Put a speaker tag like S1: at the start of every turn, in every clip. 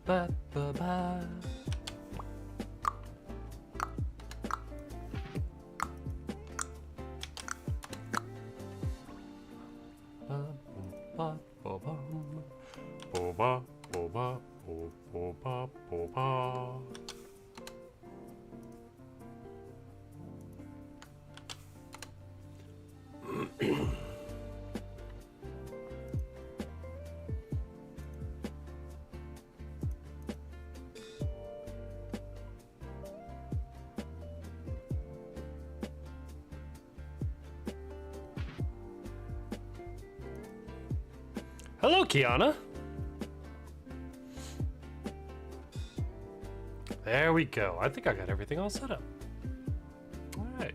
S1: ba, ba, ba. Ba, ba, ba, ba, ba, ba, ba, ba, ba, ba. Hello, Kiana. There we go. I think I got everything all set up. All right.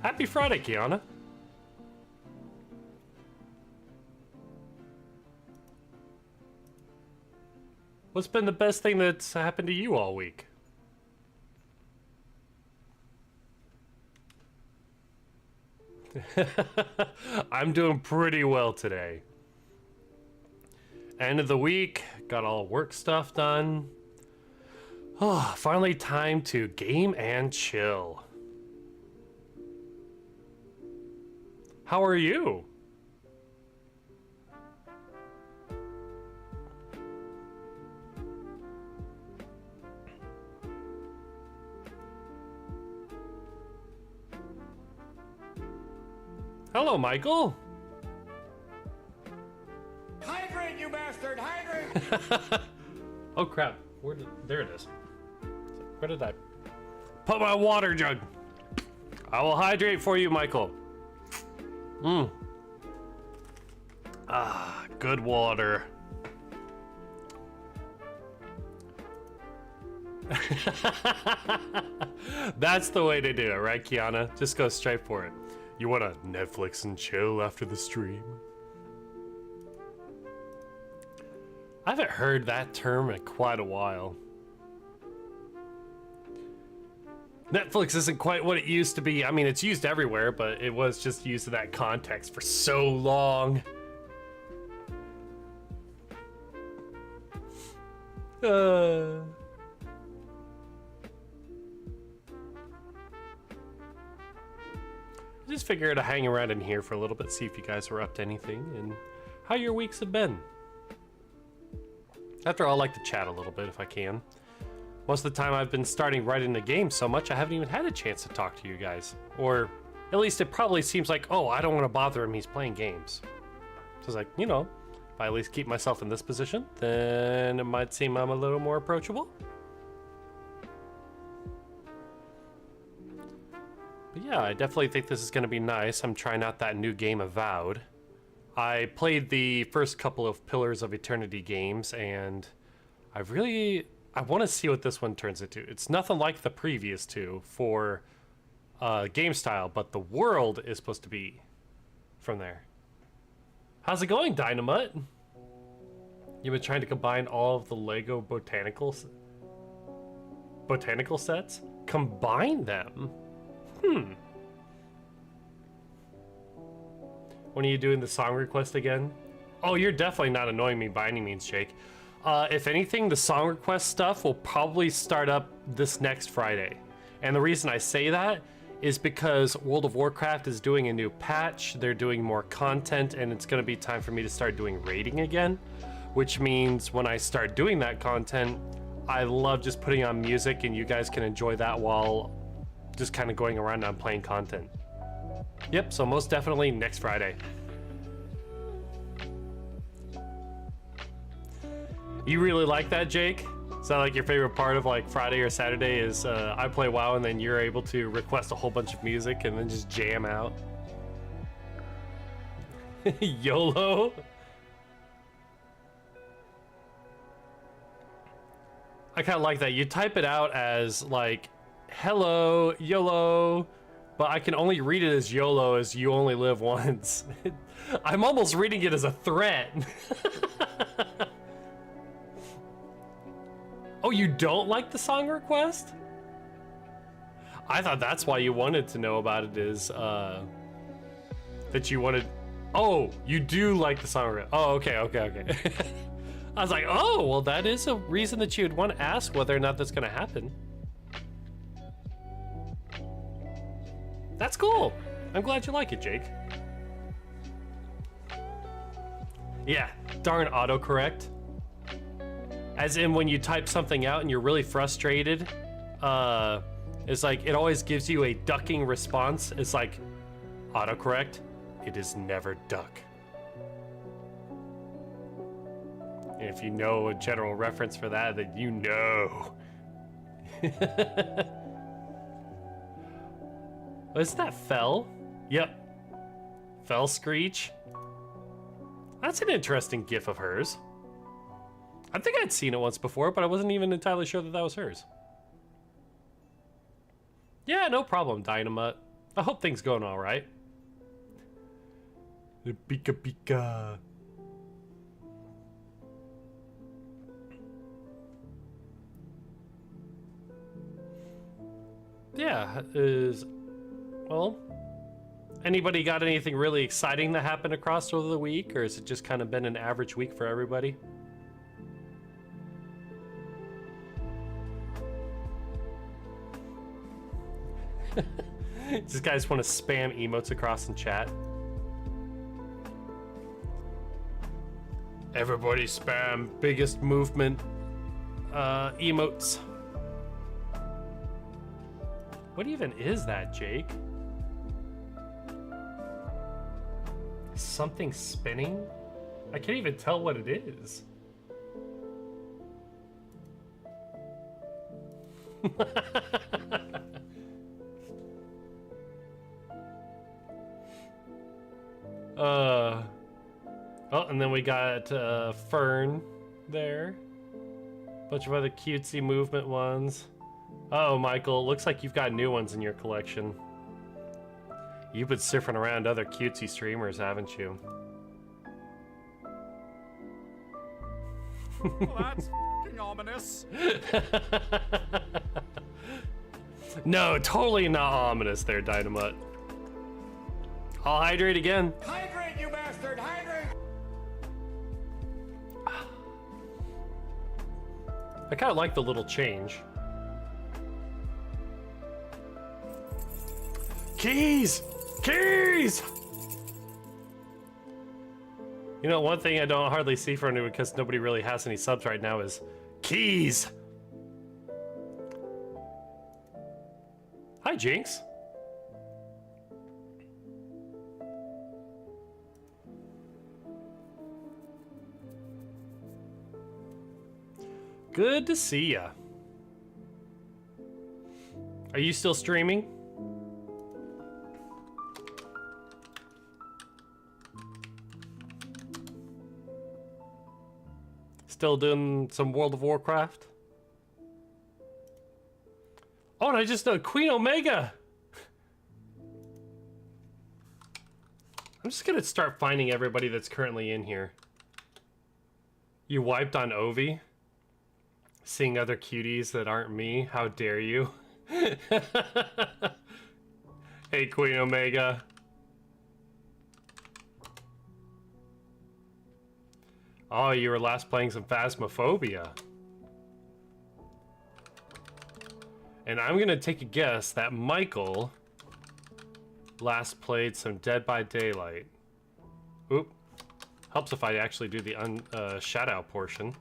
S1: Happy Friday, Kiana. What's been the best thing that's happened to you all week? I'm doing pretty well today. End of the week, got all work stuff done. Oh, finally time to game and chill. How are you? Hello, Michael.
S2: Hydrate, you bastard! Hydrate!
S1: Oh crap! There it is. Where did I put my water jug? I will hydrate for you, Michael. Ah, good water. That's the way to do it, right, Kiana? Just go straight for it. You wanna Netflix and chill after the stream? I haven't heard that term in quite a while. Netflix isn't quite what it used to be. I mean, it's used everywhere, but it was just used in that context for so long. Just figured I'd hang around in here for a little bit, see if you guys were up to anything and how your weeks have been. After all, I like to chat a little bit if I can. Most of the time I've been starting right into games so much I haven't even had a chance to talk to you guys. Or at least it probably seems like, oh, I don't want to bother him, he's playing games. So it's like, you know, if I at least keep myself in this position, then it might seem I'm a little more approachable. But yeah, I definitely think this is going to be nice. I'm trying out that new game, Avowed. I played the first couple of Pillars of Eternity games, and I want to see what this one turns into. It's nothing like the previous two for game style, but the world is supposed to be from there. How's it going, Dynamite? You've been trying to combine all of the Lego botanical sets? Combine them? When are you doing the song request again? Oh, you're definitely not annoying me by any means, Jake. If anything, the song request stuff will probably start up this next Friday. And the reason I say that is because World of Warcraft is doing a new patch, they're doing more content, and it's gonna be time for me to start doing raiding again. Which means when I start doing that content, I love just putting on music and you guys can enjoy that while just kind of going around and playing content. Yep, so most definitely next Friday. You really like that, Jake? Is that like your favorite part of like Friday or Saturday is I play WoW and then you're able to request a whole bunch of music and then just jam out? YOLO? I kind of like that. You type it out as like, hello, YOLO, but I can only read it as YOLO, as you only live once. I'm almost reading it as a threat. Oh, you don't like the song request? I thought that's why you wanted to know about it, is that you wanted... Oh, you do like the song request. Oh, okay. I was like, oh, well, that is a reason that you would want to ask whether or not that's going to happen. That's cool. I'm glad you like it, Jake. Yeah, darn autocorrect. As in when you type something out and you're really frustrated, it's like it always gives you a ducking response. It's like, autocorrect, it is never duck. And if you know a general reference for that, then you know. Isn't that Fell? Yep. Fell Screech. That's an interesting gif of hers. I think I'd seen it once before, but I wasn't even entirely sure that that was hers. Yeah, no problem, Dynamite. I hope things going all right. The Pika Pika. Yeah, well, anybody got anything really exciting that happened across over the week, or has it just kind of been an average week for everybody? These guys want to spam emotes across in chat. Everybody spam biggest movement emotes. What even is that, Jake? Something spinning? I can't even tell what it is. Oh, and then we got Fern there. Bunch of other cutesy movement ones. Oh, Michael, looks like you've got new ones in your collection. You've been surfing around other cutesy streamers, haven't you?
S2: Well, that's f***ing ominous.
S1: No, totally not ominous there, Dynamite. I'll hydrate again.
S2: Hydrate, you bastard! Hydrate!
S1: I kind of like the little change. Keys! Keys! You know, one thing I don't hardly see from it because nobody really has any subs right now is keys! Hi, Jinx. Good to see ya. Are you still streaming? Still doing some World of Warcraft? Oh, and I just know Queen Omega! I'm just gonna start finding everybody that's currently in here. You wiped on Ovi? Seeing other cuties that aren't me? How dare you? Hey, Queen Omega. Oh, you were last playing some Phasmophobia. And I'm gonna take a guess that Michael last played some Dead by Daylight. Oop. Helps if I actually do the shout-out portion.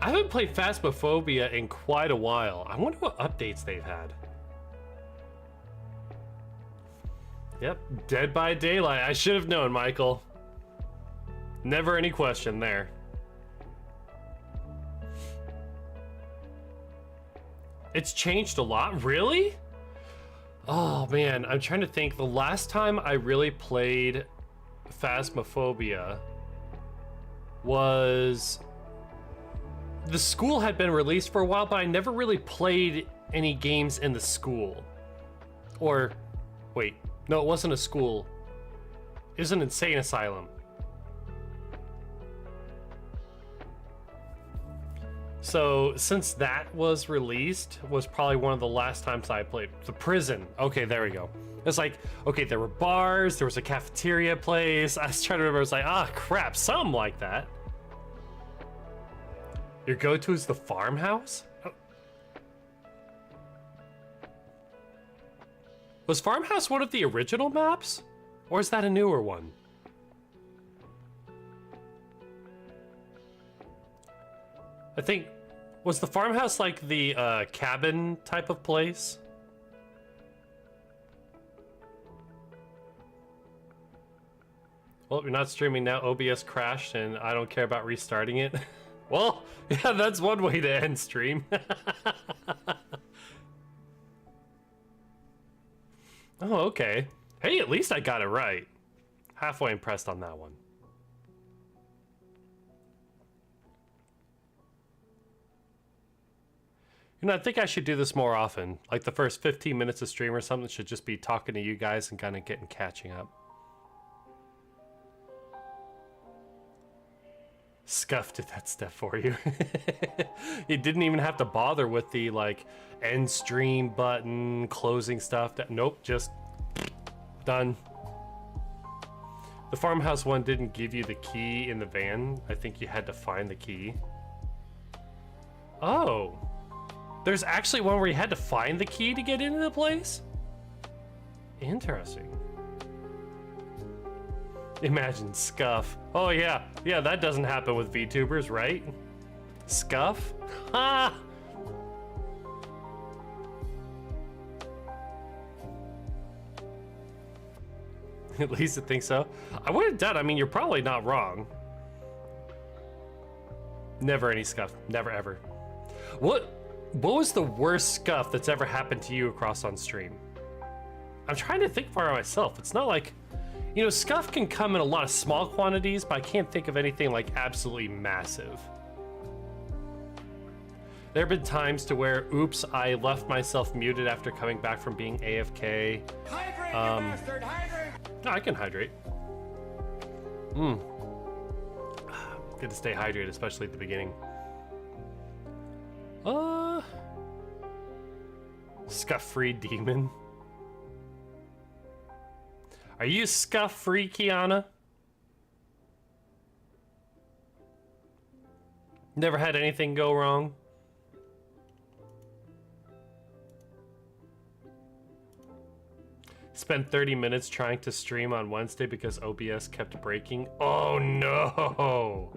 S1: I haven't played Phasmophobia in quite a while. I wonder what updates they've had. Yep, Dead by Daylight. I should have known, Michael. Never any question there. It's changed a lot? Really? Oh man, I'm trying to think. The last time I really played Phasmophobia was... The school had been released for a while, but I never really played any games in the school. Or, wait, no, it wasn't a school. It was an insane asylum. So since that was released, was probably one of the last times I played the prison. Okay, there we go. It's like, okay, there were bars, there was a cafeteria place. I was trying to remember. I was like, ah, crap, something like that. Your go-to is the farmhouse? Oh. Was farmhouse one of the original maps, or is that a newer one? I think, was the farmhouse like the cabin type of place? Well, you're not streaming now. OBS crashed and I don't care about restarting it. Well, yeah, that's one way to end stream. Oh, okay. Hey, at least I got it right. Halfway impressed on that one. You know, I think I should do this more often. Like the first 15 minutes of stream or something should just be talking to you guys and kind of catching up. Scuff did that step for you. You didn't even have to bother with the like end stream button, closing stuff. Nope, just done. The farmhouse one didn't give you the key in the van. I think you had to find the key. Oh. There's actually one where you had to find the key to get into the place? Interesting. Imagine Scuff. Oh yeah, yeah, that doesn't happen with VTubers, right? Scuff? Ha! At least I think so. I wouldn't doubt, I mean, you're probably not wrong. Never any Scuff, never ever. What was the worst Scuff that's ever happened to you across on stream? I'm trying to think for myself. It's not like, you know, Scuff can come in a lot of small quantities, but I can't think of anything like absolutely massive. There have been times to where, oops, I left myself muted after coming back from being AFK.
S2: Hydrate, you bastard! Hydrate!
S1: No, I can hydrate. Good to stay hydrated, especially at the beginning. Scuff-free demon. Are you scuff-free, Kiana? Never had anything go wrong? Spent 30 minutes trying to stream on Wednesday because OBS kept breaking. Oh no!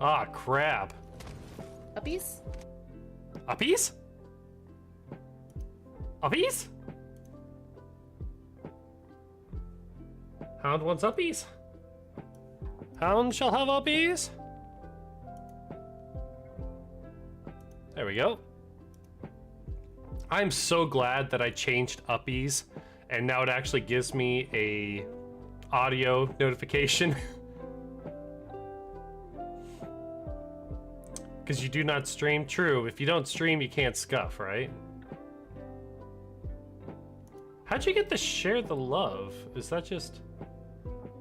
S1: Ah, crap.
S3: Uppies?
S1: Uppies? Uppies? Hound wants uppies. Hound shall have uppies. There we go. I'm so glad that I changed uppies and now it actually gives me a audio notification. Because you do not stream. True, if you don't stream, you can't scuff, right? How'd you get the share the love? Is that just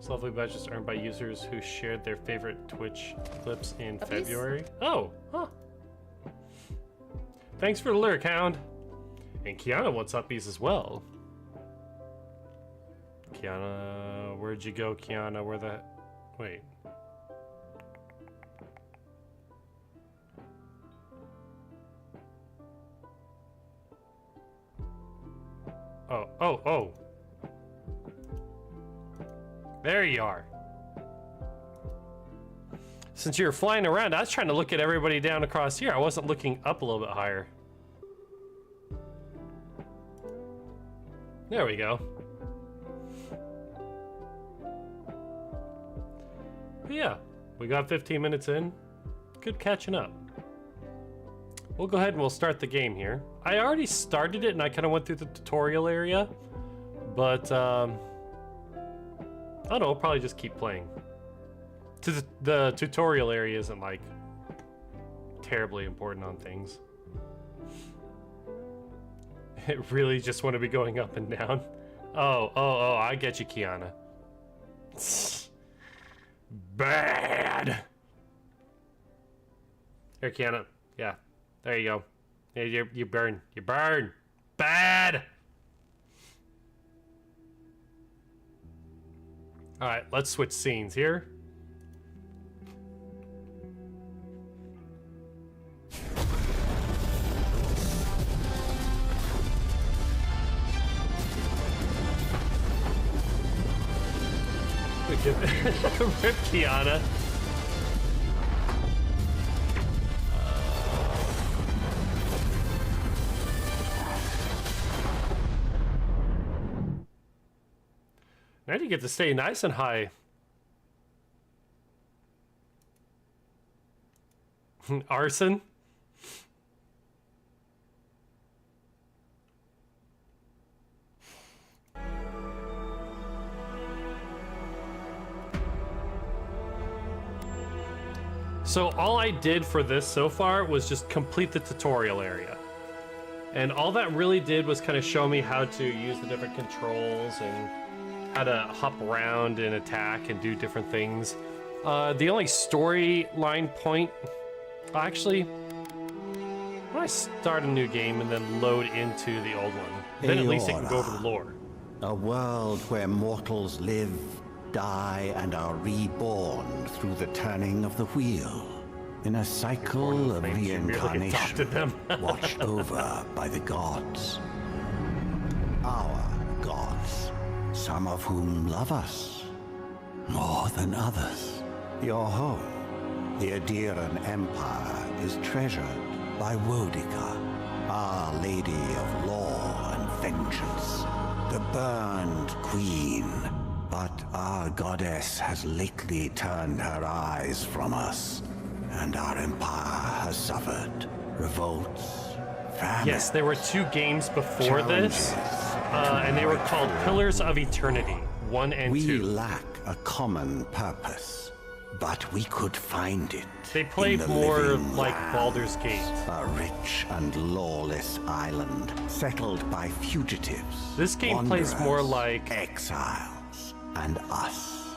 S1: lovely badges earned by users who shared their favorite Twitch clips in February? Oh, huh. Thanks for the lyric, Hound. And Kiana wants uppies as well. Kiana, where'd you go, Kiana? Where the... Wait. Oh. There you are. Since you were flying around, I was trying to look at everybody down across here. I wasn't looking up a little bit higher. There we go. But yeah, we got 15 minutes in. Good catching up. We'll go ahead and we'll start the game here. I already started it and I kind of went through the tutorial area, but I don't know, I'll probably just keep playing. The tutorial area isn't like terribly important on things. It really just want to be going up and down. Oh, I get you, Kiana. Bad. There, Kiana. Yeah. There you go. Yeah, you burn. You burn. Bad. All right, let's switch scenes here. Rip Kiana. Now you get to stay nice and high. Arson? So all I did for this so far was just complete the tutorial area. And all that really did was kind of show me how to use the different controls and how to hop around and attack and do different things. The only storyline point, actually, when I start a new game and then load into the old one, then at least it can go over the lore.
S3: A world where mortals live, die, and are reborn through the turning of the wheel. In a cycle of reincarnation, watched over by the gods. Our gods, some of whom love us more than others. Your home, the Adiran Empire, is treasured by Wodica, Our Lady of Law and Vengeance, the burned queen. But our goddess has lately turned her eyes from us, and our empire has suffered revolts, famine.
S1: Yes, there were 2 games before this, and they were called Pillars of Eternity, 1 and 2.
S3: We lack a common purpose, but we could find it.
S1: They played
S3: in the
S1: more
S3: living
S1: like
S3: land,
S1: Baldur's Gate.
S3: a rich and lawless island settled by fugitives.
S1: This game plays more
S3: wanderers,
S1: like
S3: exiles and us.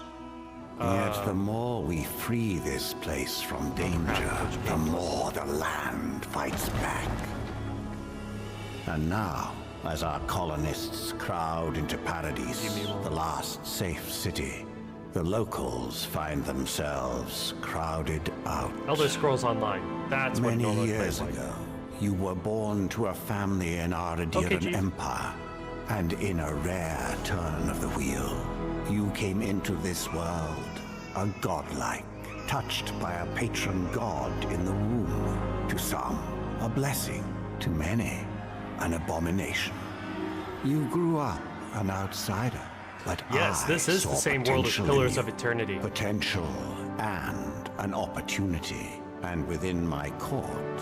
S3: Yet the more we free this place from danger, the more the land fights back. And now, as our colonists crowd into Paradise, the last safe city, the locals find themselves crowded out.
S1: Elder Scrolls Online. That's what
S3: Many
S1: normally
S3: years
S1: plays like.
S3: ago, you were born to a family in our Adiran
S1: Chief.
S3: Empire, and in a rare turn of the wheel, you came into this world, a godlike, touched by a patron god in the womb. To some, a blessing. To many, an abomination. You grew up an outsider, but
S1: Yes, this is
S3: saw
S1: the same world as
S3: potential in
S1: Pillars
S3: you.
S1: of Eternity.
S3: Potential and an opportunity. And within my court,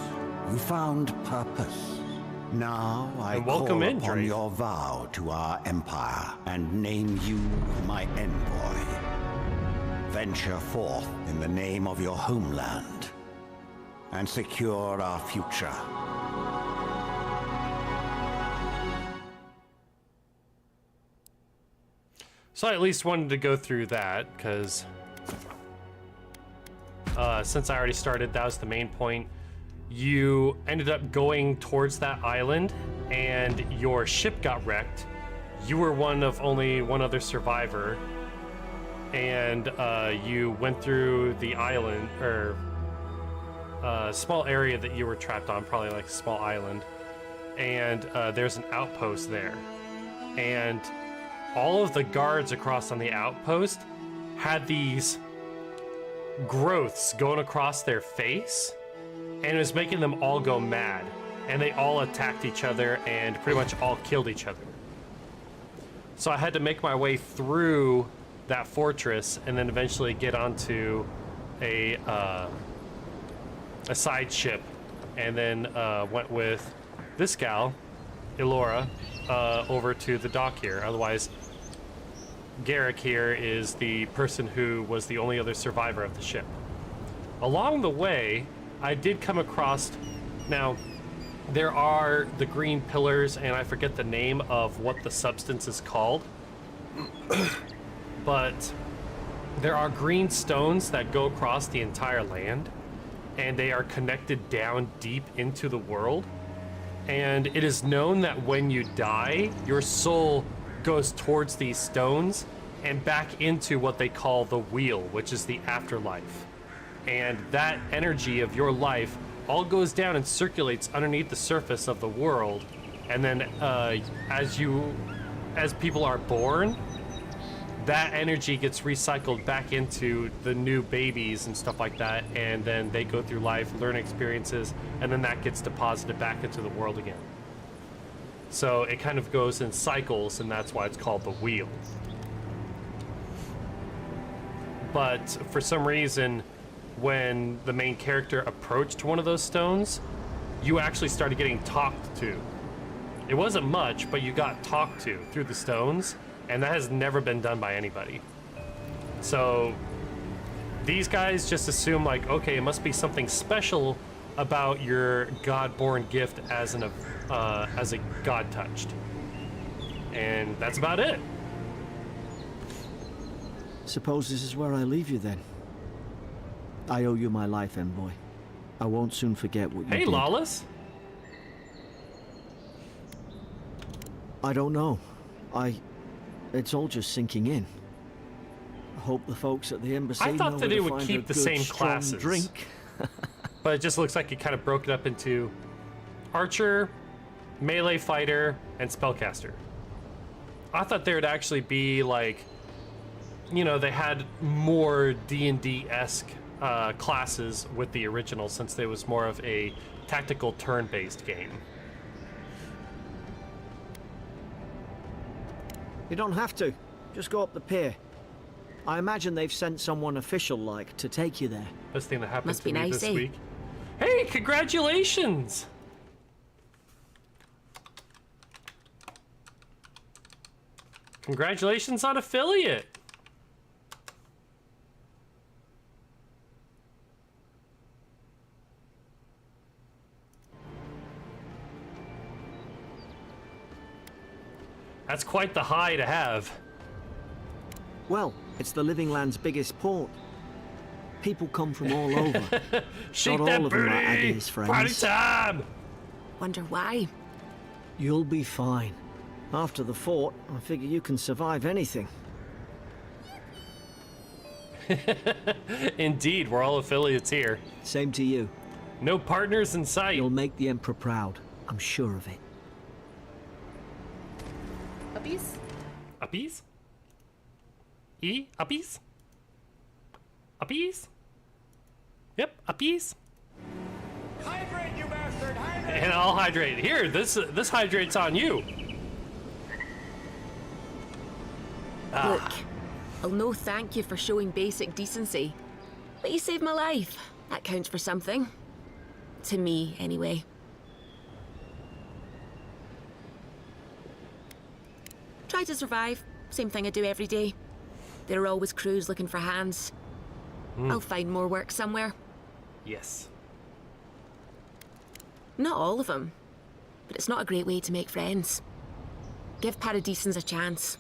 S3: you found purpose. Now I
S1: And welcome
S3: call
S1: in,
S3: upon
S1: Drake.
S3: your vow to our empire and name you my envoy. Venture forth in the name of your homeland and secure our future.
S1: So I at least wanted to go through that, because since I already started, that was the main point. You ended up going towards that island, and your ship got wrecked. You were one of only one other survivor, and you went through the island, or small area that you were trapped on, probably like a small island, and there's an outpost there. And all of the guards across on the outpost had these growths going across their face, and it was making them all go mad. And they all attacked each other and pretty much all killed each other. So I had to make my way through that fortress and then eventually get onto a side ship, and then went with this gal, Elora, over to the dock here. Otherwise, Garrick here is the person who was the only other survivor of the ship. Along the way, I did come across, now there are the green pillars, and I forget the name of what the substance is called, but there are green stones that go across the entire land, and they are connected down deep into the world. And it is known that when you die, your soul goes towards these stones and back into what they call the wheel, which is the afterlife. And that energy of your life all goes down and circulates underneath the surface of the world. And then as people are born, that energy gets recycled back into the new babies and stuff like that, and then they go through life, learn experiences, and then that gets deposited back into the world again. So it kind of goes in cycles, and that's why it's called the wheel. But for some reason, when the main character approached one of those stones, you actually started getting talked to. It wasn't much, but you got talked to through the stones, and that has never been done by anybody. So these guys just assume, like, okay, it must be something special about your God-born gift as a God touched, and that's about it.
S4: Suppose this is where I leave you then. I owe you my life, Envoy. I won't soon forget what you did.
S1: Hey, Lawless.
S4: I don't know. It's all just sinking in. I hope the folks at the embassy
S1: I thought
S4: know
S1: that
S4: where
S1: it
S4: to
S1: would
S4: find
S1: keep
S4: a
S1: the
S4: good,
S1: same
S4: strong
S1: classes.
S4: drink.
S1: But it just looks like it kind of broke it up into archer, melee fighter, and spellcaster. I thought there would actually be, like, you know, they had more D&D-esque classes with the original, since there was more of a tactical turn-based game.
S4: You don't have to. Just go up the pier. I imagine they've sent someone official-like to take you there.
S1: Best thing that happened
S5: Must
S1: to
S5: be
S1: me
S5: nice,
S1: this
S5: eh?
S1: week. Hey, congratulations! Congratulations on affiliate! That's quite the high to have.
S4: Well, it's the Living Land's biggest port. People come from all over.
S1: Shake
S4: Not
S1: that
S4: all of them are
S1: booty!
S4: Agnes friends.
S1: Party time!
S5: Wonder why?
S4: You'll be fine. After the fort, I figure you can survive anything.
S1: Indeed, we're all affiliates here.
S4: Same to you.
S1: No partners in sight.
S4: You'll make the Emperor proud. I'm sure of it.
S5: Uppies?
S1: Uppies? Uppies? Uppies? Yep, uppies.
S2: Hydrate, you bastard! Hydrate!
S1: And I'll hydrate. Here, this hydrate's on you.
S5: Look, I'll no thank you for showing basic decency. But you saved my life. That counts for something. To me, anyway. Try to survive. Same thing I do every day. There are always crews looking for hands. I'll find more work somewhere.
S1: Yes.
S5: Not all of them. But it's not a great way to make friends. Give Paradisans a chance.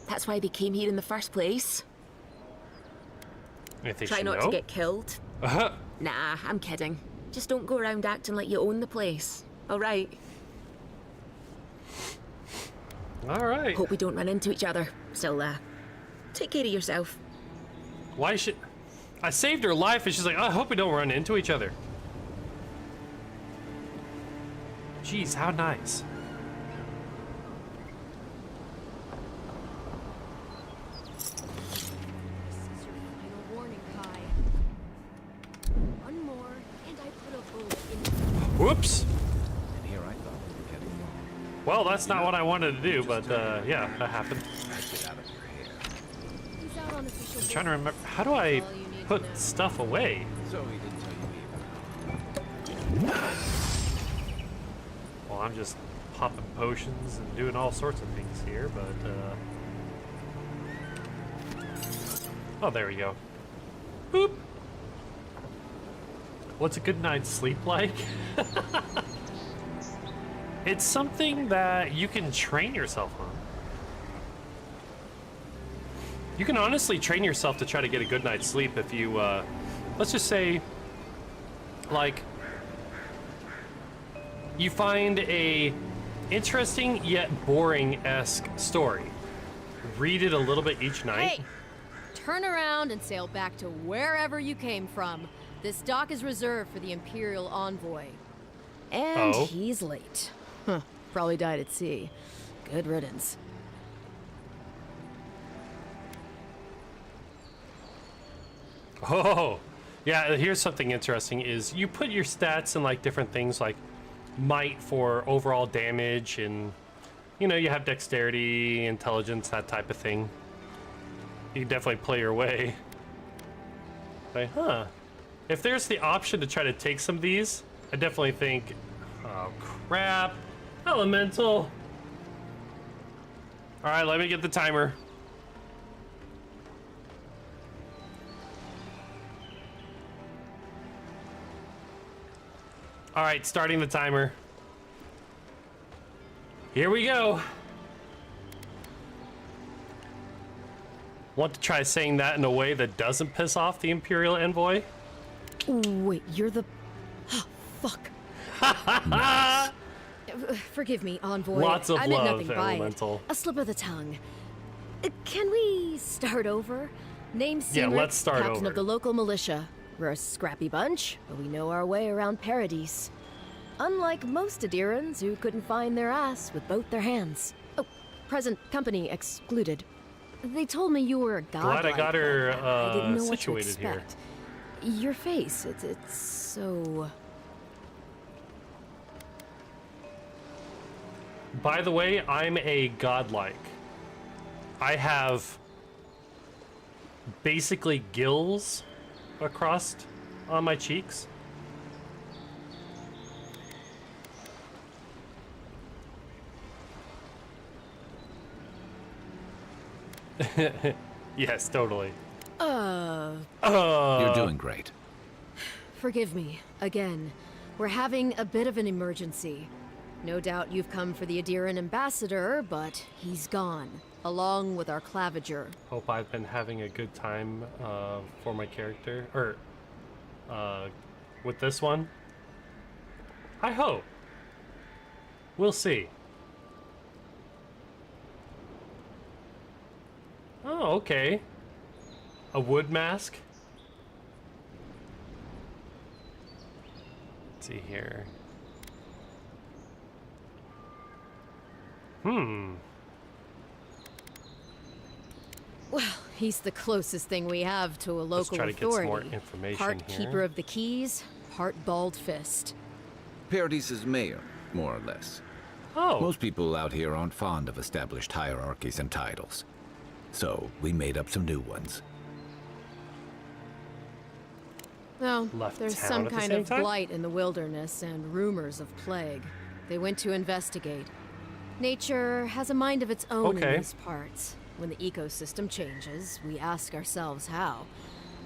S5: That's why they came here in the first place.
S1: I think
S5: Try
S1: she
S5: not
S1: know.
S5: to get killed.
S1: Uh-huh.
S5: Nah, I'm kidding. Just don't go around acting like you own the place. All right.
S1: All right.
S5: Hope we don't run into each other. So, take care of yourself.
S1: Why should... I saved her life and she's like, I hope we don't run into each other. Jeez, how nice.
S6: This is your final warning, Kai. One more, and I put a bullet in.
S1: Whoops.
S7: And here I thought we were getting along.
S1: Well, that's not what I wanted to do, but yeah, that happened.
S7: Get out of your hair.
S6: He's out on official
S1: I'm trying to remember, how do I
S6: All you need to
S1: put
S6: know.
S1: stuff away?
S7: So he didn't tell you either.
S1: Well, I'm just popping potions and doing all sorts of things here, but oh, there we go. Boop. What's a good night's sleep like? It's something that you can train yourself on. You can honestly train yourself to try to get a good night's sleep if you, let's just say, like, you find a interesting yet boring-esque story. Read it a little bit each night.
S6: Hey! Turn around and sail back to wherever you came from. This dock is reserved for the Imperial Envoy. And
S1: Oh.
S6: he's late. Huh. Probably died at sea. Good riddance.
S1: Oh, yeah, here's something interesting is you put your stats in like different things like might for overall damage and you know, you have dexterity, intelligence, that type of thing. You can definitely play your way. Like, huh. If there's the option to try to take some of these, I definitely think, oh crap, elemental. All right, let me get the timer. All right, starting the timer. Here we go. Want to try saying that in a way that doesn't piss off the Imperial Envoy?
S6: Wait, you're the... Fuck. Forgive me, Envoy.
S1: Lots of
S6: I meant
S1: love,
S6: nothing by
S1: Elemental.
S6: it. A slip of the tongue. Can we start over? Name
S1: Yeah,
S6: Cynric,
S1: let's start
S6: captain
S1: over.
S6: of the local militia. We're a scrappy bunch, but we know our way around Paradise. Unlike most Adirans who couldn't find their ass with both their hands. Oh, present company excluded. They told me you were a god.
S1: Glad I got her
S6: I didn't know what to
S1: situated here.
S6: expect. Your face, it's so...
S1: By the way, I'm a godlike. I have basically gills across on my cheeks. Yes, totally.
S7: You're doing great.
S6: Forgive me, again. We're having a bit of an emergency. No doubt you've come for the Adiran ambassador, but he's gone, along with our claviger.
S1: Hope I've been having a good time for my character, or with this one. I hope. We'll see. Oh, okay. A wood mask. Let's see here.
S6: Well, he's the closest thing we have to a local
S1: try to get some
S6: authority.
S1: more information
S6: Part
S1: here.
S6: keeper of the keys, part bald fist.
S7: Paradise's mayor, more or less.
S1: Oh,
S7: Most people out here aren't fond of established hierarchies and titles. So we made up some new ones.
S6: Well,
S1: Left
S6: there's
S1: town
S6: some
S1: at the
S6: kind
S1: same
S6: of
S1: time?
S6: blight in the wilderness and rumors of plague. They went to investigate. Nature has a mind of its own
S1: Okay.
S6: in these parts. When the ecosystem changes, we ask ourselves how.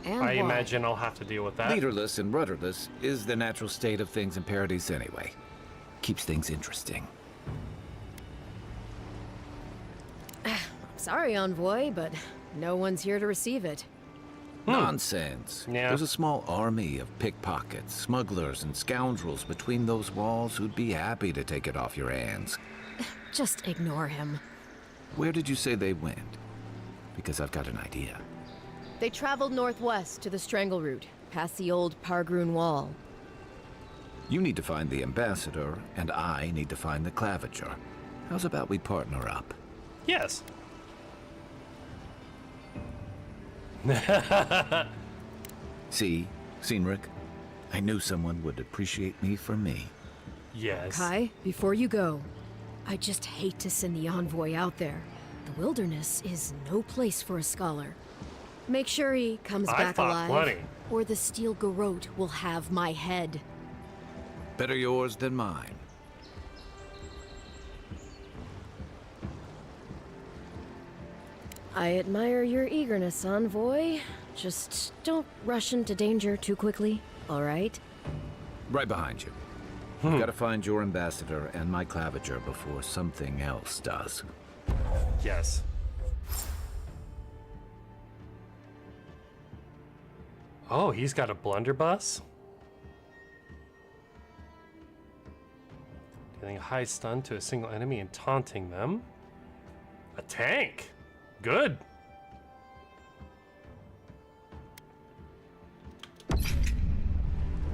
S6: And
S1: I
S6: why.
S1: imagine I'll have to deal with that.
S7: Leaderless and rudderless is the natural state of things in Paradise anyway. Keeps things interesting.
S6: Sorry, Envoy, but no one's here to receive it.
S7: Nonsense.
S1: Yeah.
S7: There's a small army of pickpockets, smugglers, and scoundrels between those walls who'd be happy to take it off your hands.
S6: Just ignore him.
S7: Where did you say they went? Because I've got an idea.
S6: They traveled northwest to the Strangle Route, past the old Pargroon Wall.
S7: You need to find the ambassador, and I need to find the claviger. How's about we partner up?
S1: Yes.
S7: See, Cynric? I knew someone would appreciate me for me.
S1: Yes.
S6: Kai, before you go, I just hate to send the Envoy out there. The wilderness is no place for a scholar. Make sure he comes
S1: I
S6: back
S1: fought
S6: alive,
S1: plenty.
S6: or the Steel Garrote will have my head.
S7: Better yours than mine.
S6: I admire your eagerness, Envoy. Just don't rush into danger too quickly, all right?
S7: Right behind you. I've got to find your ambassador and my claviger before something else does.
S1: Yes. Oh, he's got a blunderbuss? Dealing a high stun to a single enemy and taunting them. A tank. Good.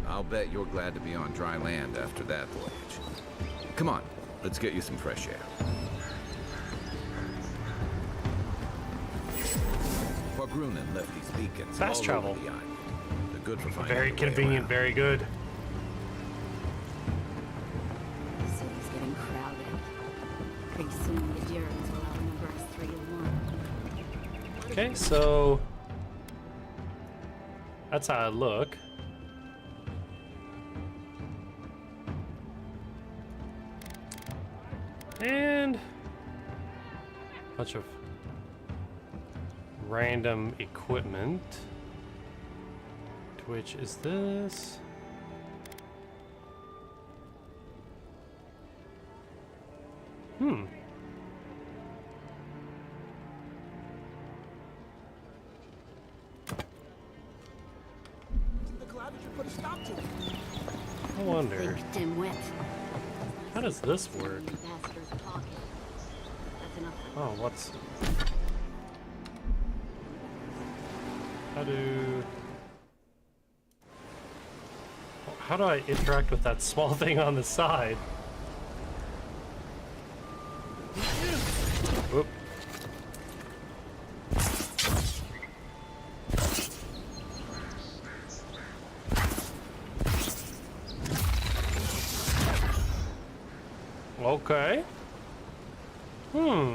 S7: I'll bet you're glad to be on dry land after that voyage. Come on, let's get you some fresh air. Grunin left these beacons
S1: Fast
S7: all
S1: travel.
S7: over the island. They're good for finding
S1: Very
S7: your way
S1: convenient,
S7: around.
S1: very good.
S8: The city's getting crowded. Pretty soon the Jarens will outnumber us 3 to 1.
S1: Okay, so that's how I look. And a bunch of random equipment. Which is this? I wonder,
S8: Think dimwit.
S1: how does this work?
S8: Ambassador's pocket. That's enough for
S1: Oh, what's... How do I interact with that small thing on the side? Whoop. Okay.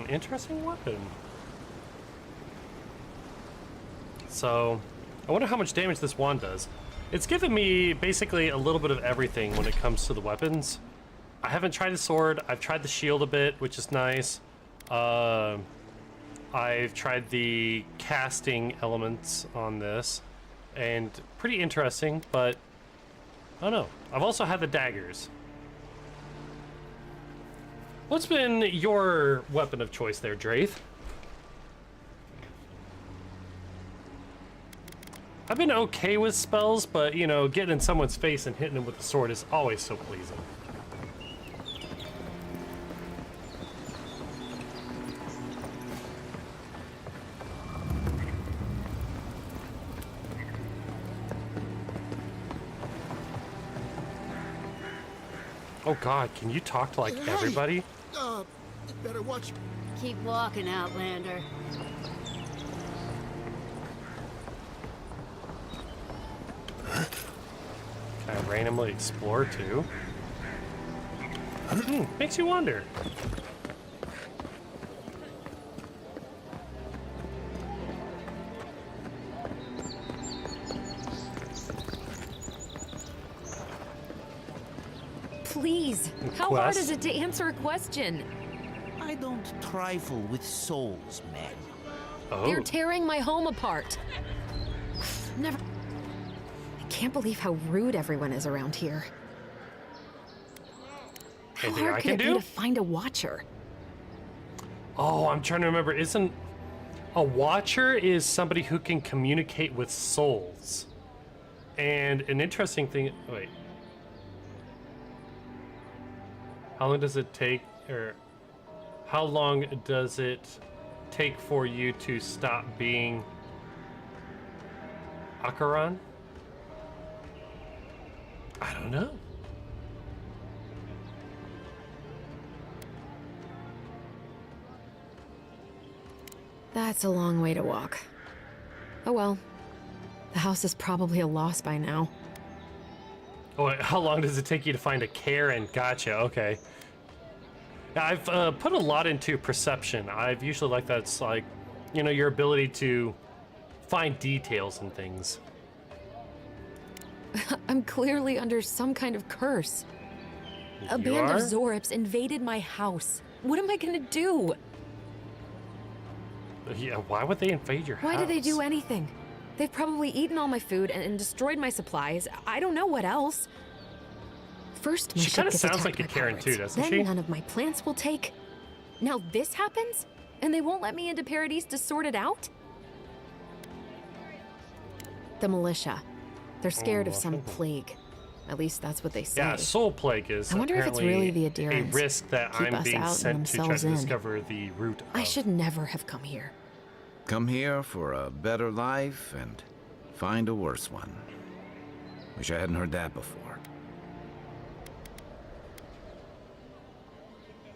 S1: Interesting weapon. So, I wonder how much damage this wand does. It's given me basically a little bit of everything when it comes to the weapons. I haven't tried the sword. I've tried the shield a bit, which is nice. I've tried the casting elements on this, and pretty interesting, but I don't know. I've also had the daggers. What's been your weapon of choice there, Draith? I've been okay with spells, but, you know, getting in someone's face and hitting them with the sword is always so pleasing. Oh god, can you talk to, like, everybody?
S2: Better watch.
S8: Keep walking, Outlander.
S1: Can I randomly explore, too? Makes you wonder.
S9: Please, how hard is it to answer a question?
S10: I don't trifle with souls, man.
S1: Oh.
S9: They're tearing my home apart. Never. I can't believe how rude everyone is around here. How
S1: Anything
S9: hard
S1: I
S9: could
S1: can
S9: it
S1: do?
S9: be to find a watcher?
S1: Oh, I'm trying to remember. Isn't a watcher is somebody who can communicate with souls? And an interesting thing. Wait. How long does it take, or how long does it take for you to stop being Akaran? I don't know.
S9: That's a long way to walk. Oh well. The house is probably a loss by now.
S1: Oh, wait, how long does it take you to find a Karen? Gotcha, okay. Yeah, I've put a lot into perception. I've usually liked that. It's like, you know, your ability to find details and things.
S9: I'm clearly under some kind of curse. A
S1: You
S9: band
S1: are?
S9: of Zorips invaded my house. What am I gonna do?
S1: Yeah, why would they invade your house?
S9: Why did they do anything? They've probably eaten all my food and destroyed my supplies. I don't know what else. First, my
S1: She
S9: ship
S1: kinda
S9: gets
S1: sounds
S9: attacked
S1: like a
S9: by
S1: Karen
S9: pirates.
S1: too, doesn't
S9: then
S1: she?
S9: none of my plants will take. Now this happens? And they won't let me into Paradise to sort it out? The militia. They're scared of some
S1: welcome.
S9: plague. At least that's what they say.
S1: Yeah, soul plague is
S9: I wonder if it's
S1: apparently
S9: really the
S1: a
S9: Adirans.
S1: risk that
S9: Keep
S1: I'm
S9: us
S1: being
S9: out and
S1: sent to try
S9: themselves
S1: to
S9: in.
S1: discover the root of.
S9: I should never have come here.
S7: Come here for a better life and find a worse one. Wish I hadn't heard that before.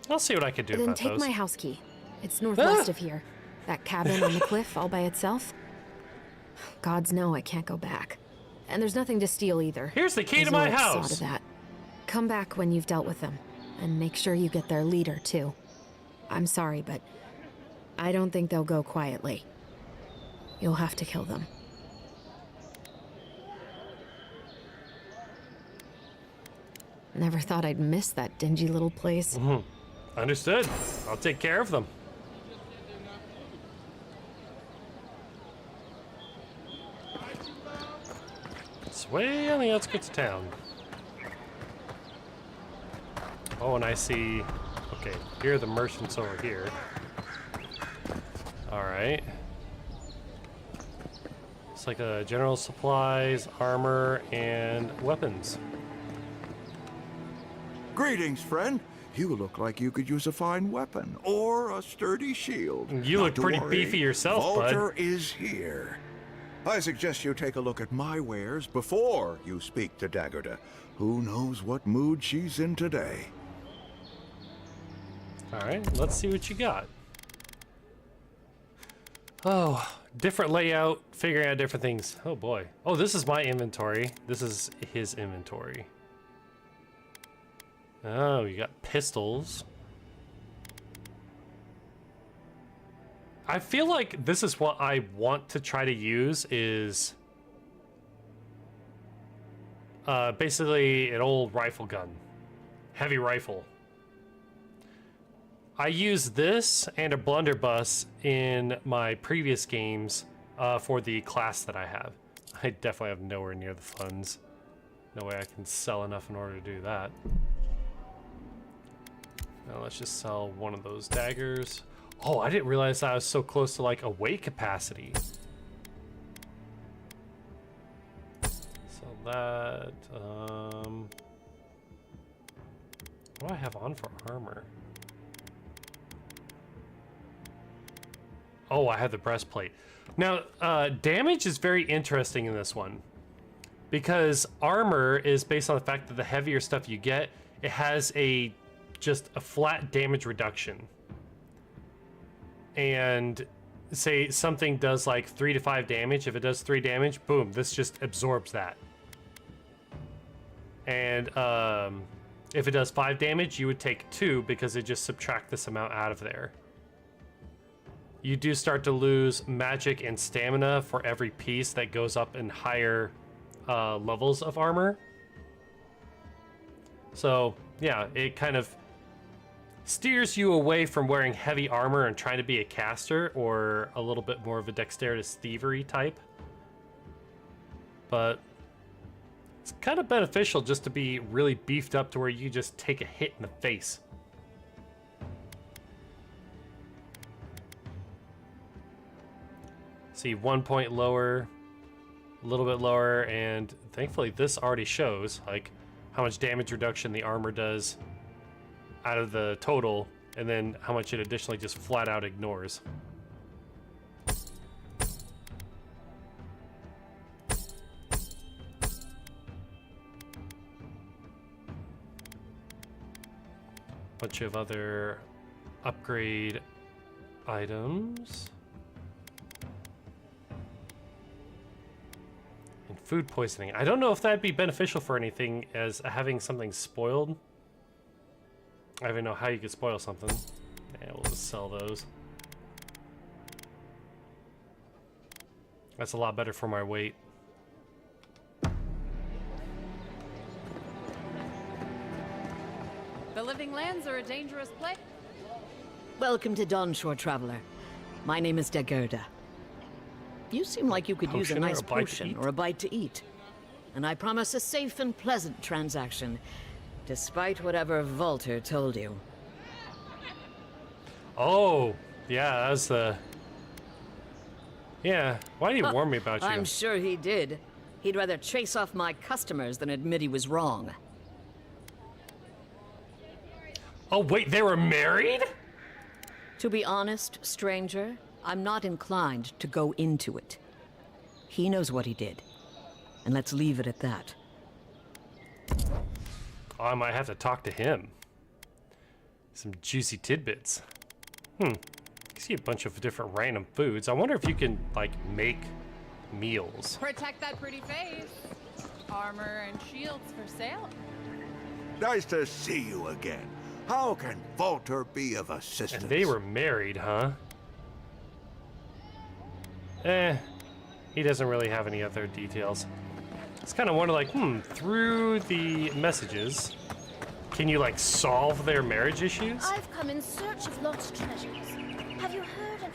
S1: I'll see what I can do
S9: Then
S1: about
S9: take
S1: those.
S9: my house key. It's northwest of here. That cabin on the cliff all by itself. Gods know I can't go back. And there's nothing to steal either.
S1: Here's the key to my
S9: Azoric saw
S1: house.
S9: to that. Come back when you've dealt with them. And make sure you get their leader, too. I'm sorry, but I don't think they'll go quietly. You'll have to kill them. Never thought I'd miss that dingy little place.
S1: Understood. I'll take care of them. It's way on the outskirts of town. Oh, and I see... Okay, here are the merchants over here. Alright. It's like general supplies, armor, and weapons.
S2: Greetings, friend. You look like you could use a fine weapon or a sturdy shield.
S1: You
S2: Not
S1: look
S2: to
S1: pretty
S2: worry,
S1: beefy yourself,
S2: Walter
S1: bud.
S2: is here. I suggest you take a look at my wares before you speak to Daggerda. Who knows what mood she's in today?
S1: Alright, let's see what you got. Oh, different layout, figuring out different things. Oh boy. Oh, this is my inventory. This is his inventory. Oh, you got pistols. I feel like this is what I want to try to use is basically an old rifle gun. Heavy rifle. I used this and a blunderbuss in my previous games for the class that I have. I definitely have nowhere near the funds. No way I can sell enough in order to do that. Now let's just sell one of those daggers. Oh, I didn't realize I was so close to like a weight capacity. Sell that. What do I have on for armor? Oh, I have the breastplate. Now, damage is very interesting in this one. Because armor is based on the fact that the heavier stuff you get, it has just a flat damage reduction. And say something does like 3 to 5 damage. If it does 3 damage, boom, this just absorbs that. And if it does 5 damage, you would take 2 because it just subtract this amount out of there. You do start to lose magic and stamina for every piece that goes up in higher levels of armor. So yeah, it kind of steers you away from wearing heavy armor and trying to be a caster or a little bit more of a dexterous thievery type. But it's kind of beneficial just to be really beefed up to where you just take a hit in the face. See, 1 point lower, a little bit lower, and thankfully this already shows like how much damage reduction the armor does out of the total, and then how much it additionally just flat out ignores. Bunch of other upgrade items. And food poisoning. I don't know if that'd be beneficial for anything as having something spoiled. I don't even know how you could spoil something. Yeah, we'll just sell those. That's a lot better for my weight.
S8: The Living Lands are a dangerous place.
S11: Welcome to Dawnshore, traveler. My name is Daggerda. You seem like you could use a nice potion or a bite to eat. And I promise a safe and pleasant transaction, despite whatever Walter told you.
S1: Oh, yeah, that was the... Yeah, why did he warn me about you?
S11: I'm sure he did. He'd rather chase off my customers than admit he was wrong.
S1: Oh, wait, they were married?
S11: To be honest, stranger, I'm not inclined to go into it. He knows what he did. And let's leave it at that.
S1: Oh, I might have to talk to him. Some juicy tidbits. You see a bunch of different random foods. I wonder if you can, like, make meals.
S12: Protect that pretty face. Armor and shields for sale.
S2: Nice to see you again. How can Walter be of assistance?
S1: And they were married, huh? He doesn't really have any other details. It's kind of wonder, like, through the messages, can you, like, solve their marriage issues?
S6: I've come in search of lost treasures. Have you heard of...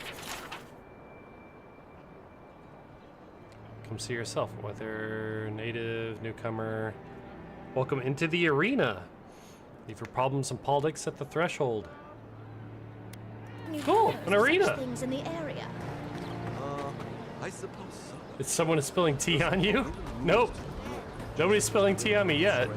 S1: Come see yourself, whether native, newcomer. Welcome into the arena. Leave your problems and politics at the threshold. Cool, an arena.
S6: Things in the area.
S13: I suppose so.
S1: Is someone spilling tea on you? Nope. Nobody's spilling tea on me yet.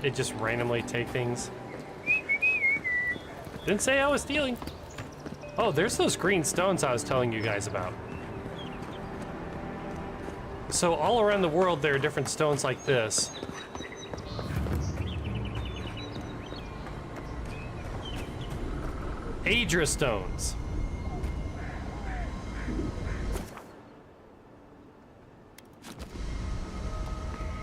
S1: They just randomly take things. Didn't say I was stealing. Oh, there's those green stones I was telling you guys about. So all around the world there are different stones like this. Aedra stones.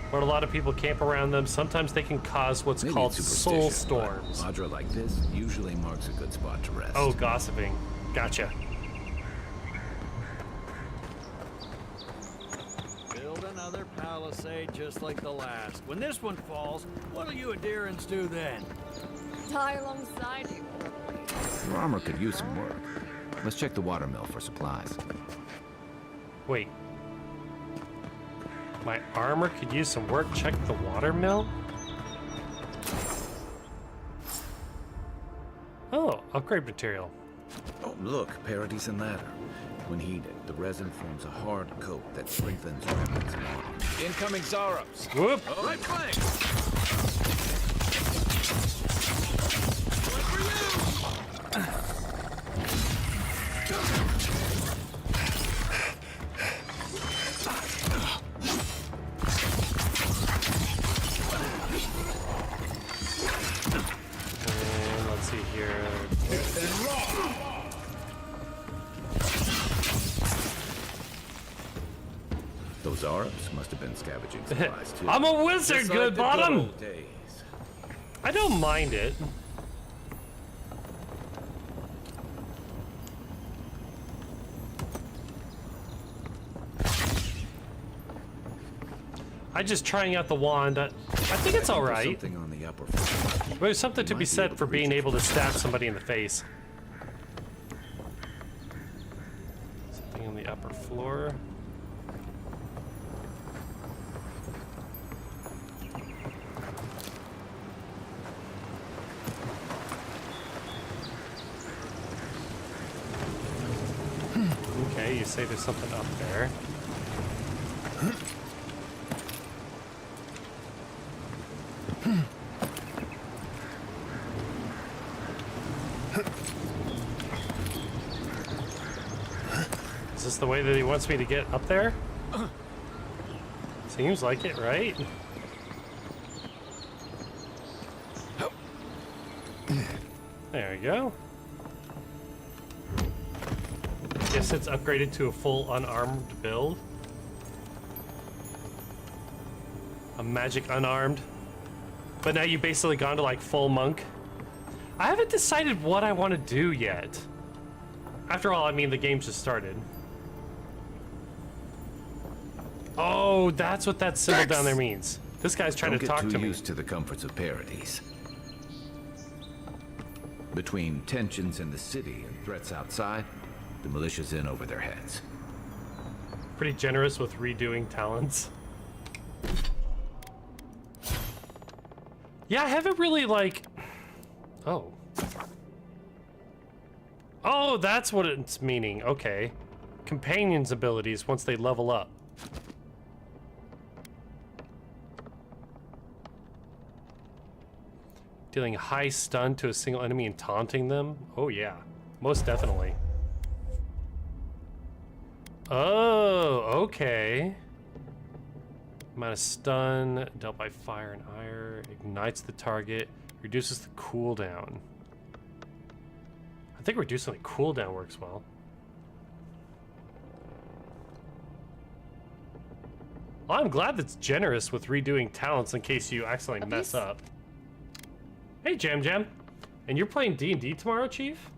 S1: But a lot of people camp around them. Sometimes they can cause what's called soul storms.
S7: Audra like this usually marks a good spot to rest.
S1: Oh, gossiping. Gotcha.
S14: Build another palisade just like the last. When this one falls, what'll you Adirans do then?
S12: Die alongside you.
S7: Your armor could use some work. Let's check the watermill for supplies.
S1: Wait. My armor could use some work. Check the watermill? Oh, upgrade material.
S7: Oh, look, Paradis and ladder. When heated, the resin forms a hard coat that strengthens weapons and arms.
S14: Incoming Zarops.
S1: Whoop!
S14: Oh, right flank. One for you.
S1: And let's see here.
S7: Those Arabs must have been scavenging supplies too.
S1: I'm a wizard,
S7: Just
S1: good
S7: like the
S1: bottom.
S7: old days.
S1: I don't mind it. I'm just trying out the wand. I think it's all right.
S7: Something on the upper floor.
S1: But there's something to be said for being able to stab somebody in the face. Something on the upper floor. Okay, you say there's something up there. Is this the way that he wants me to get up there? Seems like it, right? There we go. Guess it's upgraded to a full unarmed build. A magic unarmed. But now you've basically gone to like full monk. I haven't decided what I want to do yet. After all, I mean, the game just started. Oh, that's what that symbol down there means. This guy's trying to talk to me.
S7: Don't get too used to the comforts of Paradis. Between tensions in the city and threats outside, the militia's in over their heads.
S1: Pretty generous with redoing talents. Yeah, I haven't really, like... Oh. Oh, that's what it's meaning. Okay. Companions' abilities once they level up. Dealing high stun to a single enemy and taunting them? Oh yeah, most definitely. Oh, okay. Amount of stun dealt by fire and ire, ignites the target, reduces the cooldown. I think reducing the cooldown works well. Well, I'm glad that's generous with redoing talents in case you accidentally mess up. Hey, Jam Jam. And you're playing D&D tomorrow, Chief?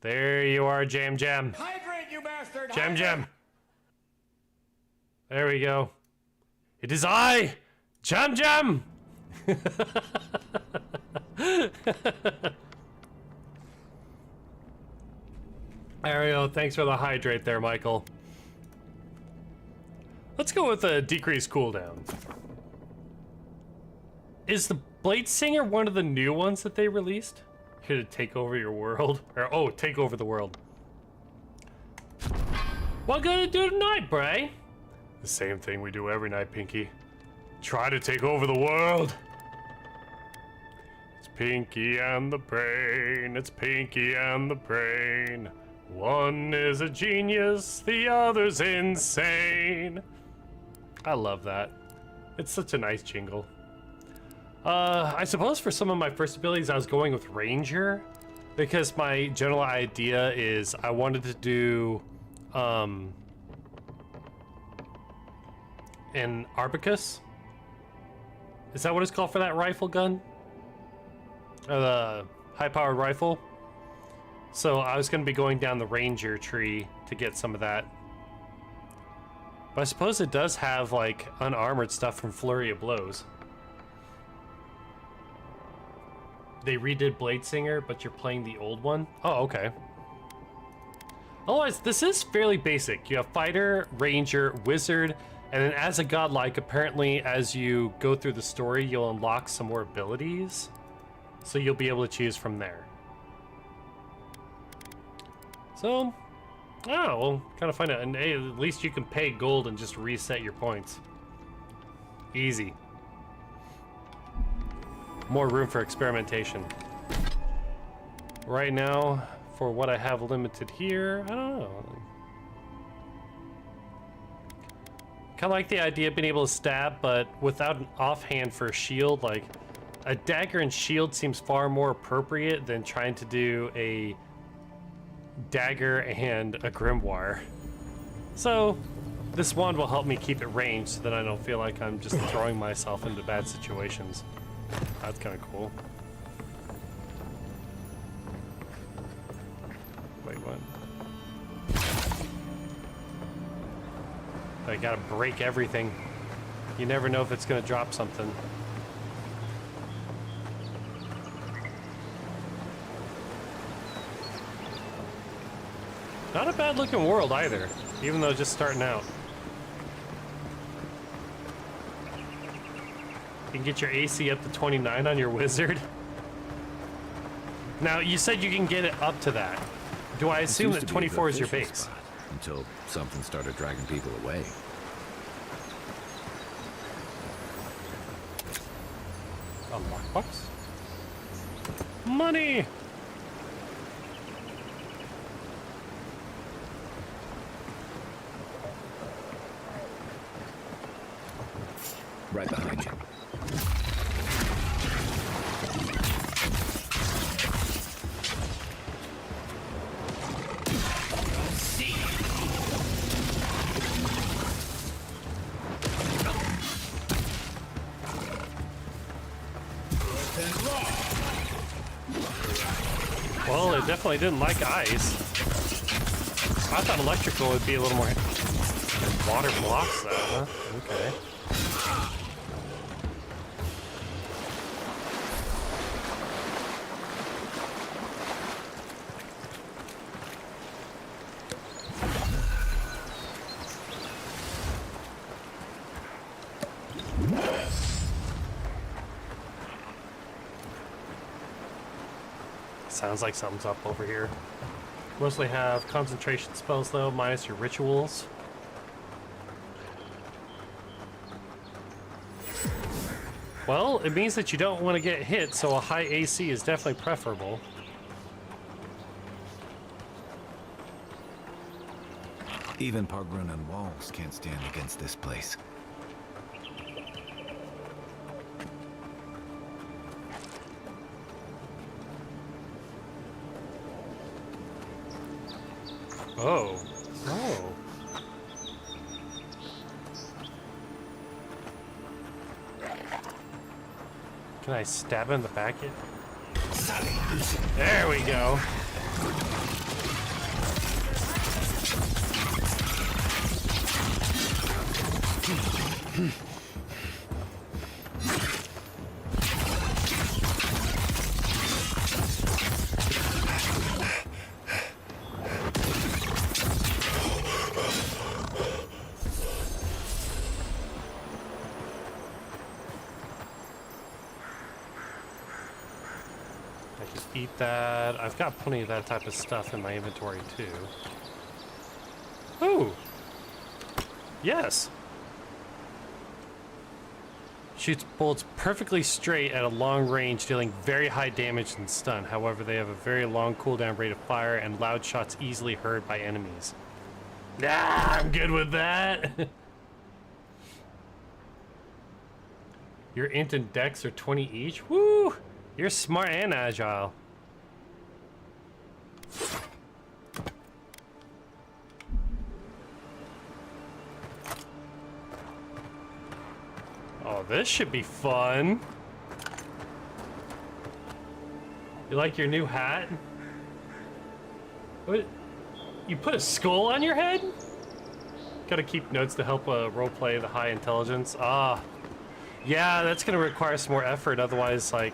S1: There you are, Jam Jam.
S15: Hydrate, you bastard!
S1: Jam Jam. There we go. It is I, Jam Jam! There we go. Thanks for the hydrate there, Michael. Let's go with a decreased cooldown. Is the Blade Singer one of the new ones that they released? Here to take over your world? Or, oh, take over the world. What gonna do tonight, Bray? The same thing we do every night, Pinky. Try to take over the world. It's Pinky and the Brain. It's Pinky and the Brain. One is a genius, the other's insane. I love that. It's such a nice jingle. I suppose for some of my first abilities, I was going with Ranger, because my general idea is I wanted to do an Arbicus. Is that what it's called for that rifle gun? The high-powered rifle. So I was going to be going down the Ranger tree to get some of that. But I suppose it does have like unarmored stuff from Flurry of Blows. They redid Blade Singer, but you're playing the old one? Oh, okay. Otherwise, this is fairly basic. You have Fighter, Ranger, Wizard, and then as a Godlike, apparently as you go through the story, you'll unlock some more abilities. So you'll be able to choose from there. So, oh, we'll kind of find out. And hey, at least you can pay gold and just reset your points. Easy. More room for experimentation. Right now, for what I have limited here, I don't know. Kind of like the idea of being able to stab, but without an offhand for a shield. Like, a dagger and shield seems far more appropriate than trying to do a dagger and a grimoire. So, this wand will help me keep it ranged so that I don't feel like I'm just throwing myself into bad situations. That's kind of cool. Wait, what? I gotta break everything. You never know if it's gonna drop something. Not a bad looking world either, even though just starting out. You can get your AC up to 29 on your Wizard. Now, you said you can get it up to that. Do I assume that 24 is your base?
S7: Until something started dragging people away.
S1: A lockbox? Money!
S7: Right behind you.
S1: Well, it definitely didn't like ice. I thought electrical would be a little more... Water blocks that, huh? Okay. Sounds like something's up over here. Mostly have concentration spells though, minus your rituals. Well, it means that you don't want to get hit, so a high AC is definitely preferable.
S7: Even Pargrunan walls can't stand against this place.
S1: Oh. Oh. Can I stab him in the back yet? There we go. Eat that. I've got plenty of that type of stuff in my inventory too. Ooh. Yes. Shoots bullets perfectly straight at a long range, dealing very high damage and stun. However, they have a very long cooldown rate of fire, and loud shots easily heard by enemies. Ah, I'm good with that. Your int and dex are 20 each. Woo! You're smart and agile. Oh, this should be fun. You like your new hat? What? You put a skull on your head? Gotta keep notes to help roleplay the high intelligence. Ah. Yeah, that's gonna require some more effort, otherwise, like,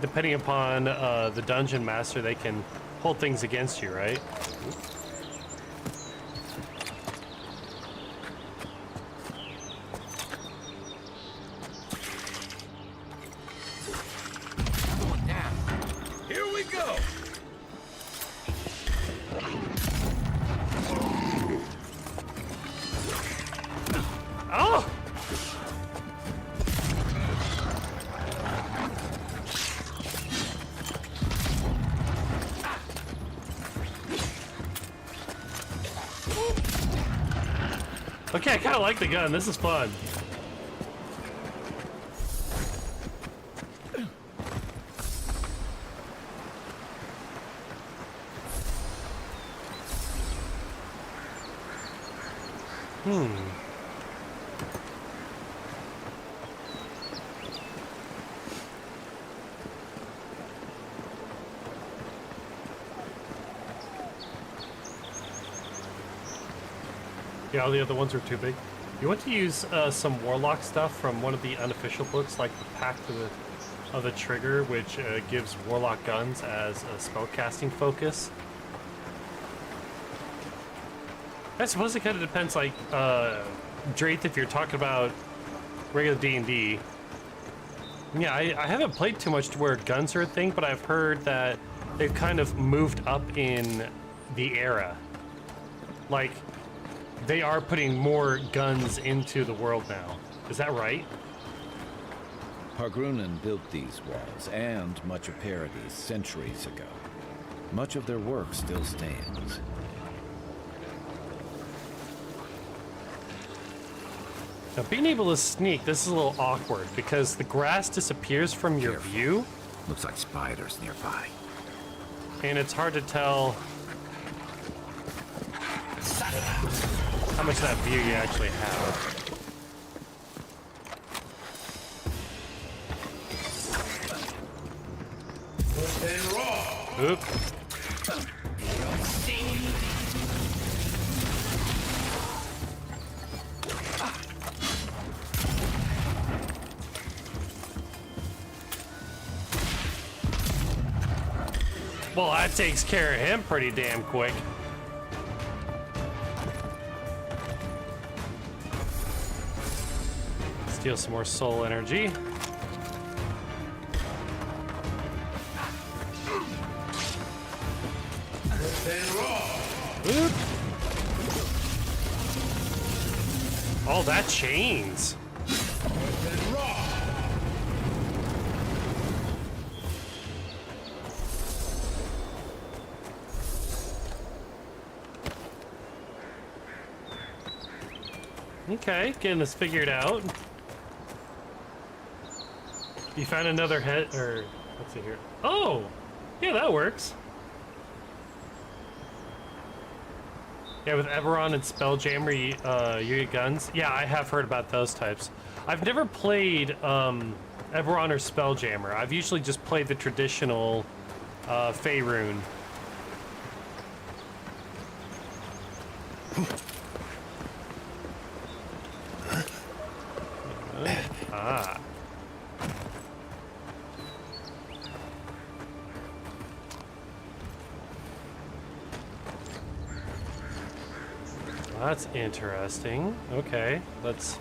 S1: depending upon the dungeon master, they can hold things against you, right?
S14: Going down. Here we go.
S1: Oh! Okay, I kind of like the gun. This is fun. Yeah, all the other ones are too big. You want to use some Warlock stuff from one of the unofficial books, like the Pact of the Trigger, which gives Warlock guns as a spellcasting focus. I suppose it kind of depends, like, Draith, if you're talking about regular D&D. Yeah, I haven't played too much to where guns are a thing, but I've heard that they've kind of moved up in the era. Like, they are putting more guns into the world now. Is that right?
S7: Pargrunan built these walls and much of Paradis centuries ago. Much of their work still stands.
S1: Now, being able to sneak, this is a little awkward because the grass disappears from your view.
S7: Looks like spiders nearby.
S1: And it's hard to tell how much of that view you actually have. Oop. Well, that takes care of him pretty damn quick. Steal some more soul energy. Oh, that chains. Okay, getting this figured out. You found another head, or let's see here. Oh, yeah, that works. Yeah, with Eberron and Spelljammer, you get guns. Yeah, I have heard about those types. I've never played Eberron or Spelljammer. I've usually just played the traditional Faerun. Ah. That's interesting. Okay, let's...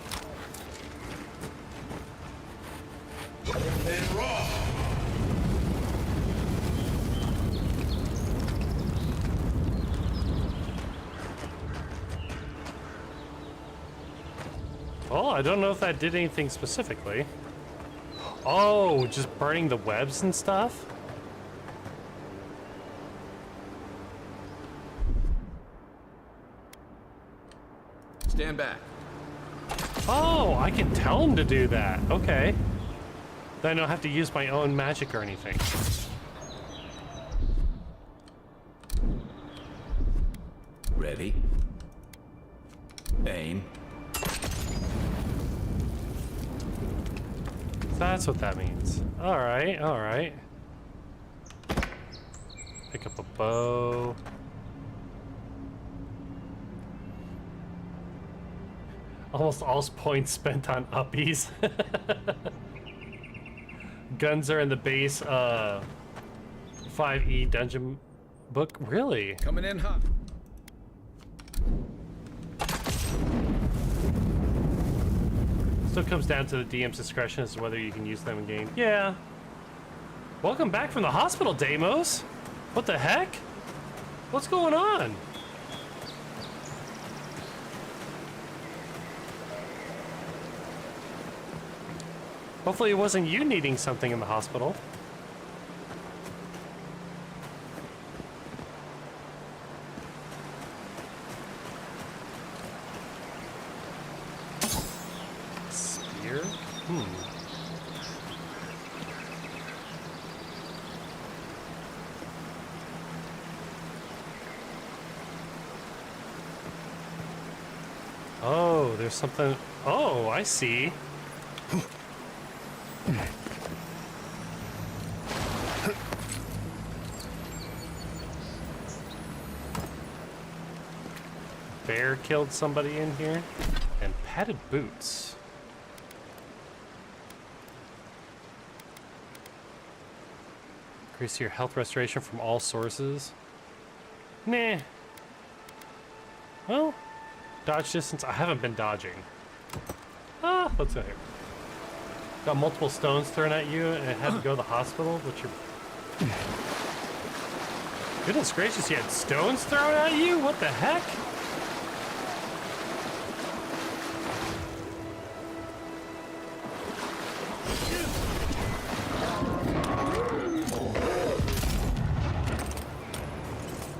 S1: Well, I don't know if that did anything specifically. Oh, just burning the webs and stuff?
S7: Stand back.
S1: Oh, I can tell him to do that. Okay. Then I don't have to use my own magic or anything.
S7: Ready. Aim.
S1: That's what that means. Alright, alright. Pick up a bow. Almost all points spent on uppies. Guns are in the base 5e dungeon book. Really?
S7: Coming in hot.
S1: Still comes down to the DM's discretion as to whether you can use them in game. Yeah. Welcome back from the hospital, Deimos. What the heck? What's going on? Hopefully it wasn't you needing something in the hospital. Spear? Oh, there's something. Oh, I see. Bear killed somebody in here. And padded boots. Increase your health restoration from all sources. Nah. Well, dodge distance. I haven't been dodging. Ah, let's go here. Got multiple stones thrown at you and had to go to the hospital, which you're... Goodness gracious, you had stones thrown at you? What the heck?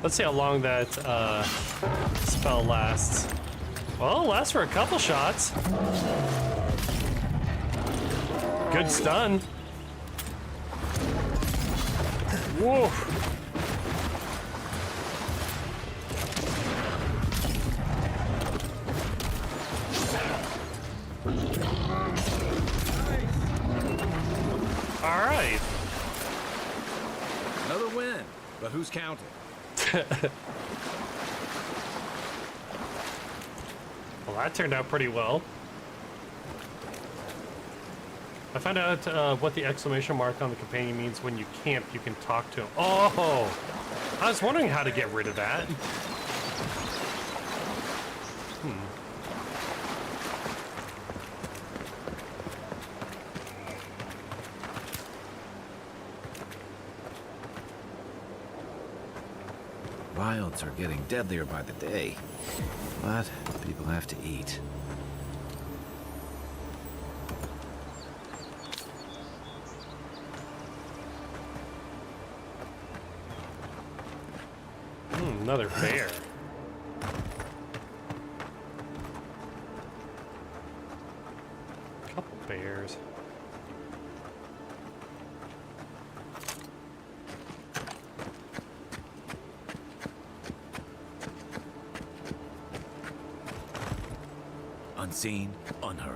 S1: Let's see how long that spell lasts. Well, it lasts for a couple shots. Good stun. Whoa. All right.
S7: Another win, but who's counting?
S1: Well, that turned out pretty well. I found out what the exclamation mark on the companion means when you camp. You can talk to him. Oh! I was wondering how to get rid of that.
S7: Wilds are getting deadlier by the day, but people have to eat.
S1: another bear. Couple bears.
S7: Unseen, unheard.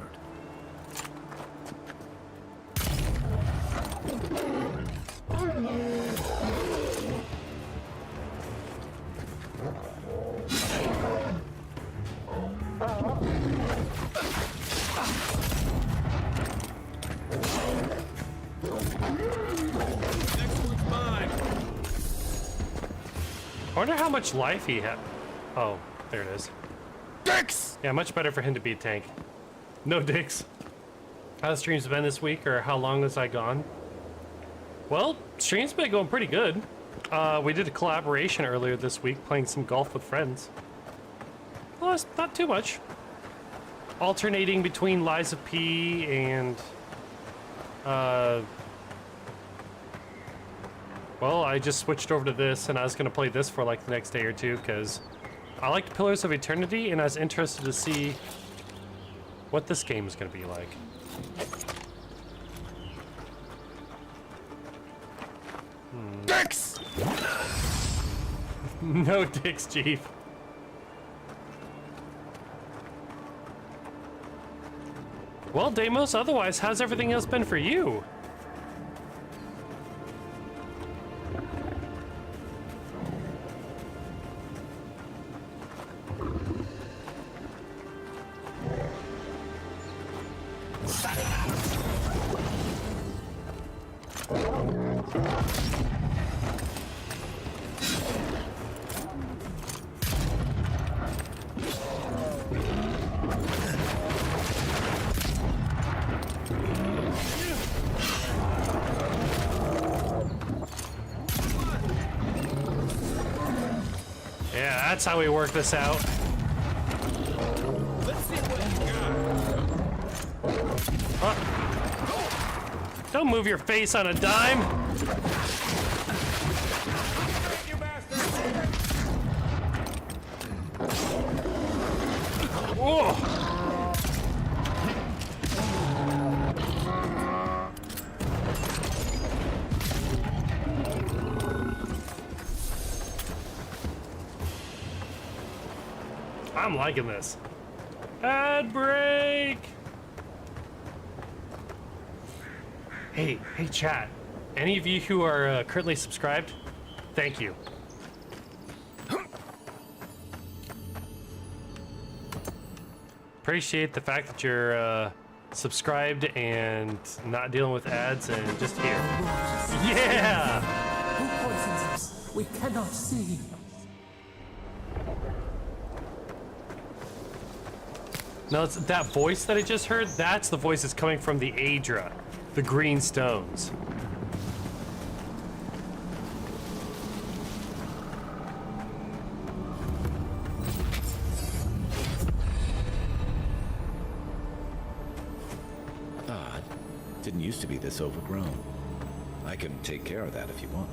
S1: I wonder how much life he had. Oh, there it is. Dix! Yeah, much better for him to be a tank. No Dix. How the streams been this week, or how long was I gone? Well, stream's been going pretty good. We did a collaboration earlier this week, playing some golf with friends. Well, it's not too much. Alternating between Lies of P and... well, I just switched over to this, and I was going to play this for like the next day or two, because I liked Pillars of Eternity, and I was interested to see what this game is going to be like. Dix! No Dix, Chief. Well, Deimos, otherwise, how's everything else been for you? Yeah, that's how we work this out. Don't move your face on a dime. Whoa. I'm liking this. Ad break. Hey, chat. Any of you who are currently subscribed, thank you. Appreciate the fact that you're subscribed and not dealing with ads and just here. Yeah!
S15: Who poisons us? We cannot see.
S1: No, it's that voice that I just heard. That's the voice that's coming from the Aedra, the Green Stones.
S7: Didn't used to be this overgrown. I can take care of that if you want.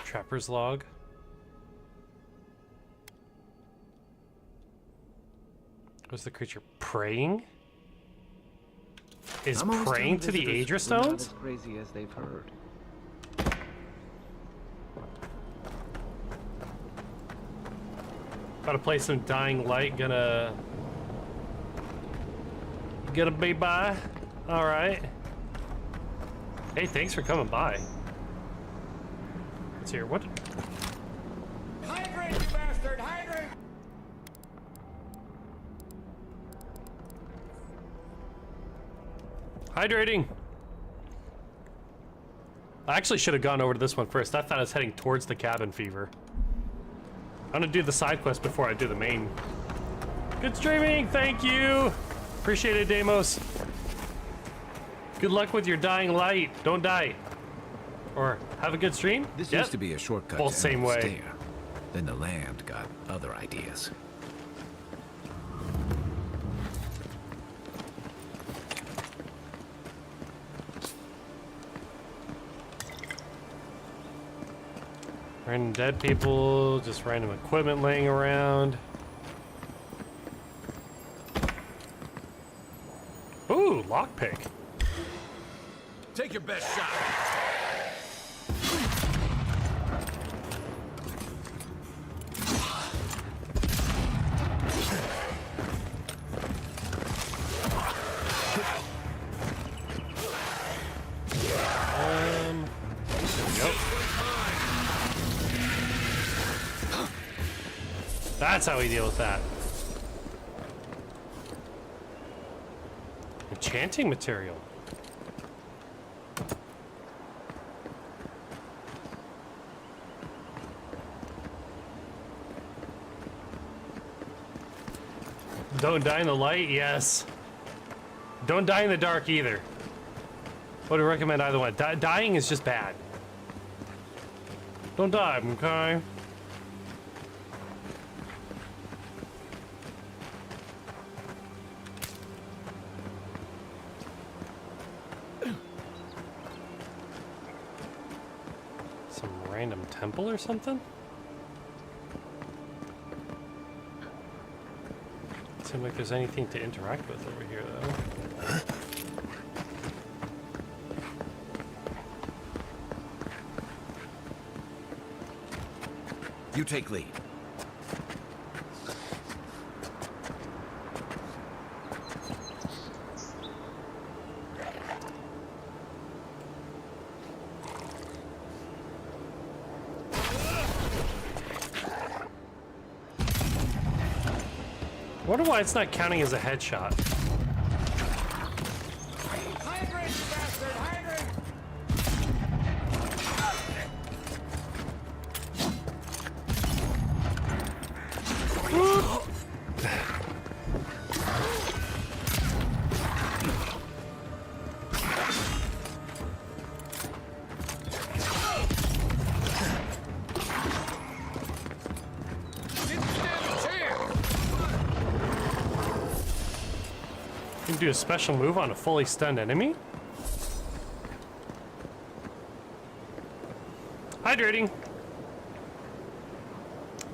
S1: Trapper's log. Was the creature praying? Is praying to the Aedra Stones?
S16: Not as crazy as they've heard.
S1: About to play some Dying Light. Gonna be by. All right. Hey, thanks for coming by. Let's hear what.
S15: Hydrate, you bastard! Hydrate!
S1: Hydrating. I actually should have gone over to this one first. I thought I was heading towards the cabin fever. I'm gonna do the side quest before I do the main. Good streaming, thank you. Appreciate it, Deimos. Good luck with your Dying Light. Don't die. Or have a good stream.
S7: This used to be a shortcut.
S1: Both
S7: to
S1: same way.
S7: Stair. Then the land got other ideas.
S1: Random dead people, just random equipment laying around. Ooh, lockpick.
S14: Take your best shot.
S1: That's how we deal with that. Enchanting material. Don't die in the light? Yes. Don't die in the dark either. Would recommend either one. Dying is just bad. Don't die, okay? Some random temple or something? Doesn't seem like there's anything to interact with over here, though.
S7: You take lead.
S1: I wonder why it's not counting as a headshot. You can do a special move on a fully stunned enemy? Hydrating.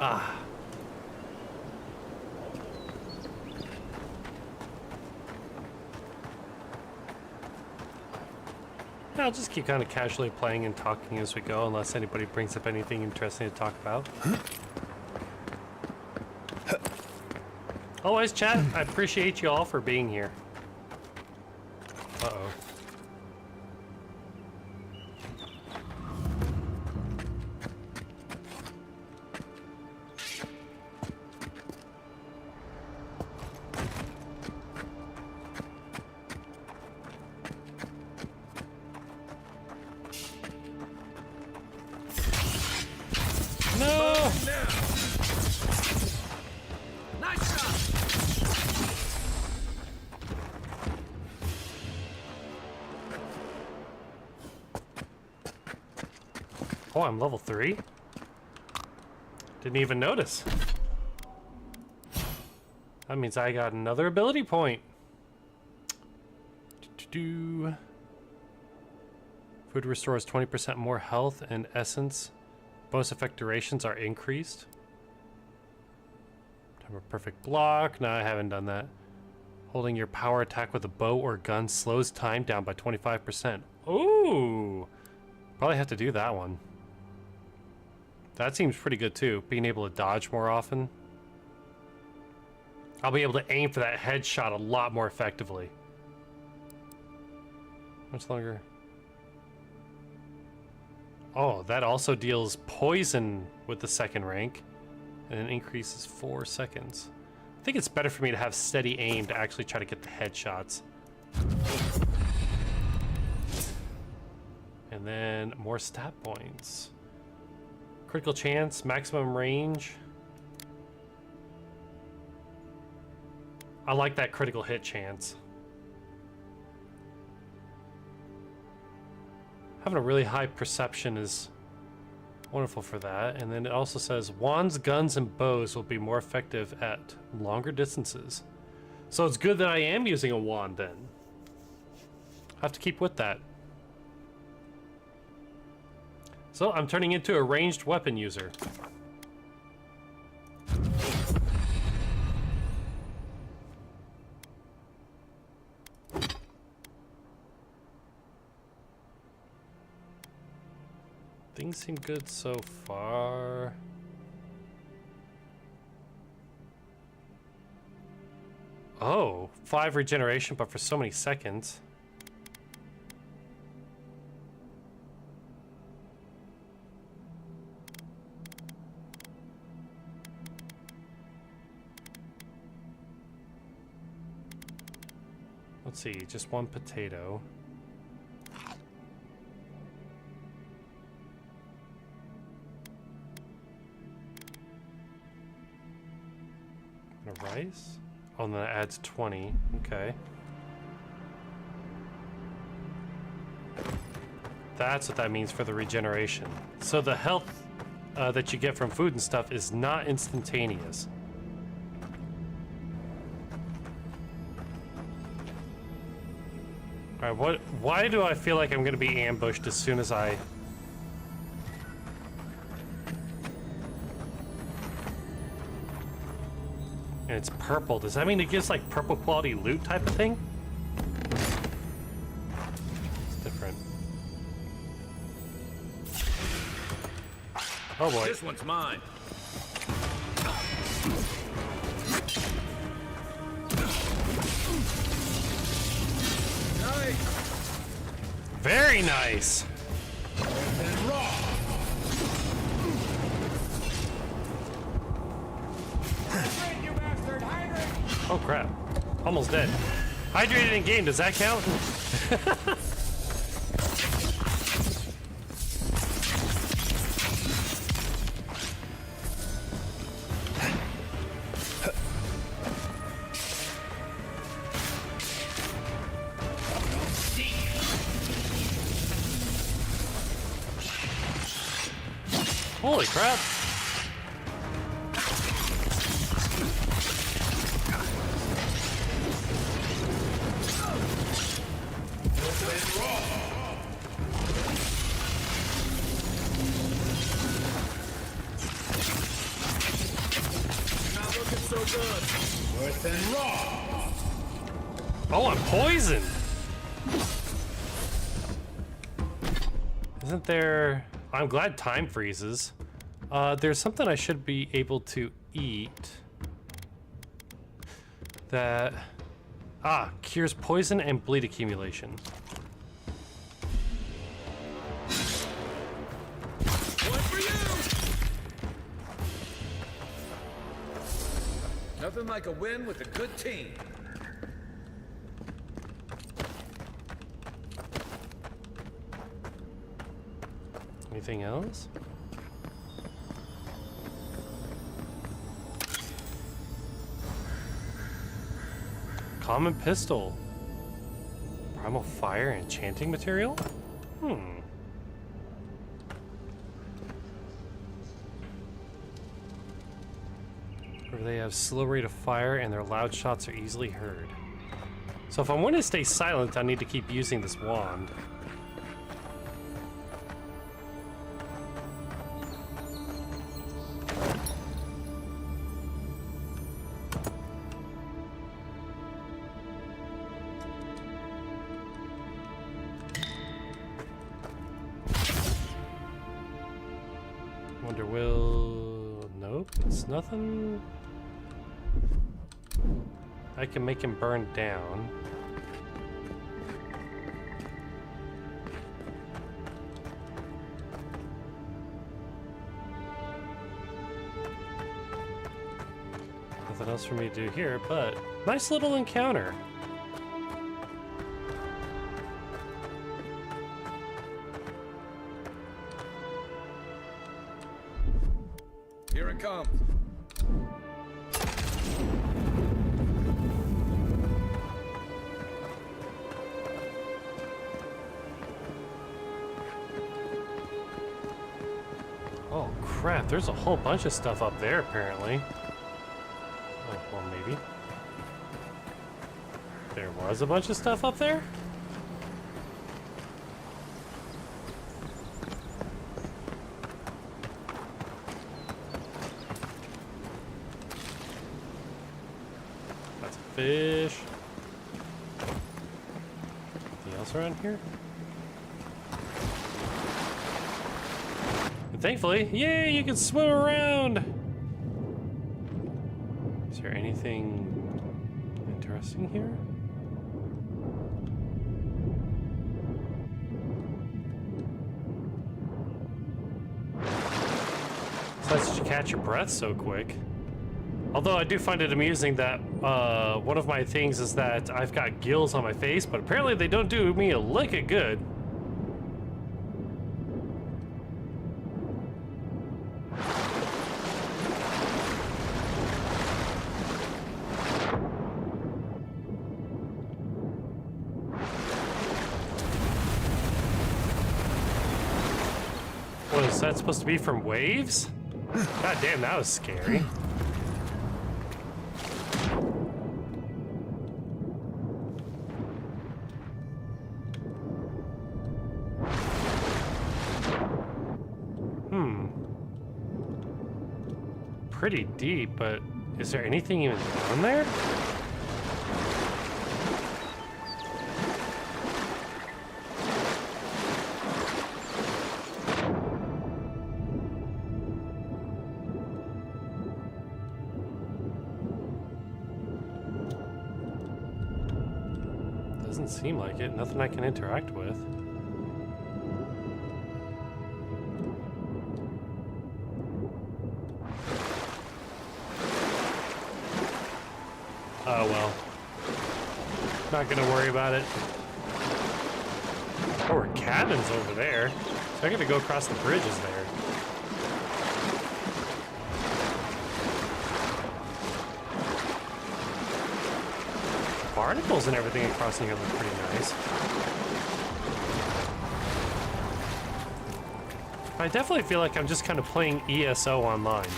S1: Ah. I'll just keep kind of casually playing and talking as we go, unless anybody brings up anything interesting to talk about. Always, chat. I appreciate you all for being here. Uh-oh. No!
S14: Nice shot.
S1: Oh, I'm level 3? Didn't even notice. That means I got another ability point. Food restores 20% more health and essence. Bonus effect durations are increased. Time of perfect block. No, I haven't done that. Holding your power attack with a bow or gun slows time down by 25%. Ooh! Probably have to do that one. That seems pretty good too, being able to dodge more often. I'll be able to aim for that headshot a lot more effectively. Much longer. Oh, that also deals poison with the second rank, and it increases 4 seconds. I think it's better for me to have steady aim to actually try to get the headshots. And then more stat points. Critical chance, maximum range. I like that critical hit chance. Having a really high perception is wonderful for that. And then it also says wands, guns, and bows will be more effective at longer distances. So it's good that I am using a wand then. I have to keep with that. So I'm turning into a ranged weapon user. Things seem good so far. Oh, 5 regeneration, but for so many seconds. Let's see, just 1 potato. And a rice? Oh, and then it adds 20. Okay. That's what that means for the regeneration. So the health that you get from food and stuff is not instantaneous. Alright, why do I feel like I'm gonna be ambushed as soon as I... And it's purple. Does that mean it gives like purple quality loot type of thing? It's different. Oh boy.
S7: This one's mine.
S1: Very nice. Oh crap. Almost dead. Hydrated in game, does that count? Holy crap.
S15: Not looking so good. Worse than raw.
S1: Oh, I'm poisoned. Isn't there... I'm glad time freezes. There's something I should be able to eat that... Ah, cures poison and bleed accumulation.
S15: One for you.
S7: Nothing like a win with a good team.
S1: Anything else? Common pistol. Primal fire enchanting material? Where they have slow rate of fire and their loud shots are easily heard. So if I want to stay silent, I need to keep using this wand. Wonder will... Nope, it's nothing. I can make him burn down. Nothing else for me to do here, but nice little encounter.
S7: Here it comes.
S1: Oh crap, there's a whole bunch of stuff up there apparently. Oh, well maybe. There was a bunch of stuff up there? fish. Anything else around here? And thankfully, yay, you can swim around! Is there anything interesting here? So that's just to catch your breath so quick. Although I do find it amusing that one of my things is that I've got gills on my face, but apparently they don't do me a lick of good. What is that supposed to be from waves? God damn, that was scary. Pretty deep, but is there anything even down there? Doesn't seem like it. Nothing I can interact with. Oh well. Not gonna worry about it. Oh, our cabin's over there. So I gotta go across the bridges there. Barnacles and everything across here look pretty nice. I definitely feel like I'm just kind of playing ESO online.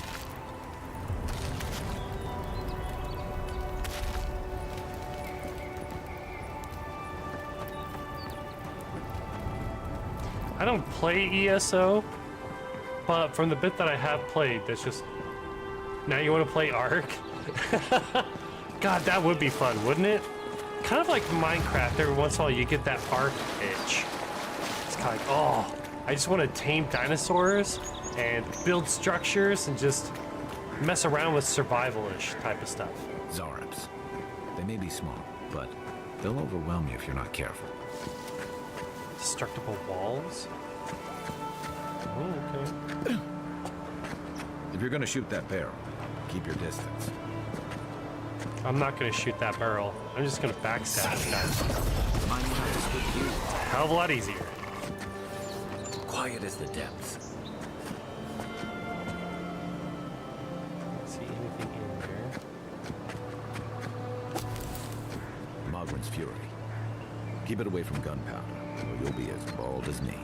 S1: I don't play ESO, but from the bit that I have played, that's just... Now you want to play Ark? God, that would be fun, wouldn't it? Kind of like Minecraft, every once in a while you get that Ark itch. It's kind of like, oh, I just want to tame dinosaurs and build structures and just mess around with survival-ish type of stuff.
S7: Zarabs. They may be small, but they'll overwhelm you if you're not careful.
S1: Destructible walls? Oh, okay.
S7: If you're gonna shoot that barrel, keep your distance.
S1: I'm not gonna shoot that barrel. I'm just gonna backstab it. It's a hell of a lot easier.
S13: Quiet as the depths.
S1: See anything in there?
S7: Mogren's Fury. Keep it away from gunpowder, or you'll be as bald as me.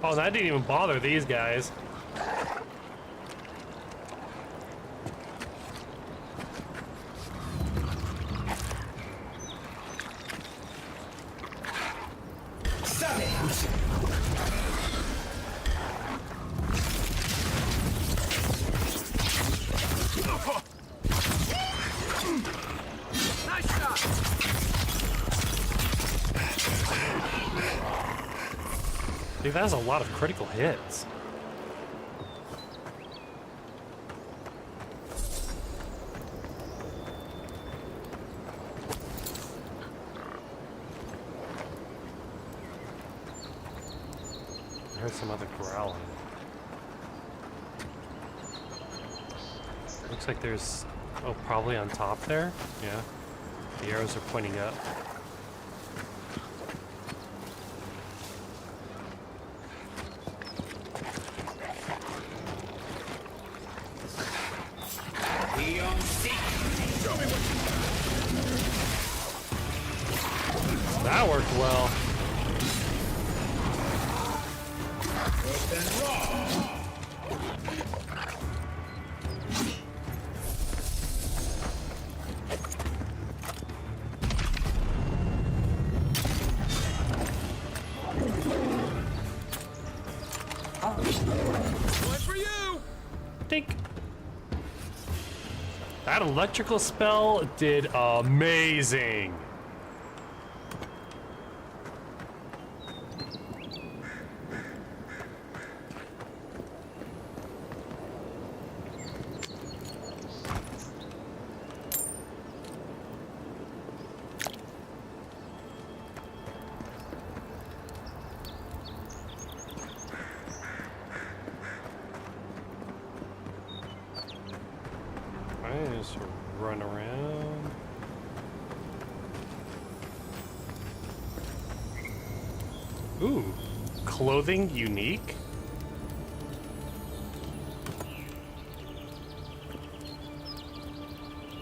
S1: Oh, that didn't even bother these guys.
S15: Nice shot.
S1: Dude, that has a lot of critical hits. I heard some other growling. Looks like there's... Oh, probably on top there? Yeah. The arrows are pointing up. That worked well.
S15: One for you!
S1: Dink. That electrical spell did amazing. Just run around. Ooh, clothing unique.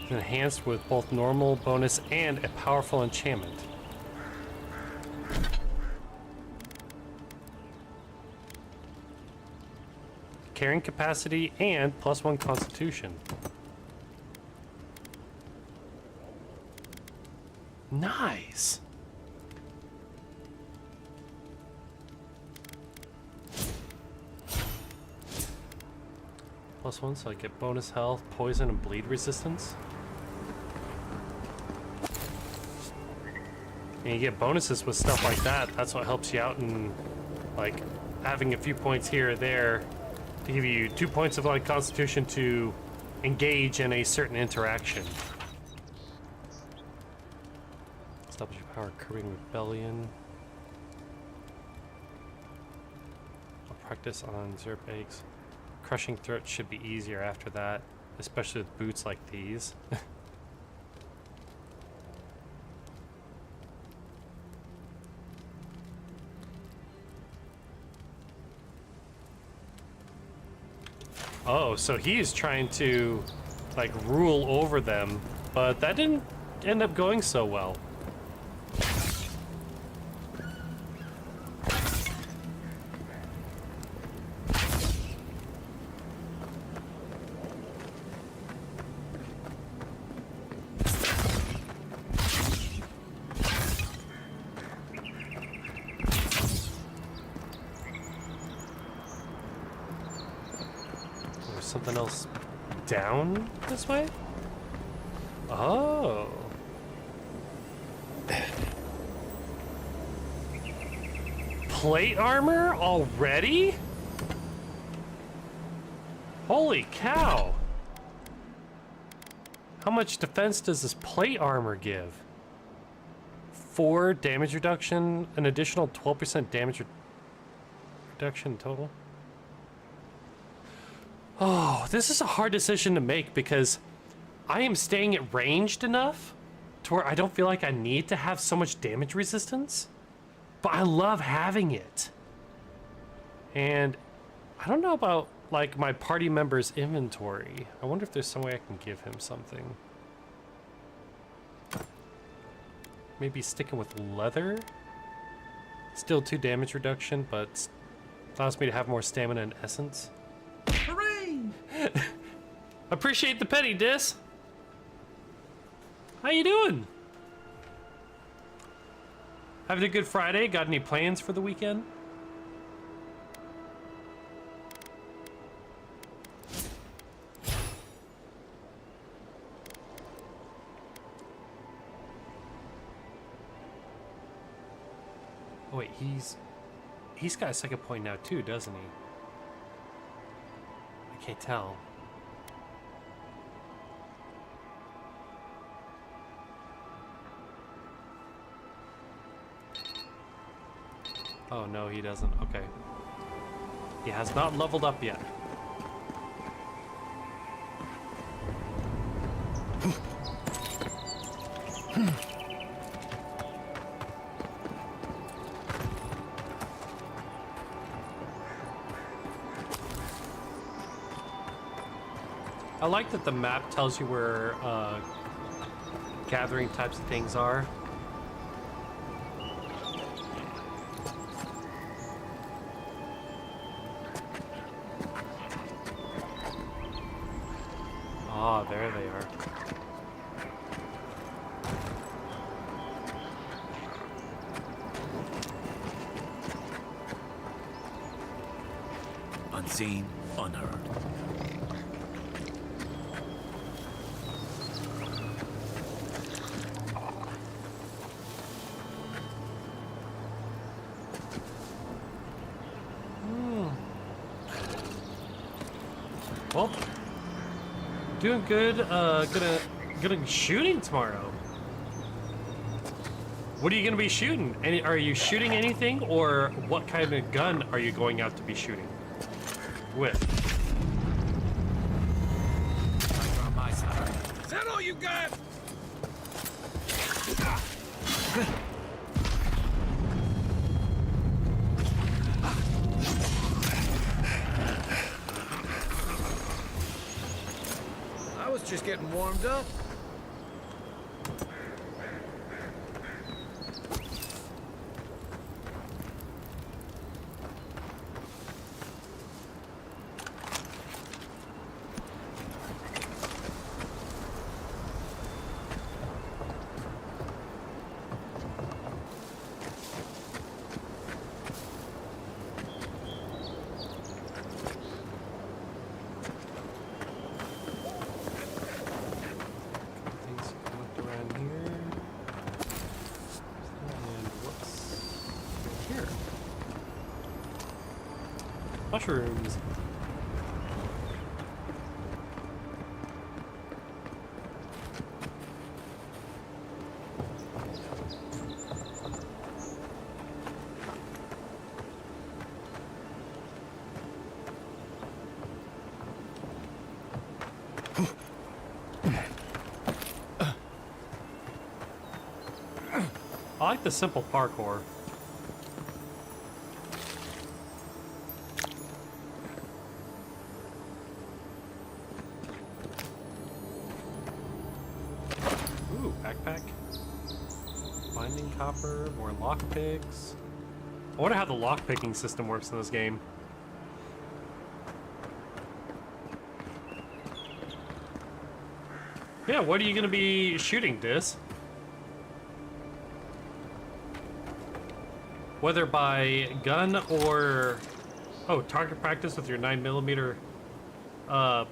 S1: Enhanced with both normal bonus and a powerful enchantment. Carrying capacity and +1 constitution. Nice. +1, so I get bonus health, poison, and bleed resistance. And you get bonuses with stuff like that. That's what helps you out in, like, having a few points here or there to give you 2 points of, like, constitution to engage in a certain interaction. Doubles your power, curbing rebellion. I'll practice on Zerp eggs. Crushing throat should be easier after that, especially with boots like these. Oh, so he's trying to, like, rule over them, but that didn't end up going so well. Something else down this way? Oh. Plate armor already? Holy cow. How much defense does this plate armor give? 4 damage reduction, an additional 12% damage reduction total? Oh, this is a hard decision to make because I am staying at ranged enough to where I don't feel like I need to have so much damage resistance, but I love having it. And I don't know about, like, my party member's inventory. I wonder if there's some way I can give him something. Maybe sticking with leather? Still 2 damage reduction, but allows me to have more stamina and essence.
S15: Hooray!
S1: Appreciate the penny, Dis. How you doing? Having a good Friday? Got any plans for the weekend? Oh wait, he's got a second point now too, doesn't he? I can't tell. Oh no, he doesn't. Okay. He has not leveled up yet. I like that the map tells you where gathering types of things are. Ah, there they are.
S13: Unseen, unheard.
S1: Well, doing good. Gonna shooting tomorrow. What are you gonna be shooting? Are you shooting anything, or what kind of gun are you going out to be shooting with?
S13: On my side.
S15: Is that all you got?
S14: I was just getting warmed up.
S1: Mushrooms. I like the simple parkour. Copper, more lockpicks. I wonder how the lockpicking system works in this game. Yeah, what are you gonna be shooting, Dis? Whether by gun or target practice with your 9mm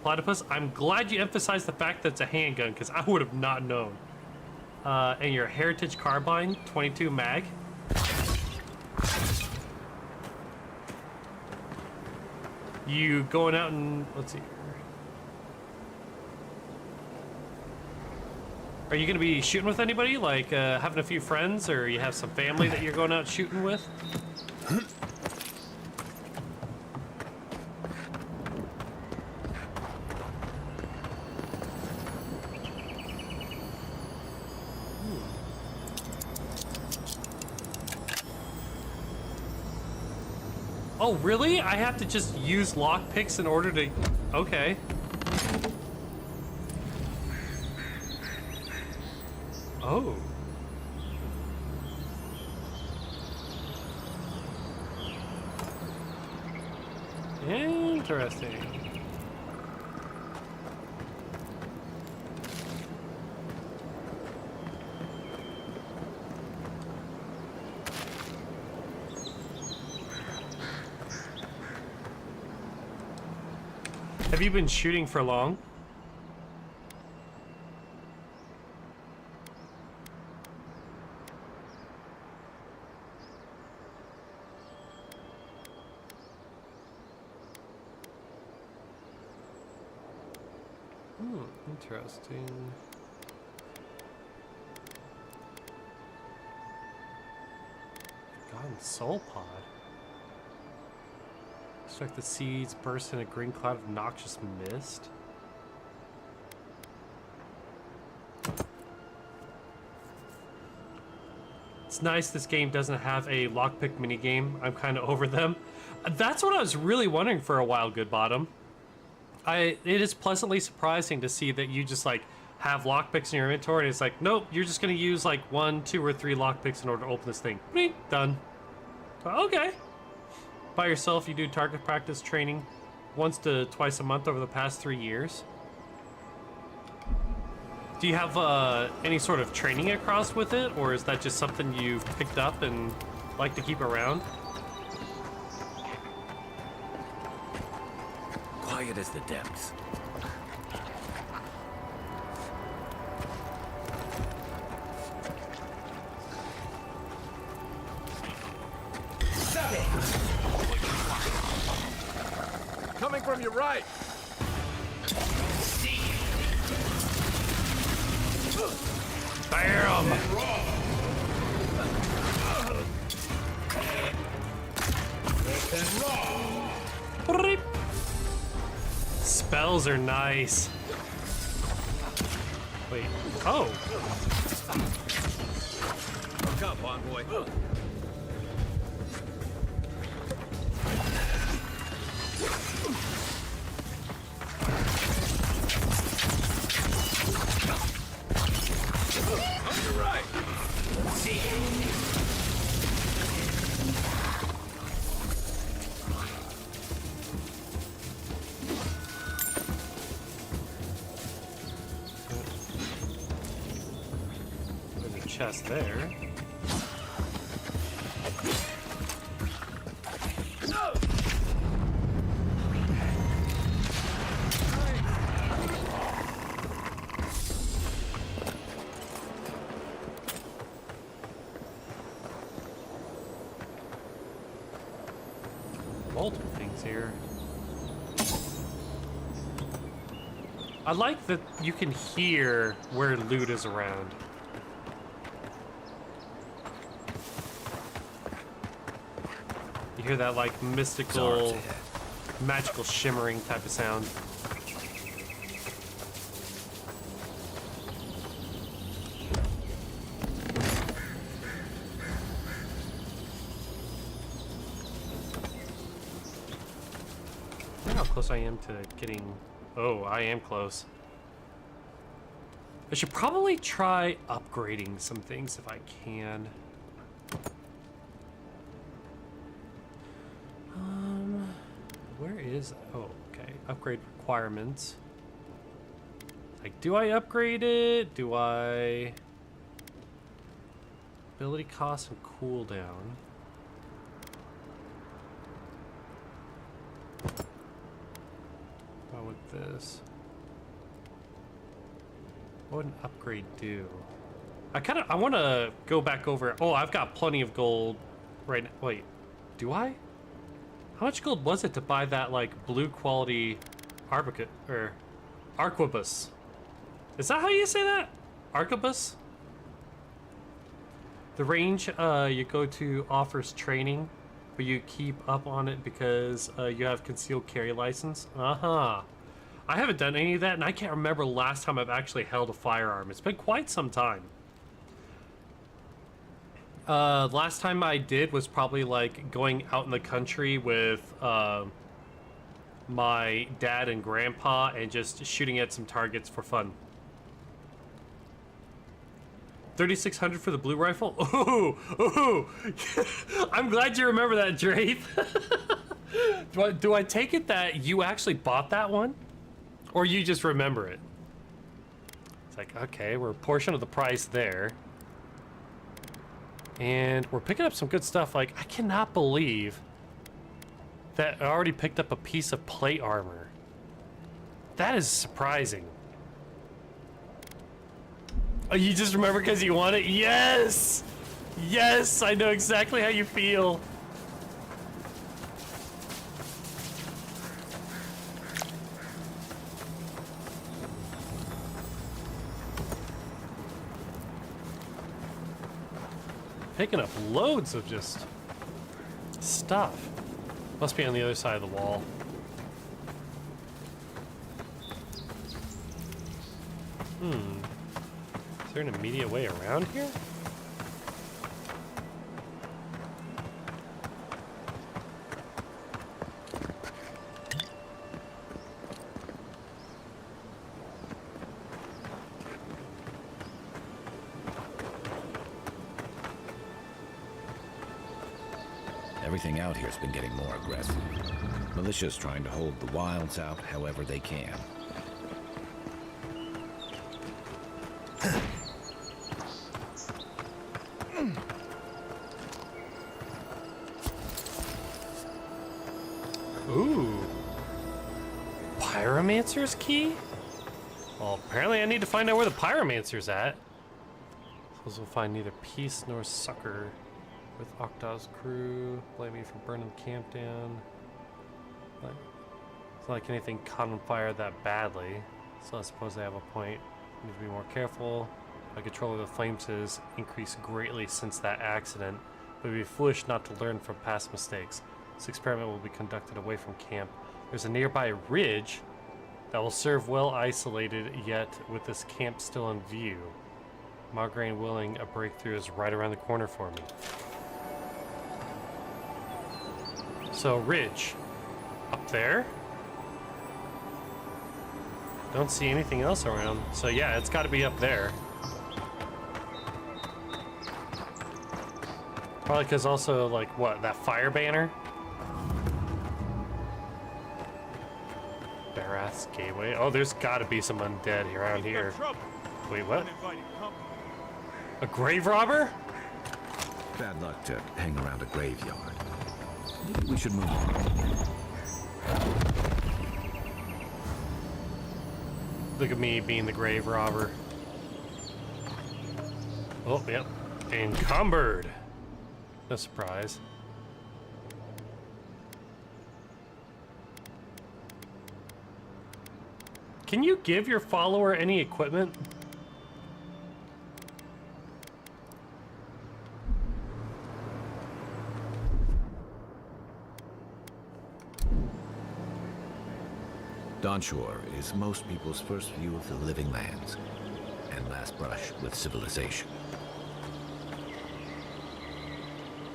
S1: platypus. I'm glad you emphasized the fact that it's a handgun, because I would have not known. And your Heritage Carbine, 22 mag. You going out and, let's see. Are you gonna be shooting with anybody? Like having a few friends, or you have some family that you're going out shooting with? Oh, really? I have to just use lockpicks in order to... Okay. Oh. Interesting. Have you been shooting for long? Interesting. Forgotten Soul Pod. Extract the seeds, burst in a green cloud of noxious mist. It's nice this game doesn't have a lockpick minigame. I'm kind of over them. That's what I was really wondering for a while, Good Bottom. It is pleasantly surprising to see that you just like have lockpicks in your inventory and it's like, nope, you're just gonna use like 1, 2, or 3 lockpicks in order to open this thing. Bleep, done. Okay. By yourself, you do target practice training once to twice a month over the past 3 years. Do you have any sort of training across with it, or is that just something you've picked up and like to keep around?
S13: quiet as the depths.
S15: Coming from your right.
S1: Bam! Spells are nice. Wait. Oh.
S15: Look up, envoy. On your right.
S1: There's a chest there. Multiple things here. I like that you can hear where loot is around. You hear that like mystical, magical shimmering type of sound. I wonder how close I am to getting... Oh, I am close. I should probably try upgrading some things if I can. Where is... Oh, okay. Upgrade requirements. Like, do I upgrade it? Do I... Ability cost and cooldown. What would this? What would an upgrade do? I want to go back over... Oh, I've got plenty of gold right now. Wait, do I? How much gold was it to buy that, like, blue quality arquebus? Is that how you say that? Arquebus? The range you go to offers training, but you keep up on it because you have concealed carry license. Uh-huh. I haven't done any of that, and I can't remember the last time I've actually held a firearm. It's been quite some time. Last time I did was probably like going out in the country with my dad and grandpa and just shooting at some targets for fun. 3,600 for the blue rifle? Ooh, ooh. I'm glad you remember that, Drape. do I take it that you actually bought that one? Or you just remember it? It's like, okay, we're a portion of the price there. And we're picking up some good stuff. Like, I cannot believe that I already picked up a piece of plate armor. That is surprising. Oh, you just remember because you want it? Yes! Yes, I know exactly how you feel. Picking up loads of just stuff. Must be on the other side of the wall. Is there an immediate way around here?
S7: Everything out here's been getting more aggressive. Militia's trying to hold the wilds out however they can.
S1: Ooh. Pyromancer's key? Well, apparently I need to find out where the Pyromancer's at. Suppose we'll find neither peace nor succor with Octav's crew. Blame me for burning the camp down. Like, it's not like anything caught on fire that badly, so I suppose they have a point. Need to be more careful. My control of the flames has increased greatly since that accident, but it would be foolish not to learn from past mistakes. This experiment will be conducted away from camp. There's a nearby ridge that will serve well isolated, yet with this camp still in view. Margraine willing, a breakthrough is right around the corner for me. So, ridge. Up there? Don't see anything else around. So yeah, it's gotta be up there. Probably because also, like, what, that fire banner? Barath's Gateway. Oh, there's gotta be some undead around here. Wait, what? A grave robber?
S7: Bad luck to hang around a graveyard. We should move on.
S1: Look at me being the grave robber. Oh, yep. Encumbered. No surprise. Can you give your follower any equipment?
S7: Dawnshore is most people's first view of the living lands and last brush with civilization.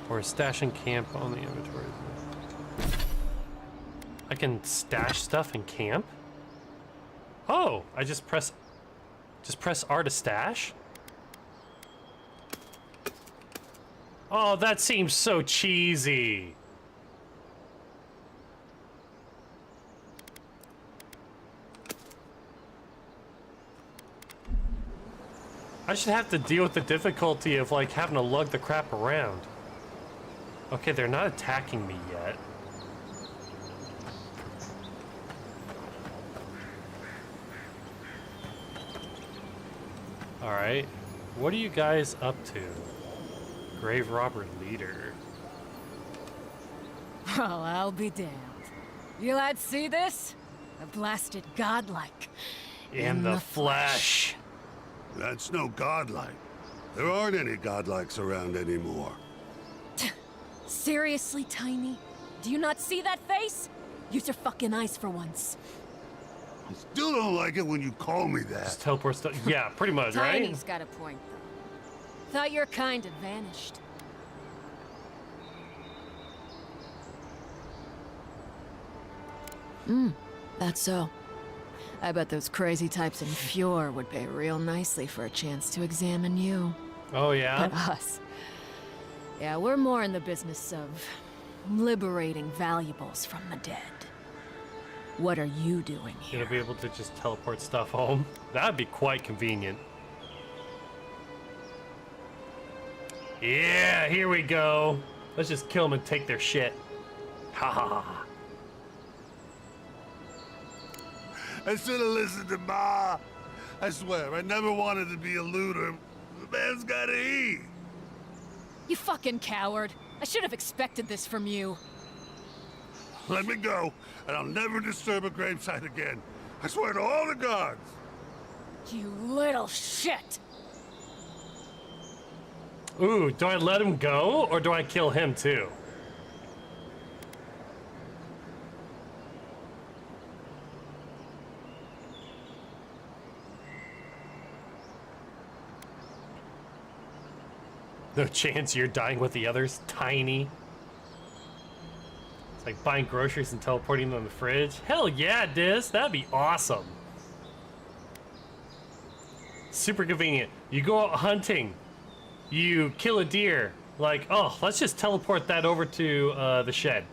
S1: Or stashing camp on the inventory. I can stash stuff in camp? Oh, I just press R to stash? Oh, that seems so cheesy. I should have to deal with the difficulty of like having to lug the crap around. Okay, they're not attacking me yet. Alright, what are you guys up to? Grave robber leader.
S16: Well, I'll be damned. You lads see this? A blasted godlike.
S1: In the flesh.
S17: That's no godlike. There aren't any godlikes around anymore.
S16: Seriously, Tiny? Do you not see that face? Use your fucking eyes for once.
S17: I still don't like it when you call me that.
S1: Just teleport stuff. Yeah, pretty much, right?
S16: Tiny's got a point, though. Thought your kind had vanished. That's so. I bet those crazy types in Fjord would pay real nicely for a chance to examine you.
S1: Oh, yeah?
S16: But us. Yeah, we're more in the business of liberating valuables from the dead. What are you doing here?
S1: You'll be able to just teleport stuff home. That'd be quite convenient. Yeah, here we go. Let's just kill them and take their shit. Ha ha ha.
S17: I should have listened to Ma. I swear, I never wanted to be a looter. The man's gotta eat.
S16: You fucking coward. I should have expected this from you.
S17: Let me go, and I'll never disturb a gravesite again. I swear to all the gods.
S16: You little shit.
S1: Ooh, do I let him go, or do I kill him too? No chance you're dying with the others, Tiny. It's like buying groceries and teleporting them in the fridge. Hell yeah, Diz, that'd be awesome. Super convenient. You go out hunting, you kill a deer. Like, oh, let's just teleport that over to the shed.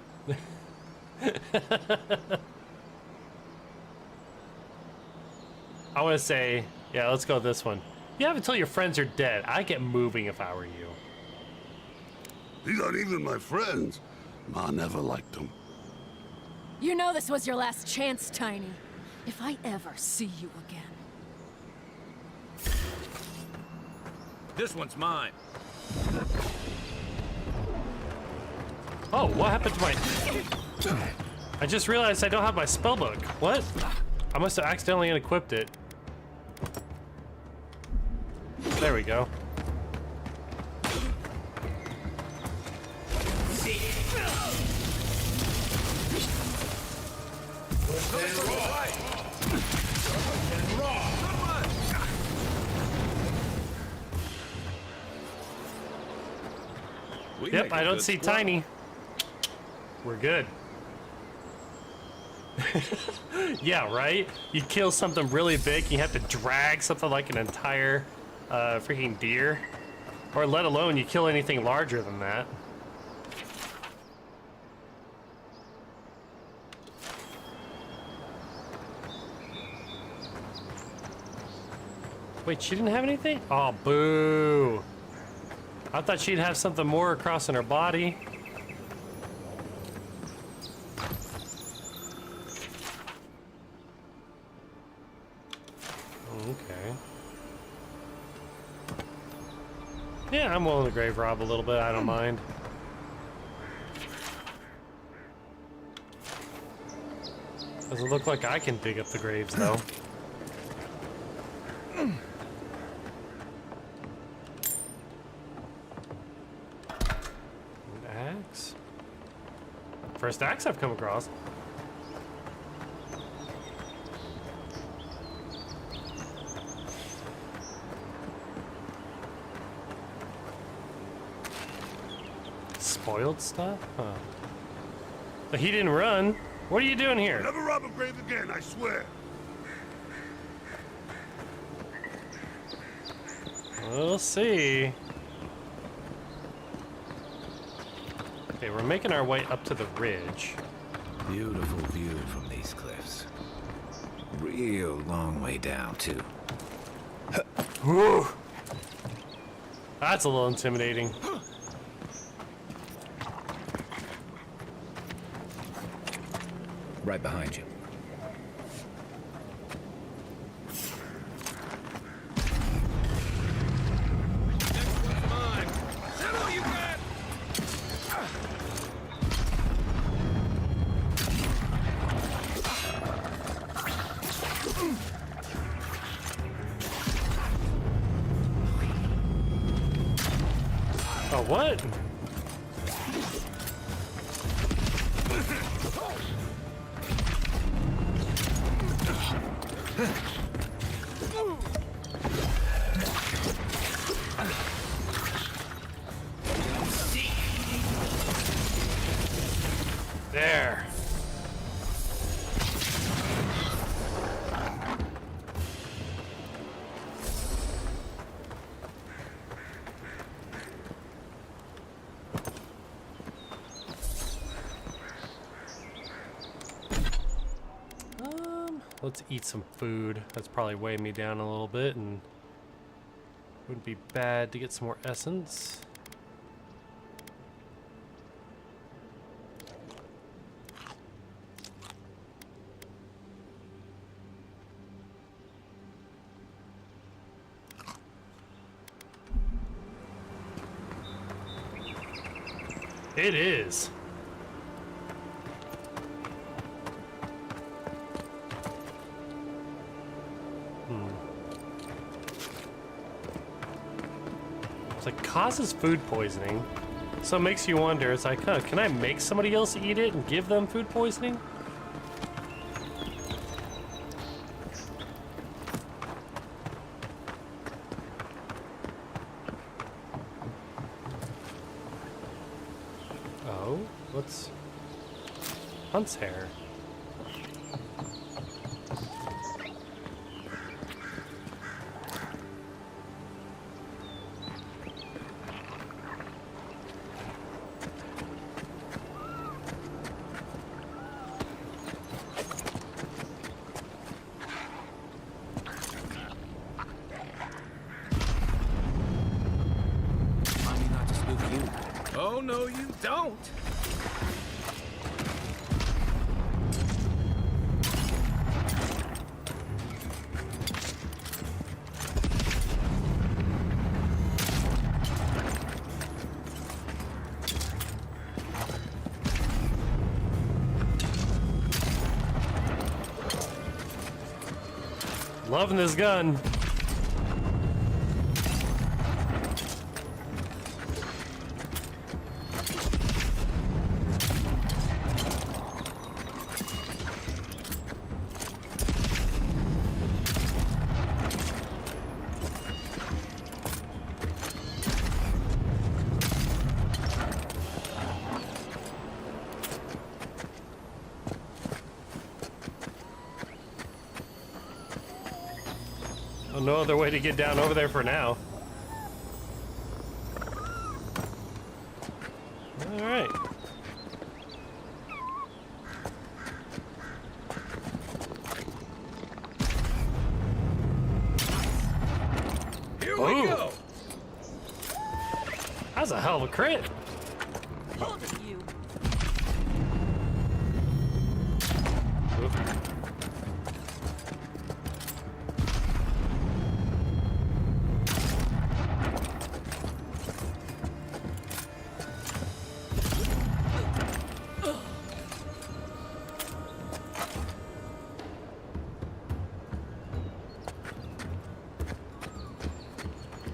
S1: I want to say, yeah, let's go with this one. You have until your friends are dead. I'd get moving if I were you.
S17: These aren't even my friends. Ma never liked them.
S16: You know this was your last chance, Tiny. If I ever see you again.
S15: This one's mine.
S1: Oh, what happened to my... I just realized I don't have my spellbook. What? I must have accidentally unequipped it. There we go. Yep, I don't see Tiny. We're good. Yeah, right? You kill something really big, you have to drag something like an entire freaking deer. Or let alone you kill anything larger than that. Wait, she didn't have anything? Oh, boo. I thought she'd have something more across in her body. Okay. Yeah, I'm willing to grave rob a little bit. I don't mind. Doesn't look like I can dig up the graves, though. Axe. First axe I've come across. Spoiled stuff? Huh. But he didn't run. What are you doing here?
S17: Never rob a grave again, I swear.
S1: We'll see. Okay, we're making our way up to the ridge.
S7: Beautiful view from these cliffs. Real long way down, too.
S1: Whew. That's a little intimidating.
S7: Right behind you.
S1: Oh, what? There. Let's eat some food. That's probably weighing me down a little bit, and wouldn't be bad to get some more essence. It is. It's like causes food poisoning. So it makes you wonder, it's like, huh, can I make somebody else eat it and give them food poisoning? Oh, what's Hunt's hair?
S15: Oh, no, you don't.
S1: Loving this gun. No other way to get down over there for now. All right.
S15: Here we go.
S1: That's a hell of a crit.
S12: Hold it, you.
S1: Oop.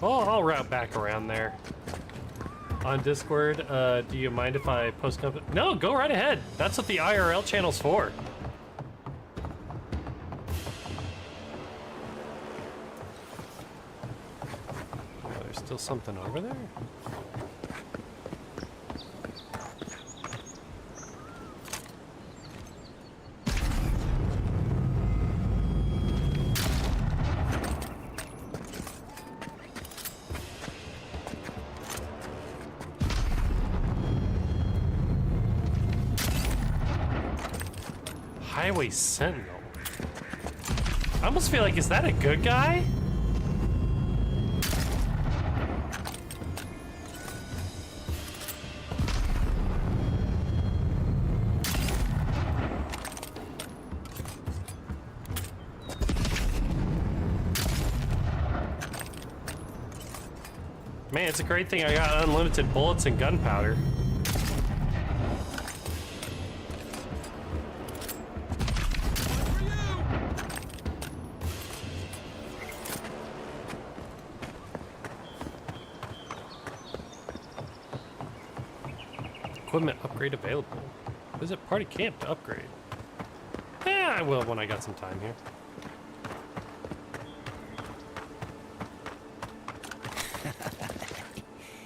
S1: Oh, I'll route back around there. On Discord, do you mind if I post company? No, go right ahead. That's what the IRL channel's for. Oh, there's still something over there? Highway Sentinel. I almost feel like, is that a good guy? Man, it's a great thing I got unlimited bullets and gunpowder. Equipment upgrade available. Visit party camp to upgrade. Yeah, I will when I got some time here.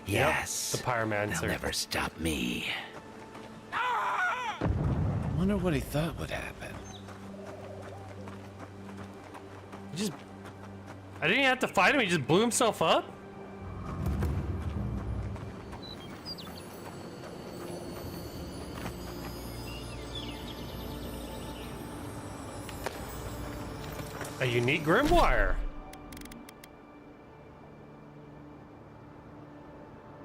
S10: Yes.
S1: Yep, the pyromancer.
S10: They'll never stop me.
S7: Wonder what he thought would happen.
S1: I didn't even have to fight him, he just blew himself up? A unique Grimoire.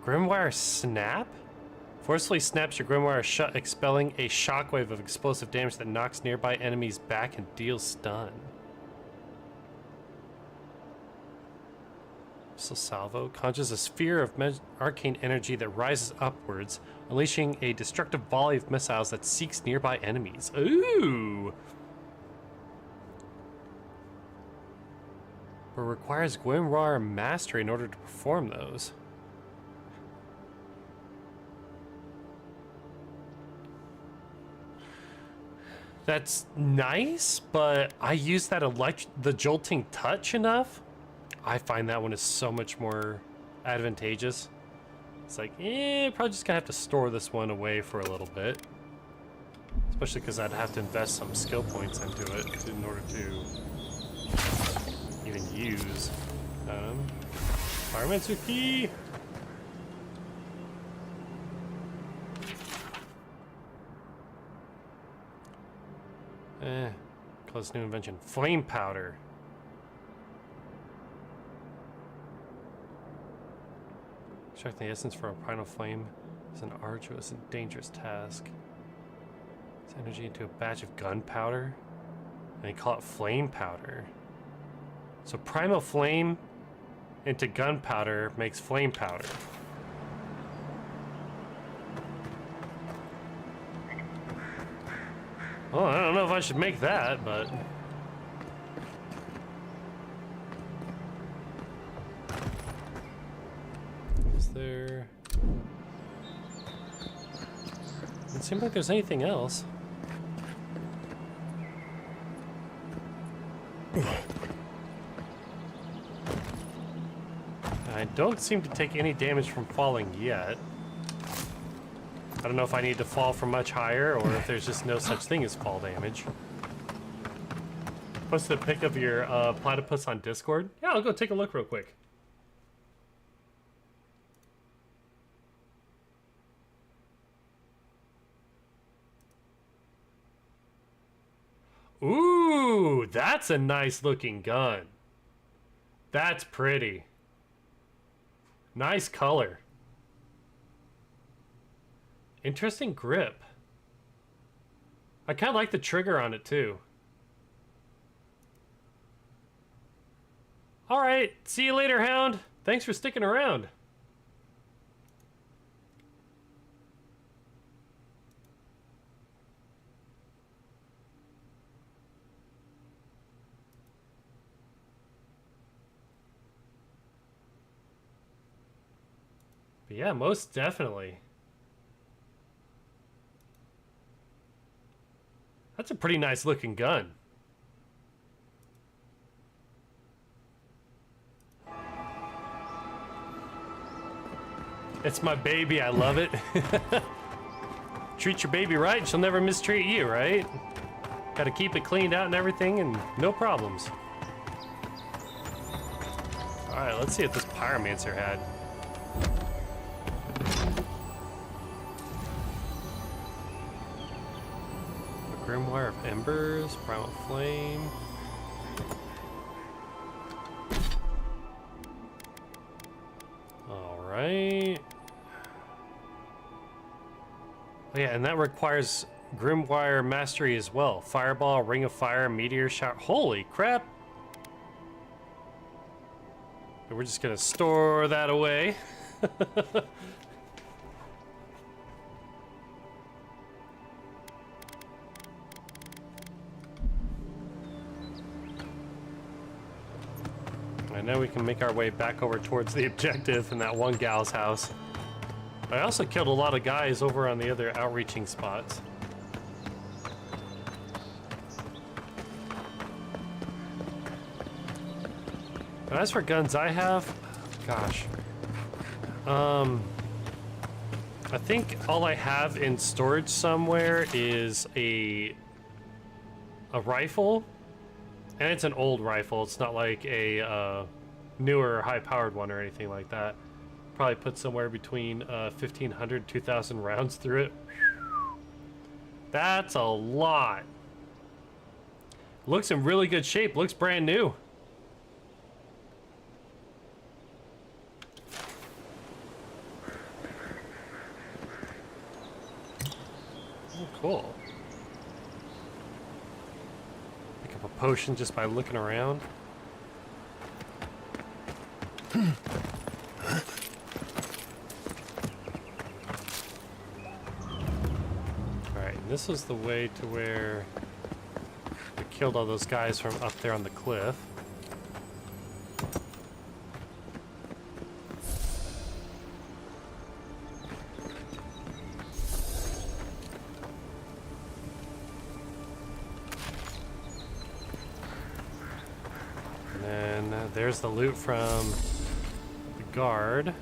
S1: Grimoire Snap? Forcefully snaps your Grimoire shut, expelling a shockwave of explosive damage that knocks nearby enemies back and deals stun. Missile Salvo conjures a sphere of arcane energy that rises upwards, unleashing a destructive volley of missiles that seeks nearby enemies. Ooh! But requires Grimoire Mastery in order to perform those. That's nice, but I use that the Jolting Touch enough. I find that one is so much more advantageous. It's like, probably just gonna have to store this one away for a little bit. Especially because I'd have to invest some skill points into it in order to even use. Pyromancer key! Close new invention. Flame powder. Extracting the essence for a primal flame is an arduous and dangerous task. It's energy into a batch of gunpowder, and they call it flame powder. So primal flame into gunpowder makes flame powder. Well, I don't know if I should make that, but there. Doesn't seem like there's anything else. I don't seem to take any damage from falling yet. I don't know if I need to fall from much higher or if there's just no such thing as fall damage. Posted a pic of your platypus on Discord. Yeah, I'll go take a look real quick. Ooh, that's a nice looking gun. That's pretty. Nice color. Interesting grip. I kind of like the trigger on it too. All right, see you later, Hound. Thanks for sticking around. But yeah, most definitely. That's a pretty nice looking gun. It's my baby, I love it. Treat your baby right and she'll never mistreat you, right? Gotta keep it cleaned out and everything and no problems. Alright, let's see what this Pyromancer had. A Grimoire of Embers, Primal Flame. Alright. Oh yeah, and that requires Grimoire Mastery as well. Fireball, Ring of Fire, Meteor Shower. Holy crap! We're just gonna store that away. And now we can make our way back over towards the objective in that one gal's house. I also killed a lot of guys over on the other outreaching spots. And as for guns I have, gosh. I think all I have in storage somewhere is a rifle. And it's an old rifle. It's not like a newer high-powered one or anything like that. Probably put somewhere between 1,500, 2,000 rounds through it. That's a lot. Looks in really good shape. Looks brand new. Oh, cool. Pick up a potion just by looking around. This is the way to where we killed all those guys from up there on the cliff. And then there's the loot from the guard.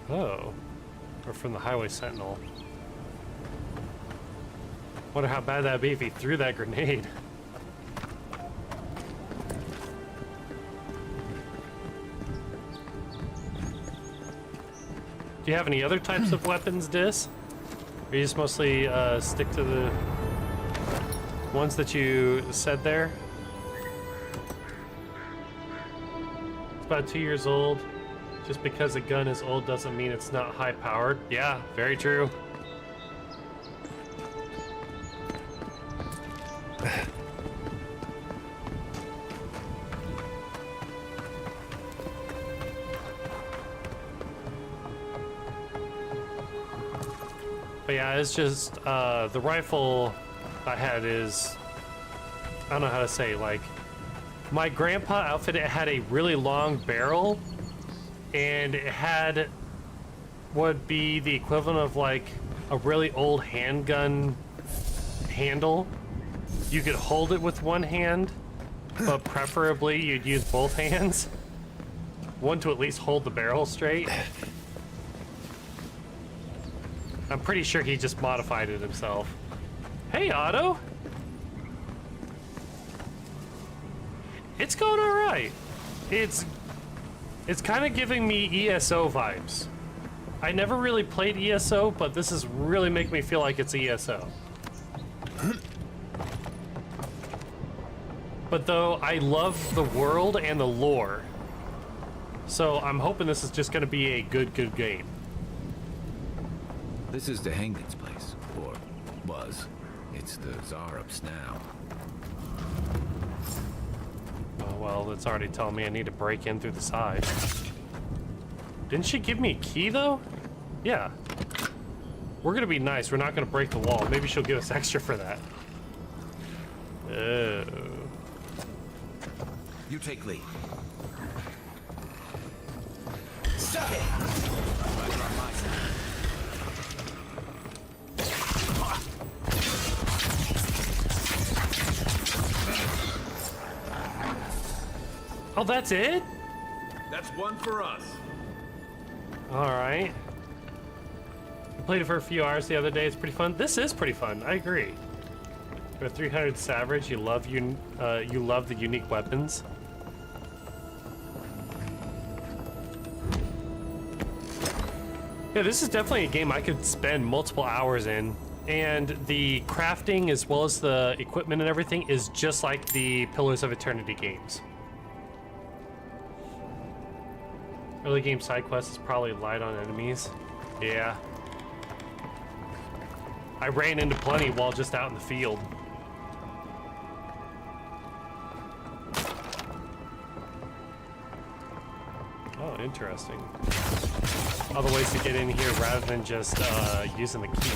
S1: Oh, or from the highway sentinel. Wonder how bad that'd be if he threw that grenade. Do you have any other types of weapons, Dis? Or you just mostly stick to the ones that you said there? It's about 2 years old. Just because a gun is old doesn't mean it's not high powered. Yeah, very true. But yeah, it's just the rifle I had is, I don't know how to say, like, my grandpa outfit, it had a really long barrel and it had would be the equivalent of like a really old handgun handle. You could hold it with one hand, but preferably you'd use both hands. One to at least hold the barrel straight. I'm pretty sure he just modified it himself. Hey, Otto. It's going all right. It's kind of giving me ESO vibes. I never really played ESO, but this is really making me feel like it's ESO. But though I love the world and the lore, so I'm hoping this is just going to be a good game.
S7: This is the Hangman's place, or was. It's the Zarop's now.
S1: Oh, well, it's already telling me I need to break in through the side. Didn't she give me a key, though? Yeah. We're gonna be nice. We're not gonna break the wall. Maybe she'll give us extra for that. Oh.
S7: You take lead.
S10: Stop it!
S1: Oh, that's it?
S13: That's one for us.
S1: Alright. I played it for a few hours the other day. It's pretty fun. This is pretty fun. I agree. You're 300 Savage. You love the unique weapons. Yeah, this is definitely a game I could spend multiple hours in. And the crafting as well as the equipment and everything is just like the Pillars of Eternity games. Early game side quest is probably light on enemies. Yeah. I ran into plenty while just out in the field. Oh, interesting. Other ways to get in here rather than just using the key.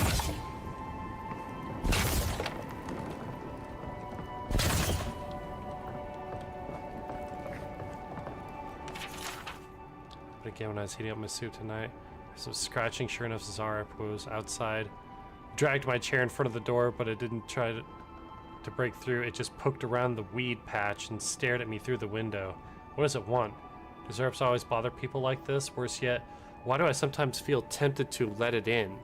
S1: But again, when I was heating up my suit tonight, some scratching. Sure enough, Zarep was outside. Dragged my chair in front of the door, but it didn't try to break through. It just poked around the weed patch and stared at me through the window. What does it want? Do Zareps always bother people like this? Worse yet, why do I sometimes feel tempted to let it in?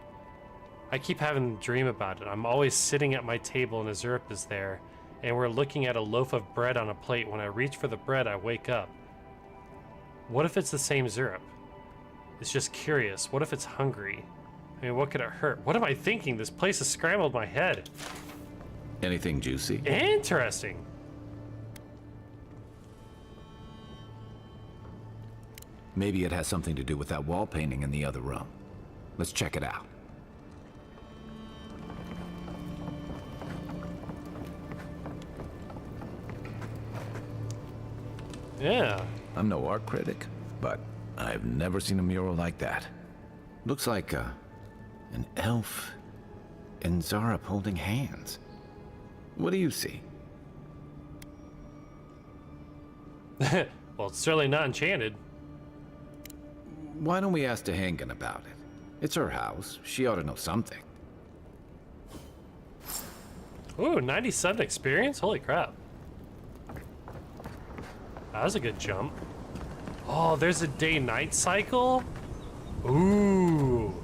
S1: I keep having a dream about it. I'm always sitting at my table and Azurp is there, and we're looking at a loaf of bread on a plate. When I reach for the bread, I wake up. What if it's the same Zarup? It's just curious. What if it's hungry? I mean, what could it hurt? What am I thinking? This place has scrambled my head.
S7: Anything juicy?
S1: Interesting.
S7: Maybe it has something to do with that wall painting in the other room. Let's check it out.
S1: Yeah.
S7: I'm no art critic, but I've never seen a mural like that. Looks like an elf and Zarup holding hands. What do you see?
S1: Well, it's certainly not enchanted.
S7: Why don't we ask Tehangan about it? It's her house. She ought to know something.
S1: Ooh, 97 experience? Holy crap. That was a good jump. Oh, there's a day-night cycle? Ooh.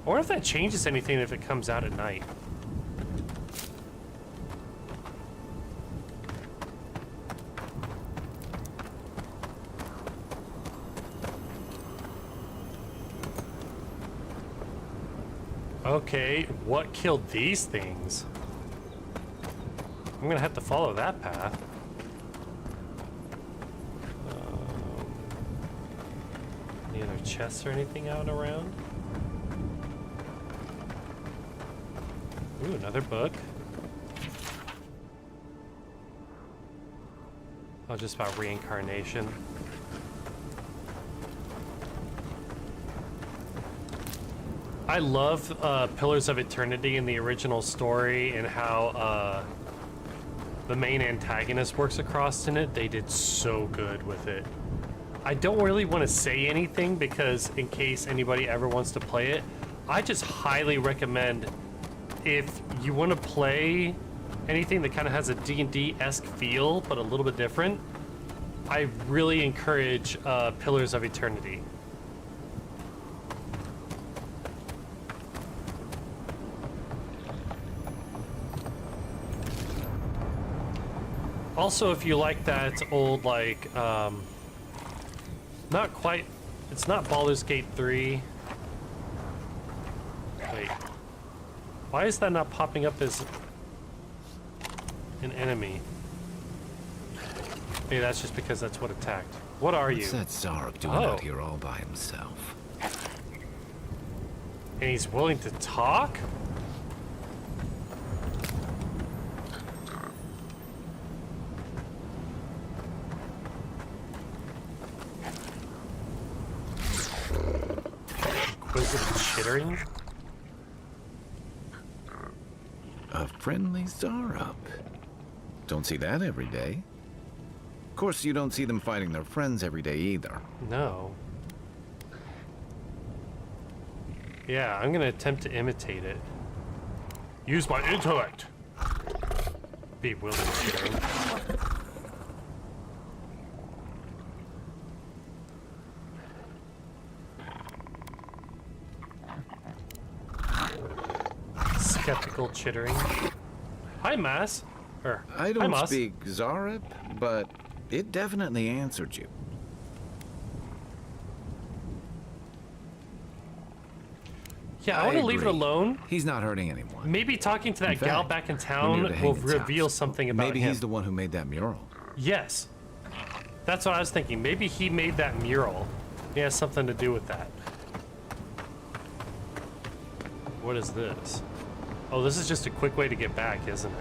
S1: I wonder if that changes anything if it comes out at night. Okay, what killed these things? I'm gonna have to follow that path. Any other chests or anything out and around? Ooh, another book. Oh, just about reincarnation. I love Pillars of Eternity in the original story and how the main antagonist works across in it. They did so good with it. I don't really want to say anything because in case anybody ever wants to play it, I just highly recommend if you want to play anything that kind of has a D&D-esque feel but a little bit different, I really encourage Pillars of Eternity. Also, if you like that old, like, not quite, it's not Baldur's Gate 3. Wait. Why is that not popping up as an enemy? Maybe that's just because that's what attacked. What are you?
S7: What's that Zarok doing out here all by himself?
S1: And he's willing to talk? Inquisitive chittering?
S7: A friendly Zarok. Don't see that every day. Of course, you don't see them fighting their friends every day either.
S1: No. Yeah, I'm gonna attempt to imitate it. Use my intellect. Be willing chittering. Skeptical chittering. Hi, Mass.
S7: I don't speak Zarep, but it definitely answered you.
S1: Yeah, I want to leave it alone.
S7: He's not hurting anyone.
S1: Maybe talking to that gal back in town will reveal something about him.
S7: Maybe he's the one who made that mural.
S1: Yes. That's what I was thinking. Maybe he made that mural. He has something to do with that. What is this? Oh, this is just a quick way to get back, isn't it?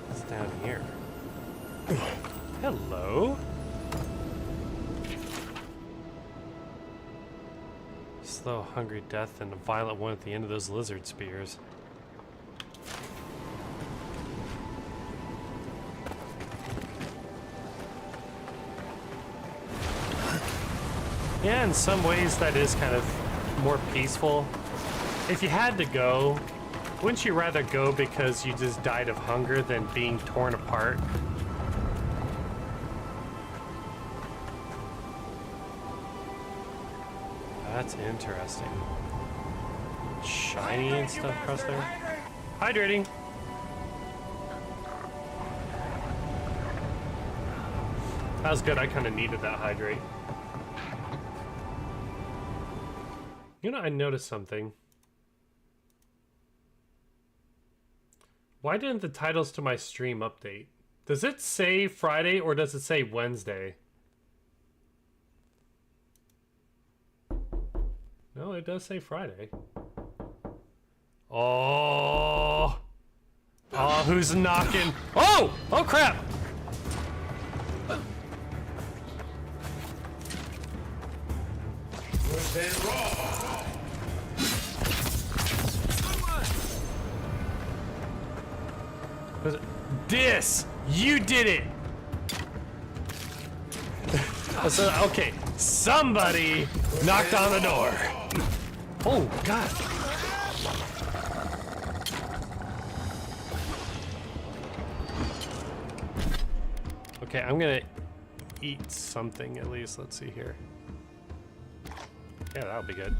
S1: It's down here. Hello? Slow, hungry death and a violent one at the end of those lizard spears. Yeah, in some ways that is kind of more peaceful. If you had to go, wouldn't you rather go because you just died of hunger than being torn apart? That's interesting. Shiny and stuff across there. Hydrating. That was good. I kind of needed that hydrate. You know, I noticed something. Why didn't the titles to my stream update? Does it say Friday or does it say Wednesday? No, it does say Friday. Oh. Oh, who's knocking? Oh! Oh, crap! This! You did it! So, okay, somebody knocked on the door. Oh, God. Okay, I'm gonna eat something at least. Let's see here. Yeah, that'll be good.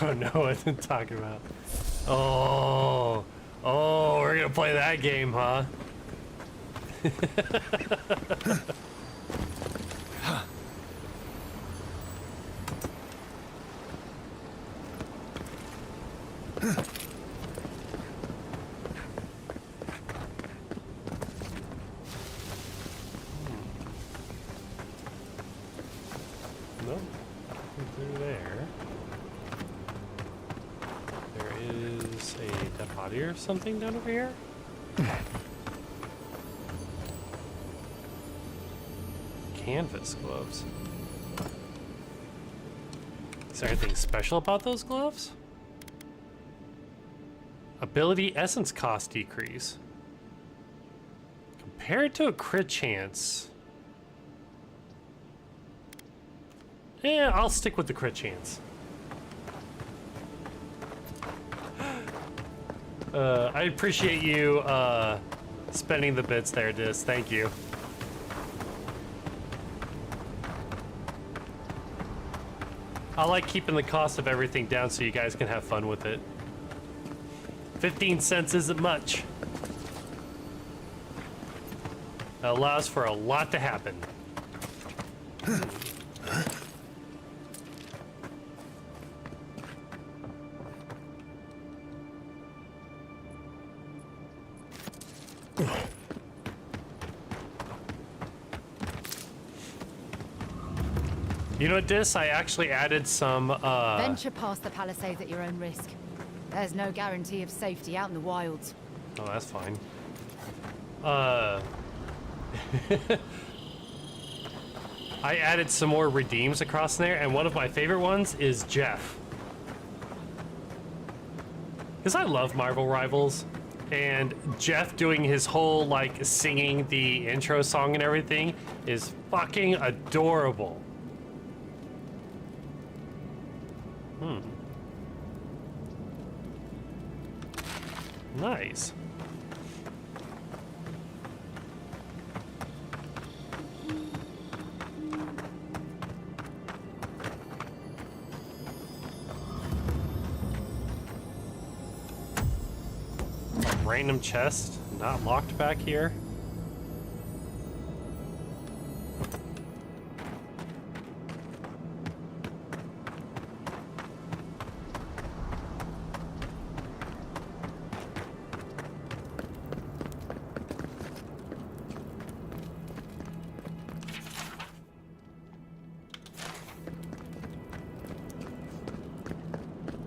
S1: Don't know what I'm talking about. Oh, oh, we're gonna play that game, huh? Nope, nothing through there. Is a dead body or something down over here? Canvas gloves. Is there anything special about those gloves? Ability essence cost decrease. Compared to a crit chance. Yeah, I'll stick with the crit chance. I appreciate you spending the bits there, Dis. Thank you. I like keeping the cost of everything down so you guys can have fun with it. 15 cents isn't much. That allows for a lot to happen. You know what, Dis? I actually added some,
S18: Venture past the Palisades at your own risk. There's no guarantee of safety out in the wilds.
S1: Oh, that's fine. I added some more redeems across there, and one of my favorite ones is Jeff. Because I love Marvel Rivals, and Jeff doing his whole, like, singing the intro song and everything is fucking adorable. Nice. A random chest, not locked back here.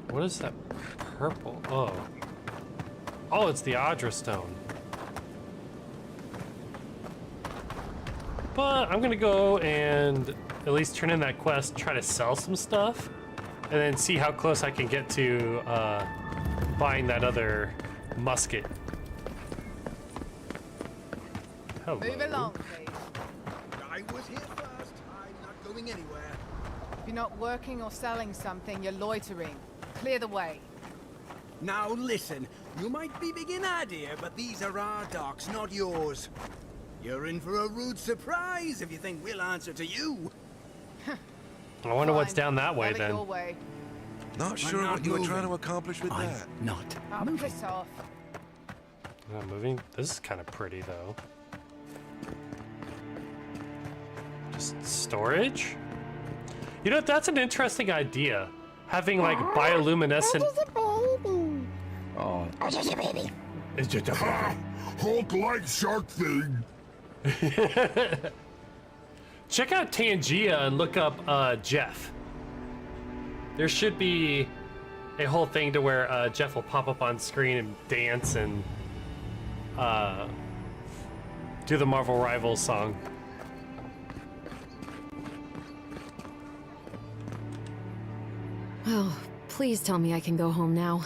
S1: What is that purple? Oh. Oh, it's the Audra Stone. But I'm gonna go and at least turn in that quest, try to sell some stuff, and then see how close I can get to buying that other musket. Hello.
S12: Move along, please.
S19: I was here first. I'm not going anywhere.
S12: If you're not working or selling something, you're loitering. Clear the way.
S19: Now listen, you might be big in idea, but these are our docks, not yours. You're in for a rude surprise if you think we'll answer to you.
S1: I wonder what's down that way
S12: Have it
S1: then.
S12: your way.
S17: Not sure what you were trying to accomplish with that.
S19: Not.
S12: Oh, piss off.
S1: Not moving. This is kind of pretty though. Just storage? You know, that's an interesting idea. Having like bioluminescent.
S17: Oh, it's just a baby. It's just a baby. Hulk-like shark thing.
S1: Check out Tangia and look up Jeff. There should be a whole thing to where Jeff will pop up on screen and dance and do the Marvel Rivals song.
S9: Well, please tell me I can go home now.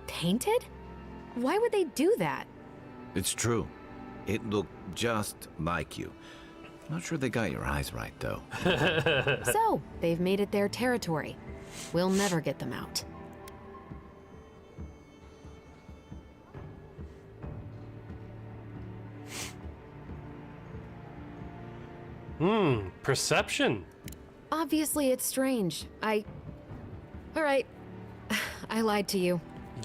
S9: Painted? Why would they do that?
S7: It's true. It looked just like you. Not sure they got your eyes right, though.
S9: So, they've made it their territory. We'll never get them out.
S1: Perception.
S9: Obviously, it's strange. Alright. I lied to you.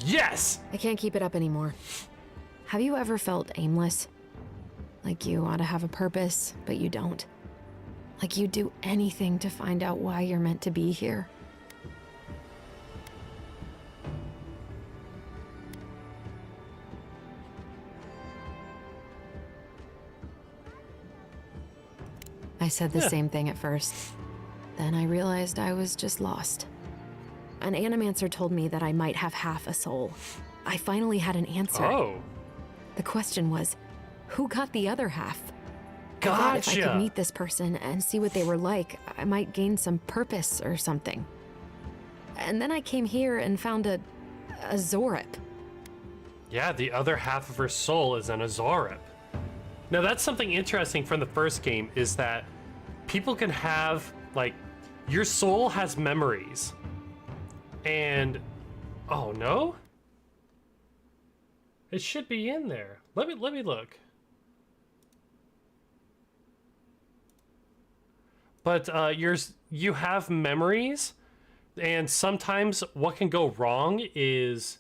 S1: Yes!
S9: I can't keep it up anymore. Have you ever felt aimless? Like you ought to have a purpose, but you don't? Like you'd do anything to find out why you're meant to be here? I said the same thing at first. Then I realized I was just lost. An Animancer told me that I might have half a soul. I finally had an answer.
S1: Oh.
S9: The question was, who got the other half?
S1: Gotcha.
S9: I thought if I could meet this person and see what they were like, I might gain some purpose or something. And then I came here and found a Zorip.
S1: Yeah, the other half of her soul is an Azorip. Now that's something interesting from the first game, is that people can have, like, your soul has memories. And, oh no? It should be in there. Let me look. But you have memories, and sometimes what can go wrong is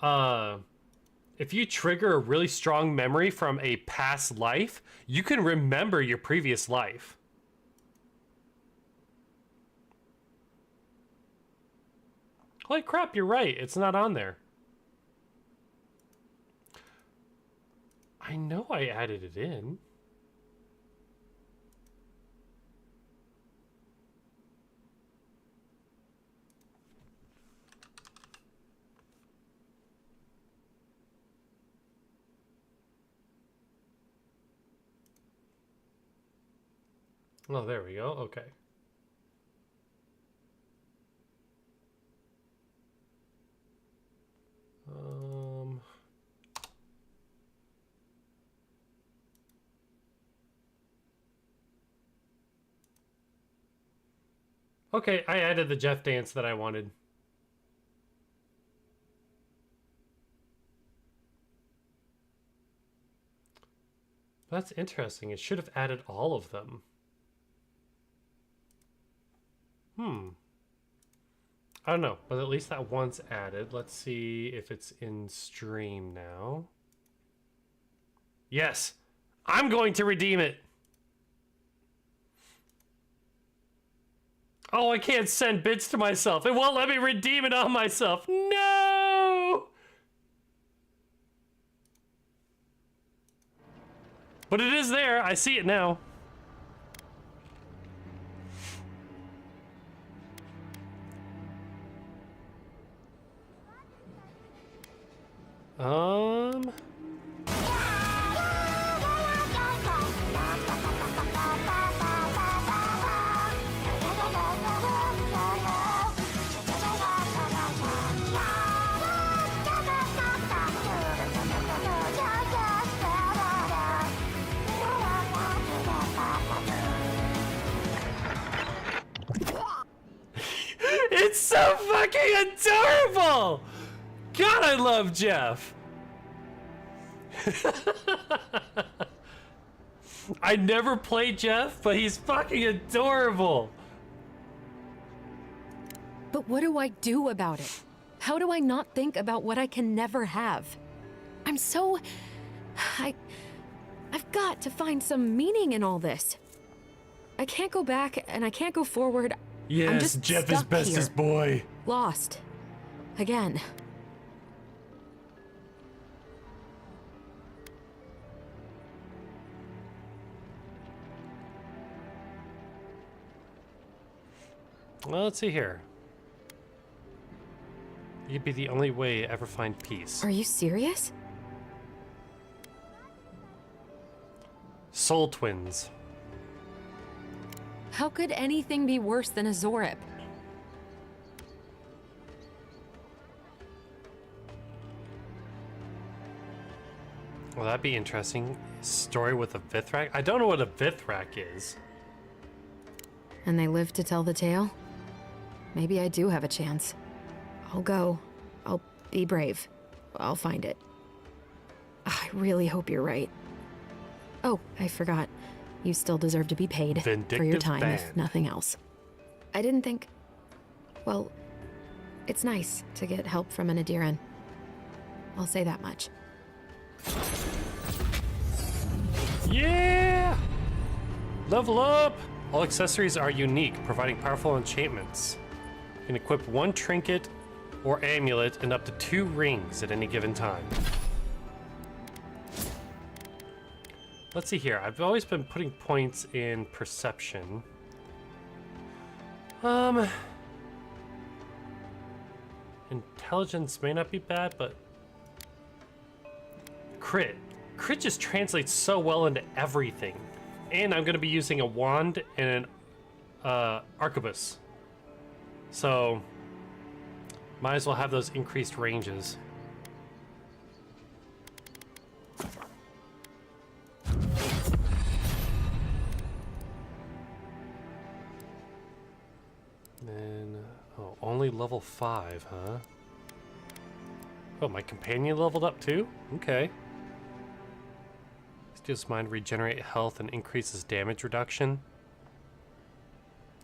S1: if you trigger a really strong memory from a past life, you can remember your previous life. Holy crap, you're right. It's not on there. I know I added it in. Oh, there we go. Okay. Okay, I added the Jeff dance that I wanted. That's interesting. It should have added all of them. I don't know, but at least that one's added. Let's see if it's in stream now. Yes, I'm going to redeem it. Oh, I can't send bits to myself. It won't let me redeem it on myself. No! But it is there. I see it now. It's so fucking adorable! God, I love Jeff. I never played Jeff, but he's fucking adorable.
S9: But what do I do about it? How do I not think about what I can never have? I'm so... I've got to find some meaning in all this. I can't go back and I can't go forward.
S1: Yes,
S9: I'm just
S1: Jeff is bestest boy.
S9: Lost. Again.
S1: Well, let's see here. You'd be the only way to ever find peace.
S9: Are you serious?
S1: Soul twins.
S9: How could anything be worse than a Zorip?
S1: Well, that'd be interesting. Story with a Vithrak? I don't know what a Vithrak is.
S9: And they live to tell the tale? Maybe I do have a chance. I'll go. I'll be brave. I'll find it. I really hope you're right. Oh, I forgot. You still deserve to be paid for your time, if nothing else. I didn't think... Well, it's nice to get help from an Adiran. I'll say that much.
S1: Yeah! Level up! All accessories are unique, providing powerful enchantments. You can equip one trinket or amulet and up to 2 rings at any given time. Let's see here. I've always been putting points in perception. Intelligence may not be bad, but crit just translates so well into everything. And I'm going to be using a wand and an arquebus, so might as well have those increased ranges. Then, oh, only level 5, huh? Oh, my companion leveled up too? Okay. Steals mind, regenerate health, and increases damage reduction.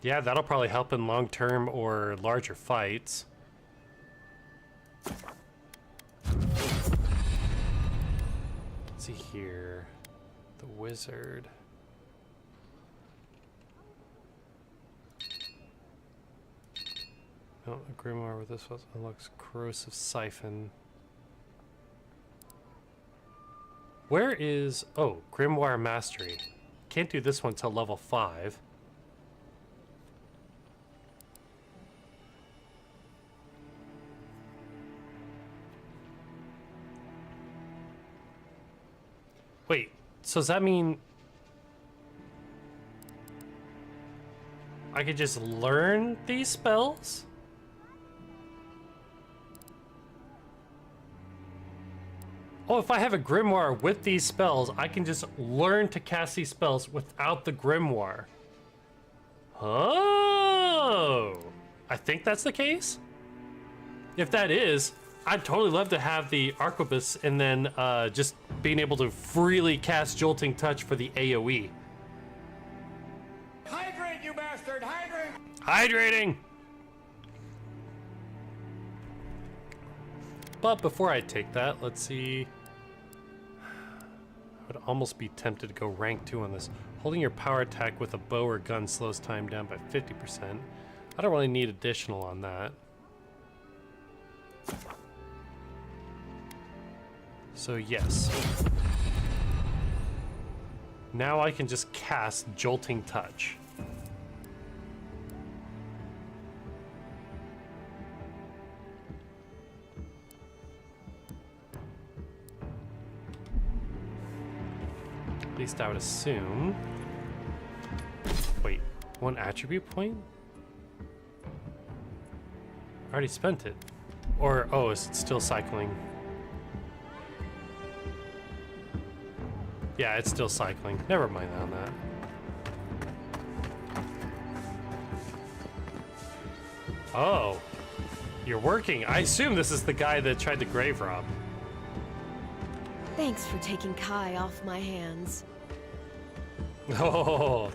S1: Yeah, that'll probably help in long-term or larger fights. Let's see here. The wizard. Oh, a grimoire with this was unlocks corrosive siphon. Where is... oh, grimoire mastery. Can't do this one till level 5. Wait, so does that mean I could just learn these spells? Oh, if I have a grimoire with these spells, I can just learn to cast these spells without the grimoire. Oh, I think that's the case. If that is, I'd totally love to have the arquebus and then just being able to freely cast Jolting Touch for the AoE.
S15: Hydrate, you bastard! Hydrate!
S1: Hydrating! But before I take that, let's see. I would almost be tempted to go rank 2 on this. Holding your power attack with a bow or gun slows time down by 50%. I don't really need additional on that. So yes. Now I can just cast Jolting Touch. At least I would assume. Wait, 1 attribute point? I already spent it. Or, oh, is it still cycling? Yeah, it's still cycling. Never mind on that. Oh, you're working. I assume this is the guy that tried to grave rob.
S6: Thanks for taking Kai off my hands.
S1: Oh.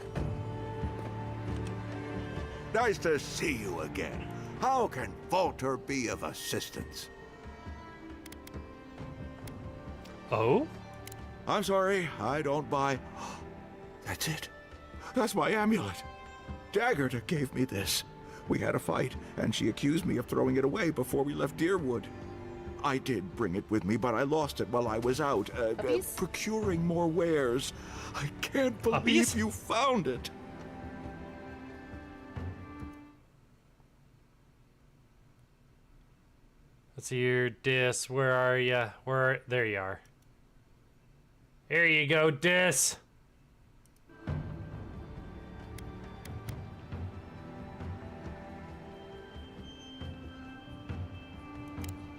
S2: Nice to see you again. How can Walter be of assistance?
S1: Oh?
S2: I'm sorry, I don't buy... That's it. That's my amulet. Daggerta gave me this. We had a fight, and she accused me of throwing it away before we left Deerwood. I did bring it with me, but I lost it while I was out, procuring more wares. I can't believe you found it.
S1: Let's see your Dis. Where are ya? There you are. Here you go, Dis.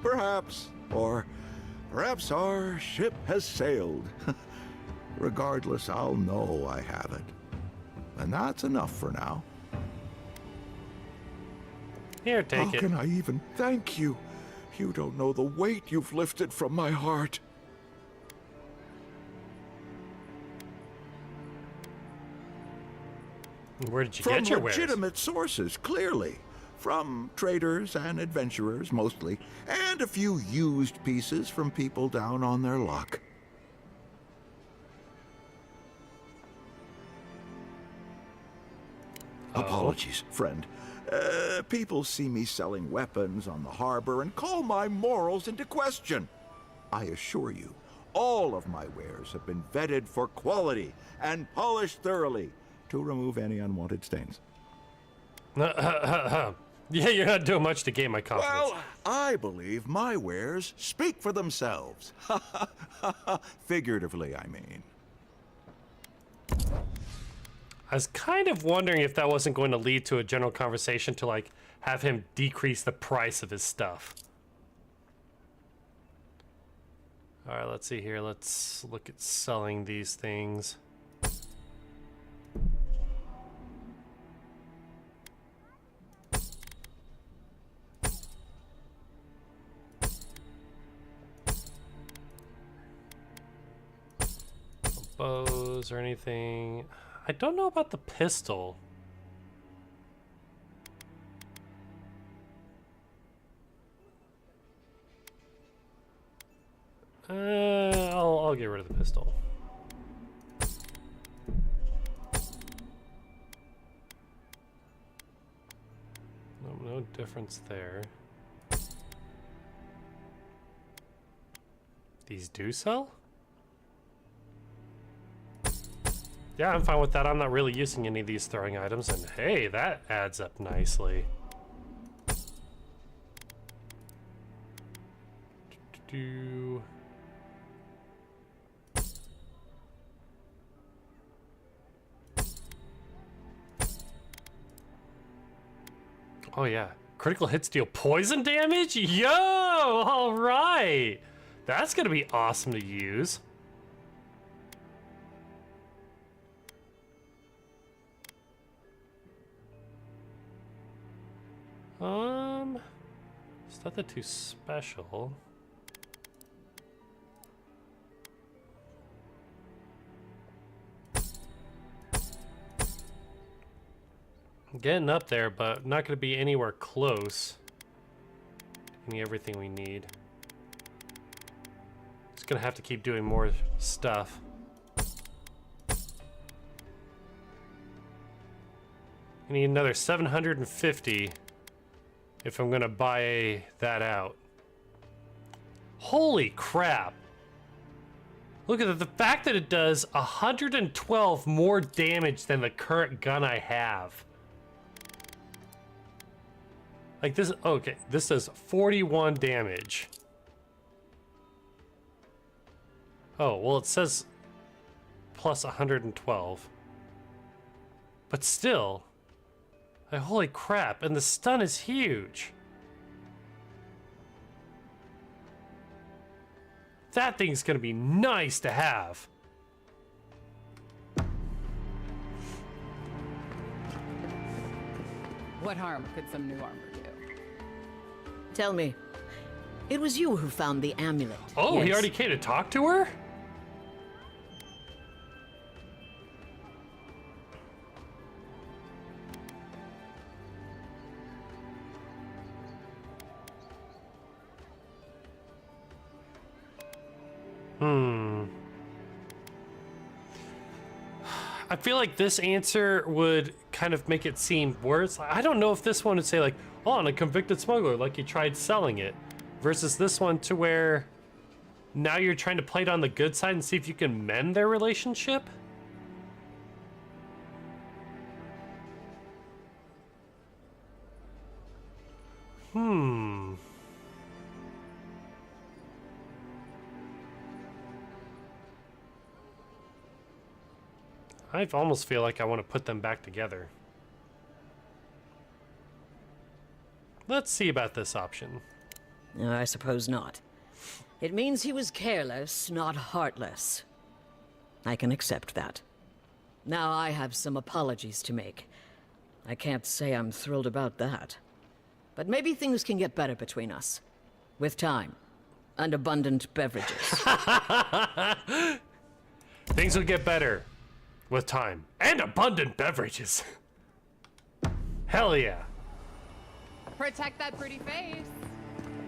S2: Perhaps, or perhaps our ship has sailed. Regardless, I'll know I have it. And that's enough for now.
S1: Here, take it.
S2: How can I even thank you? You don't know the weight you've lifted from my heart.
S1: Where did you get your wares?
S2: From legitimate sources, clearly. From traders and adventurers, mostly. And a few used pieces from people down on their luck. Apologies, friend. People see me selling weapons on the harbor and call my morals into question. I assure you, All of my wares have been vetted for quality and polished thoroughly to remove any unwanted stains.
S1: Yeah, you're not doing much to gain my confidence.
S2: Well, I believe my wares speak for themselves. Figuratively, I mean.
S1: I was kind of wondering if that wasn't going to lead to a general conversation to, like, have him decrease the price of his stuff. All right, let's see here. Let's look at selling these things. Bows or anything. I don't know about the pistol. I'll get rid of the pistol. No difference there. These do sell? Yeah, I'm fine with that. I'm not really using any of these throwing items, and hey, that adds up nicely. Oh yeah, critical hits deal poison damage? Yo, all right. That's gonna be awesome to use. It's nothing too special. I'm getting up there, but not going to be anywhere close to everything we need. Just going to have to keep doing more stuff. I need another 750 if I'm gonna buy that out. Holy crap. Look at that. The fact that it does 112 more damage than the current gun I have. Like this, okay, this does 41 damage. Oh, well it says plus 112. But still, like, holy crap, and the stun is huge. That thing's gonna be nice to have.
S12: What harm could some new armor do?
S11: Tell me, it was you who found the amulet.
S1: Oh,
S11: yes?
S1: He already came to talk to her? I feel like this answer would kind of make it seem worse. I don't know if this one would say like, oh, I'm a convicted smuggler, like you tried selling it, versus this one to where now you're trying to play it on the good side and see if you can mend their relationship. I almost feel like I want to put them back together. Let's see about this option.
S11: I suppose not. It means he was careless, not heartless. I can accept that. Now I have some apologies to make. I can't say I'm thrilled about that. But maybe things can get better between us. With time. And abundant beverages.
S1: Things will get better. With time. And abundant beverages. Hell yeah.
S12: Protect that pretty face.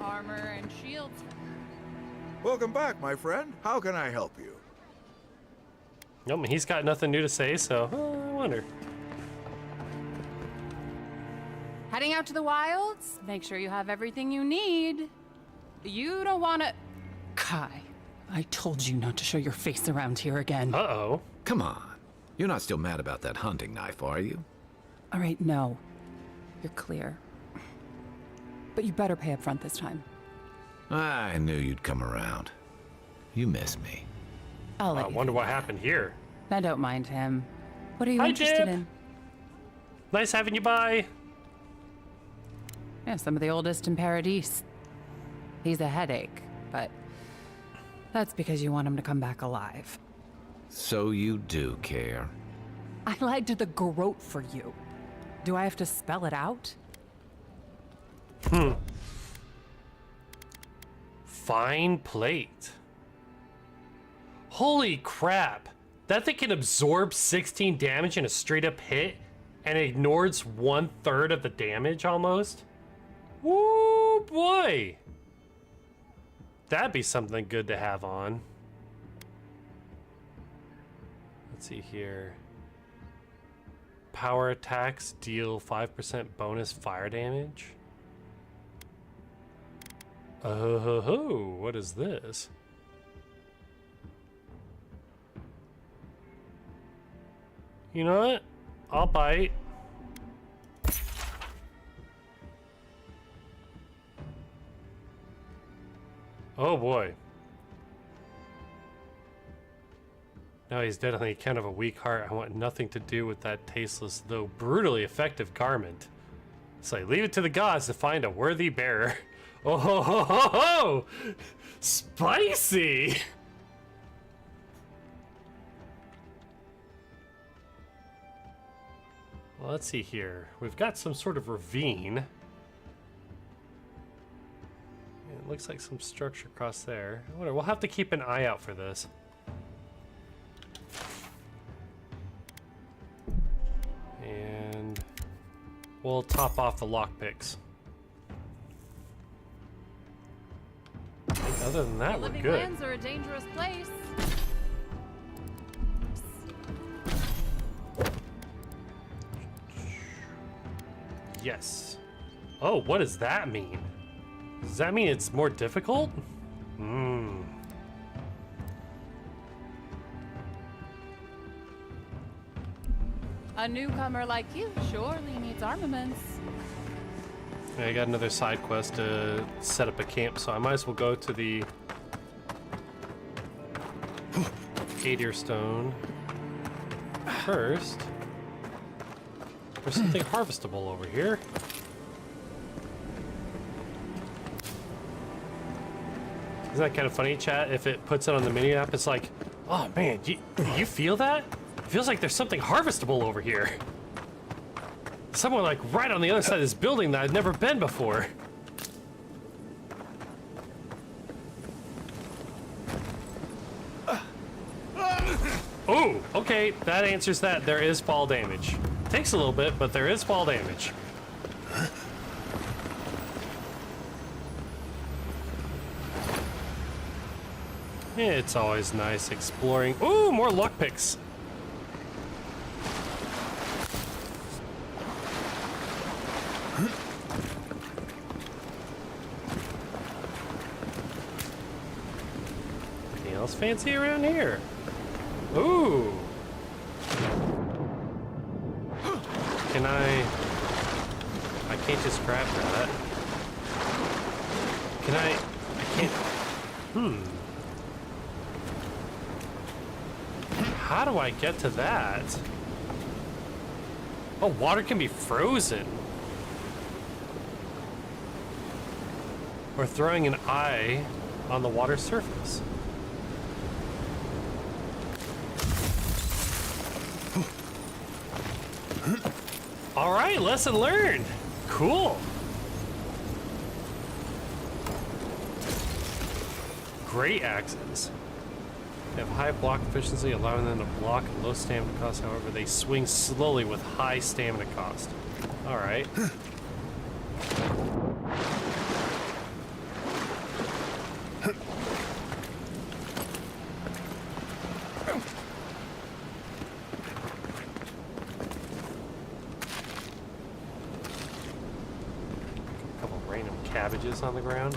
S12: Armor and shields.
S2: Welcome back, my friend. How can I help you?
S1: Nope, he's got nothing new to say, so I wonder.
S12: Heading out to the wilds? Make sure you have everything you need. You don't want to... Kai,
S20: I told you not to show your face around here again.
S1: Uh-oh.
S7: Come on. You're not still mad about that hunting knife, are you?
S20: All right, no. You're clear. But you better pay up front this time.
S7: I knew you'd come around. You miss me.
S20: I'll let
S1: I
S20: you
S1: wonder
S20: think
S1: what
S20: that.
S1: happened here.
S20: Now don't mind him. What are you
S1: Hi,
S20: interested
S1: Jib.
S20: in?
S1: Nice having you by.
S20: Yeah, some of the oldest in Paradise. He's a headache, but that's because you want him to come back alive.
S7: So you do care.
S20: I lied to the Garrote for you. Do I have to spell it out?
S1: Fine plate. Holy crap. That thing can absorb 16 damage in a straight up hit and ignores 1/3 of the damage almost. Woo boy. That'd be something good to have on. Let's see here. Power attacks deal 5% bonus fire damage. Oh, what is this? You know what? I'll bite. Oh boy. No, he's definitely kind of a weak heart. I want nothing to do with that tasteless, though brutally effective garment. So I leave it to the gods to find a worthy bearer. Oh ho ho ho ho! Spicy! Well, let's see here. We've got some sort of ravine. It looks like some structure across there. I wonder, we'll have to keep an eye out for this. And we'll top off the lockpicks. Other than that, we're
S16: Living
S1: good.
S16: lands are a dangerous place.
S1: Yes. Oh, what does that mean? Does that mean it's more difficult? Hmm.
S16: A newcomer like you surely needs armaments.
S1: I got another side quest to set up a camp, so I might as well go to the Adir Stone first. There's something harvestable over here. Isn't that kind of funny, chat? If it puts it on the mini app, it's like, oh man, you feel that? It feels like there's something harvestable over here. Somewhere like right on the other side of this building that I've never been before. Oh, okay, that answers that. There is fall damage. Takes a little bit, but there is fall damage. It's always nice exploring. Ooh, more lockpicks. Anything else fancy around here? Ooh. Can I can't just grab that. Can I can't. How do I get to that? Oh, water can be frozen. Or throwing an eye on the water surface. All right, lesson learned. Cool. Great axes. They have high block efficiency, allowing them to block at low stamina cost. However, they swing slowly with high stamina cost. All right. Cabbages on the ground.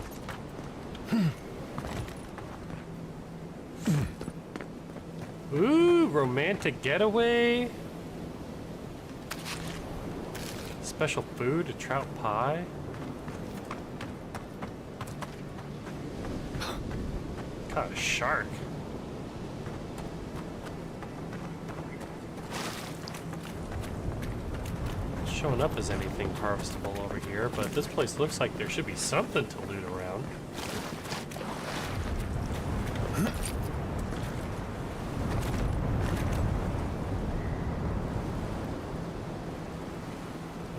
S1: Ooh, romantic getaway. Special food, a trout pie. Caught a shark. Showing up as anything harvestable over here, but this place looks like there should be something to loot around.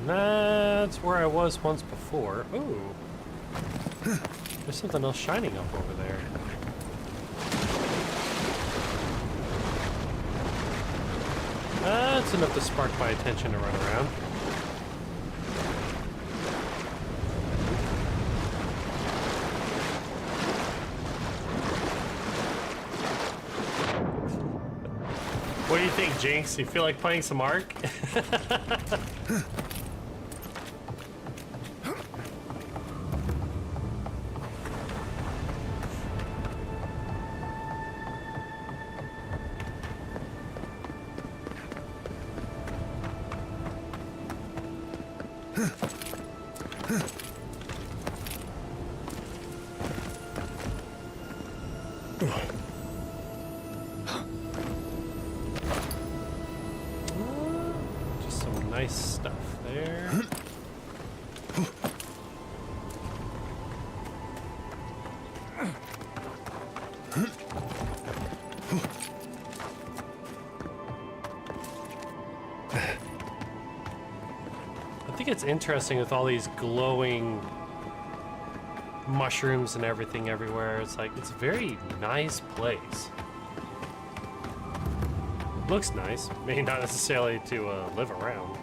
S1: And that's where I was once before. Ooh. There's something else shining up over there. That's enough to spark my attention to run around. What do you think, Jinx? You feel like playing some Ark? Just some nice stuff there. I think it's interesting with all these glowing mushrooms and everything everywhere. It's like, it's a very nice place. Looks nice, maybe not necessarily to live around.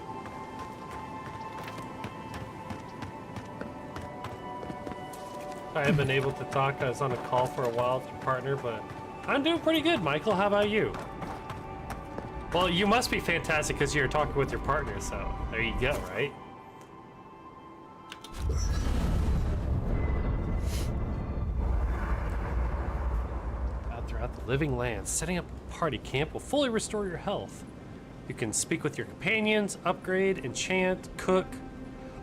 S1: I haven't been able to talk. I was on a call for a while with your partner, but I'm doing pretty good, Michael. How about you? Well, you must be fantastic because you're talking with your partner, so there you go, right? Throughout the living lands, setting up a party camp will fully restore your health. You can speak with your companions, upgrade, enchant, cook.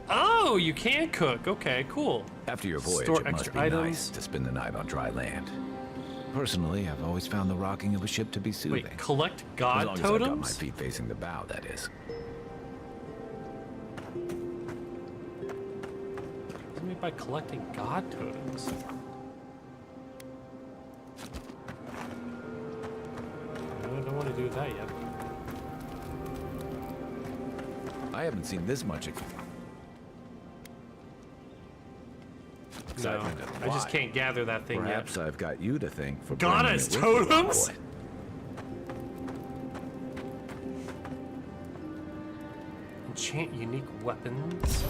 S1: Oh, you can cook. Okay, cool.
S7: After your voyage,
S1: Store
S7: it must
S1: extra
S7: be
S1: items.
S7: nice to spend the night on dry land. Personally, I've always found the rocking of a ship to be soothing.
S1: Wait, collect god
S7: as long
S1: totems?
S7: As I've got my feet facing the bow, that is.
S1: What do you mean by collecting god totems? I don't want to do that yet.
S7: I haven't seen this much.
S1: No, I just can't gather that thing
S7: Perhaps
S1: yet.
S7: I've got you to thank for
S1: Goddess
S7: bringing it with you,
S1: totems?
S7: boy.
S1: Enchant unique weapons.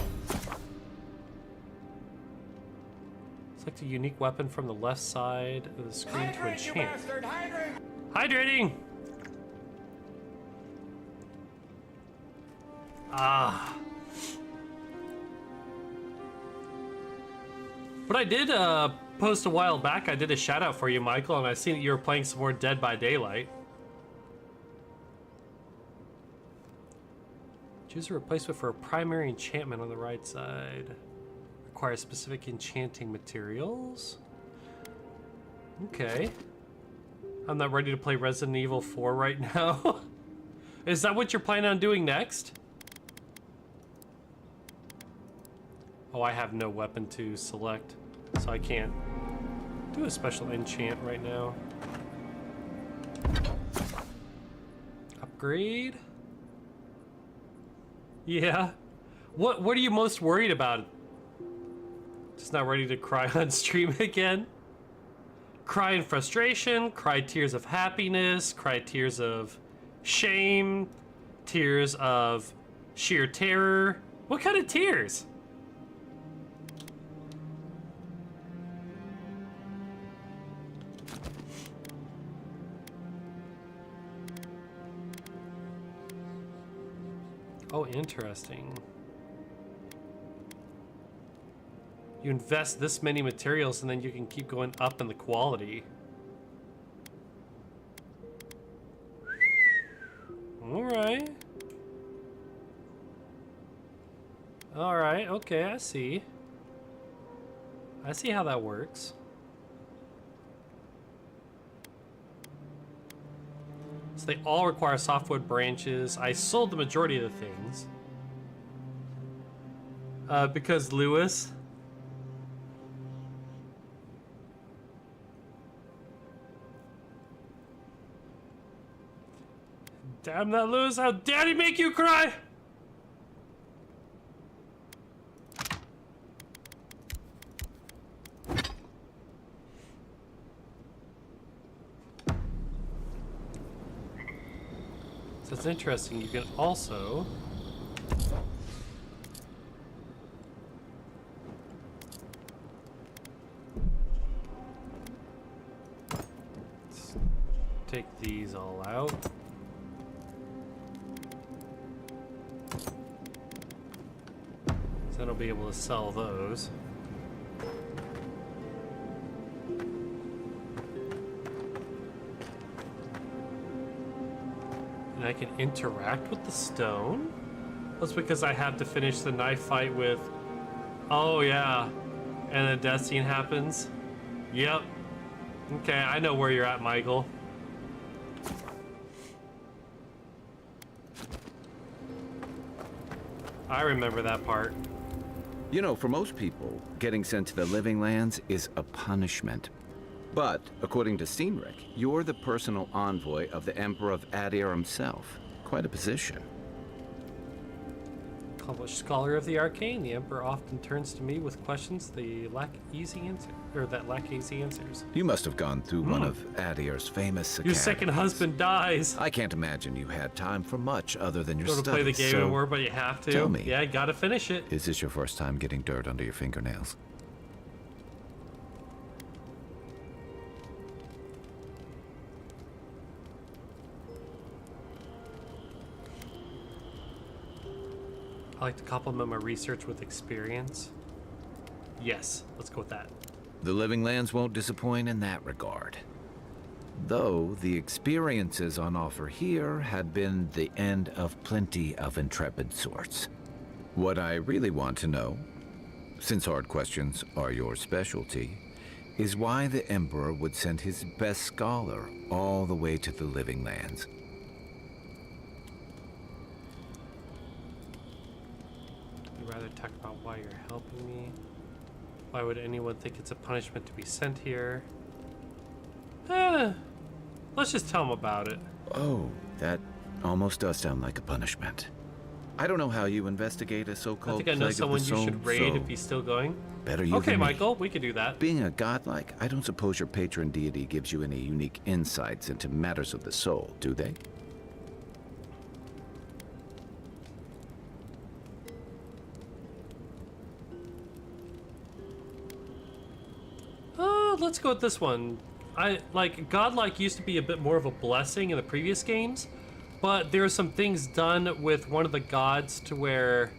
S1: Select a unique weapon from the left side of the screen to enchant. Hydrating! Ah. But I did post a while back, I did a shout out for you, Michael, and I seen that you were playing some more Dead by Daylight. Choose a replacement for a primary enchantment on the right side. Require specific enchanting materials. Okay. I'm not ready to play Resident Evil 4 right now. Is that what you're planning on doing next? Oh, I have no weapon to select, so I can't do a special enchant right now. Upgrade? Yeah. What are you most worried about? Just not ready to cry on stream again? Cry in frustration, cry tears of happiness, cry tears of shame, tears of sheer terror. What kind of tears? Oh, interesting. You invest this many materials and then you can keep going up in the quality. Alright, okay, I see. I see how that works. So they all require softwood branches. I sold the majority of the things. Because Lewis. Damn that Lewis, how daddy make you cry? So it's interesting, you can also let's take these all out. So then I'll be able to sell those. And I can interact with the stone? That's because I have to finish the knife fight with... Oh, yeah. And a death scene happens? Yep. Okay, I know where you're at, Michael. I remember that part.
S7: You know, for most people, getting sent to the Living Lands is a punishment. But, according to Cynric, you're the personal envoy of the Emperor of Adir himself. Quite a position.
S1: Accomplished scholar of the arcane, the Emperor often turns to me with questions that lack easy answers.
S7: You must have gone through one of Adir's famous academies.
S1: Your second husband dies.
S7: I can't imagine you had time for much other than your
S1: Go to
S7: studies.
S1: play the game and work, but you have to.
S7: Tell me.
S1: Yeah, gotta finish it.
S7: Is this your first time getting dirt under your fingernails?
S1: I like to complement my research with experience. Yes, let's go with that.
S7: The Living Lands won't disappoint in that regard. Though the experiences on offer here had been the end of plenty of intrepid sorts. What I really want to know, since hard questions are your specialty, is why the Emperor would send his best scholar all the way to the Living Lands.
S1: I'd rather talk about why you're helping me. Why would anyone think it's a punishment to be sent here? Let's just tell him about it.
S7: Oh, that almost does sound like a punishment. I don't know how you investigate a so-called
S1: I think I know
S7: plague
S1: someone
S7: of the
S1: you
S7: soul,
S1: should raid
S7: so
S1: if he's still going.
S7: better you
S1: Okay,
S7: than me.
S1: Michael, we could do that.
S7: Being a godlike, I don't suppose your patron deity gives you any unique insights into matters of the soul, do they?
S1: Let's go with this one. Godlike used to be a bit more of a blessing in the previous games, but there are some things done with one of the gods to where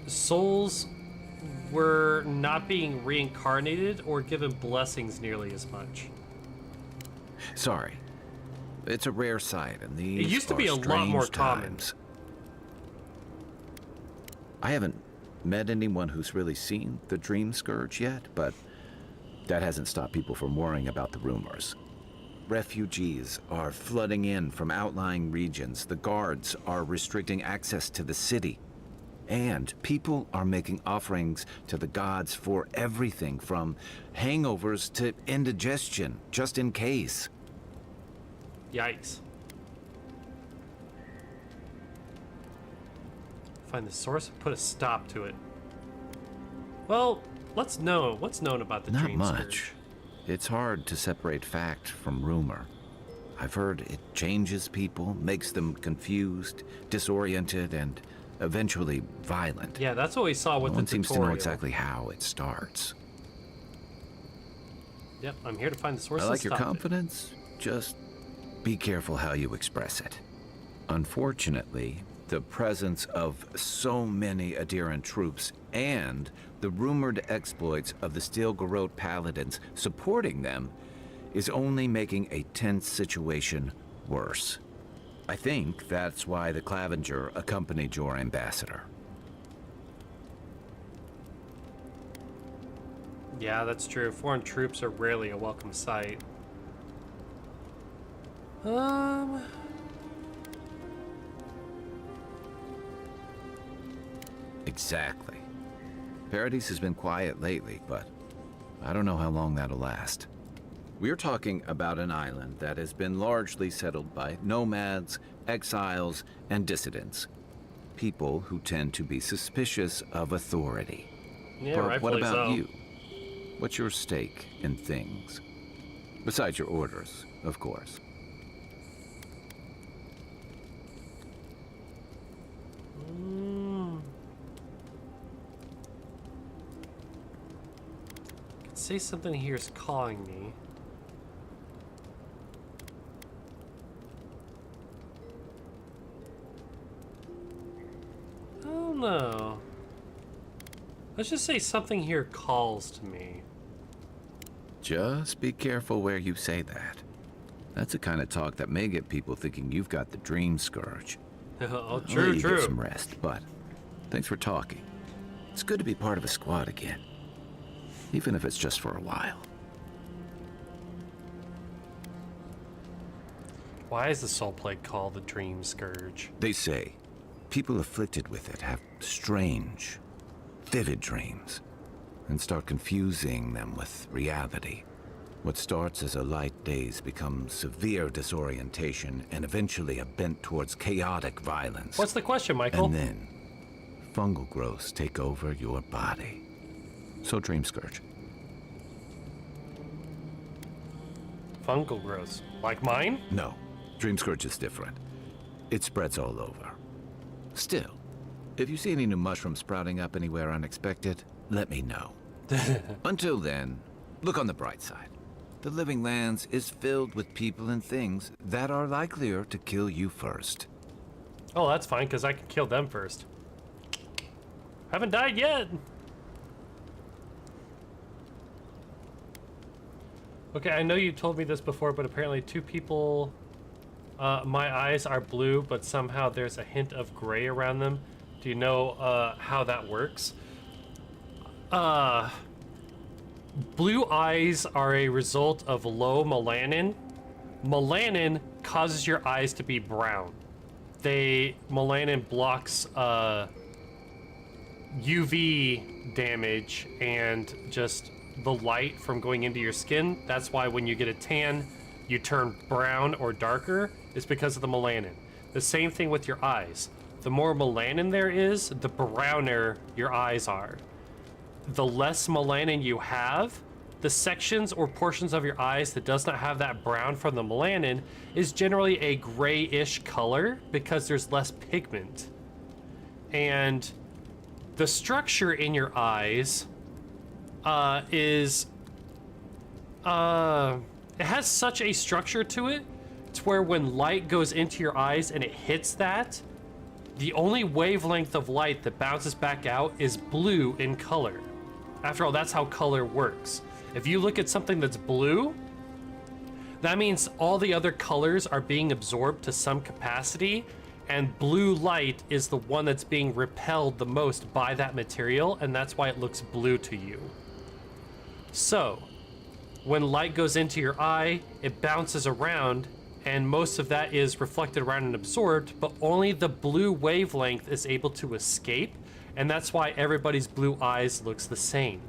S1: souls were not being reincarnated or given blessings nearly as much.
S7: Sorry. It's a rare sight, and these
S1: It used to be a lot more common.
S7: I haven't met anyone who's really seen the Dream Scourge yet, but that hasn't stopped people from worrying about the rumors. Refugees are flooding in from outlying regions. The guards are restricting access to the city. And people are making offerings to the gods for everything from hangovers to indigestion, just in case.
S1: Yikes. Find the source and put a stop to it. Well, let's know what's known about the
S7: Not
S1: Dream
S7: much.
S1: Scourge.
S7: It's hard to separate fact from rumor. I've heard it changes people, makes them confused, disoriented, and eventually violent.
S1: Yeah, that's what we saw with
S7: No
S1: the
S7: one seems to
S1: tutorial.
S7: know exactly how it starts.
S1: Yep, I'm here to find the source
S7: I
S1: and
S7: like your
S1: stop it.
S7: confidence. Just be careful how you express it. Unfortunately, the presence of so many Adiran troops and the rumored exploits of the Stilgarrote paladins supporting them is only making a tense situation worse. I think that's why the Clavenger accompanied your ambassador.
S1: Yeah, that's true. Foreign troops are rarely a welcome sight.
S7: Exactly. Paradis has been quiet lately, but I don't know how long that'll last. We're talking about an island that has been largely settled by nomads, exiles, and dissidents. People who tend to be suspicious of authority.
S1: Yeah,
S7: But what
S1: rightfully
S7: about
S1: so.
S7: you? What's your stake in things? Besides your orders, of course.
S1: Say something here is calling me. I don't know. Let's just say something here calls to me.
S7: Just be careful where you say that. That's the kind of talk that may get people thinking you've got the dream scourge.
S1: Oh,
S7: I'll let
S1: true,
S7: you
S1: true.
S7: get some rest, but thanks for talking. It's good to be part of a squad again, even if it's just for a while.
S1: Why is the soul plague called the Dream Scourge?
S7: They say people afflicted with it have strange, vivid dreams and start confusing them with reality. What starts as a light daze becomes severe disorientation and eventually a bent towards chaotic violence.
S1: What's the question, Michael?
S7: And then fungal growths take over your body. So Dream Scourge.
S1: Fungal growths. Like mine?
S7: No, Dream Scourge is different. It spreads all over. Still, if you see any new mushrooms sprouting up anywhere unexpected, let me know. Until then, look on the bright side. The Living Lands is filled with people and things that are likelier to kill you first.
S1: Oh, that's fine, because I can kill them first. Haven't died yet. Okay, I know you told me this before, but apparently two people... my eyes are blue, but somehow there's a hint of gray around them. Do you know how that works? Blue eyes are a result of low melanin. Melanin causes your eyes to be brown. Melanin blocks UV damage and just the light from going into your skin. That's why when you get a tan, you turn brown or darker. It's because of the melanin. The same thing with your eyes. The more melanin there is, the browner your eyes are. The less melanin you have, the sections or portions of your eyes that does not have that brown from the melanin is generally a grayish color because there's less pigment. And the structure in your eyes it has such a structure to it. It's where when light goes into your eyes and it hits that, the only wavelength of light that bounces back out is blue in color. After all, that's how color works. If you look at something that's blue, that means all the other colors are being absorbed to some capacity, and blue light is the one that's being repelled the most by that material, and that's why it looks blue to you. So, when light goes into your eye, it bounces around, and most of that is reflected around and absorbed, but only the blue wavelength is able to escape, and that's why everybody's blue eyes looks the same.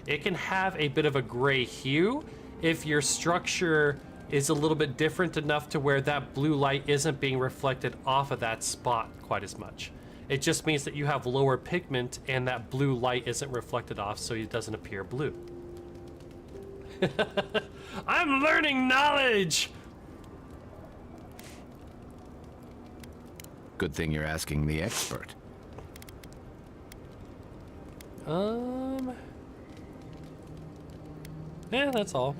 S1: It can have a bit of a gray hue if your structure is a little bit different enough to where that blue light isn't being reflected off of that spot quite as much. It just means that you have lower pigment and that blue light isn't reflected off, so it doesn't appear blue. I'm learning knowledge!
S7: Good thing you're asking the expert.
S1: Yeah, that's all.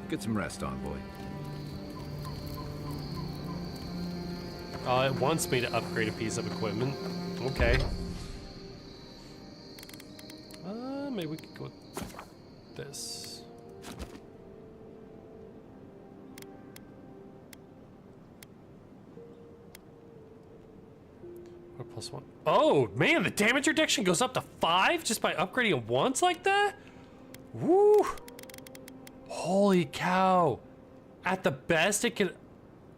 S7: Get some rest on, boy.
S1: It wants me to upgrade a piece of equipment. Okay. Maybe we could go with this. Or +1. Oh, man, the damage reduction goes up to 5 just by upgrading it once like that? Woo! Holy cow. At the best, it can,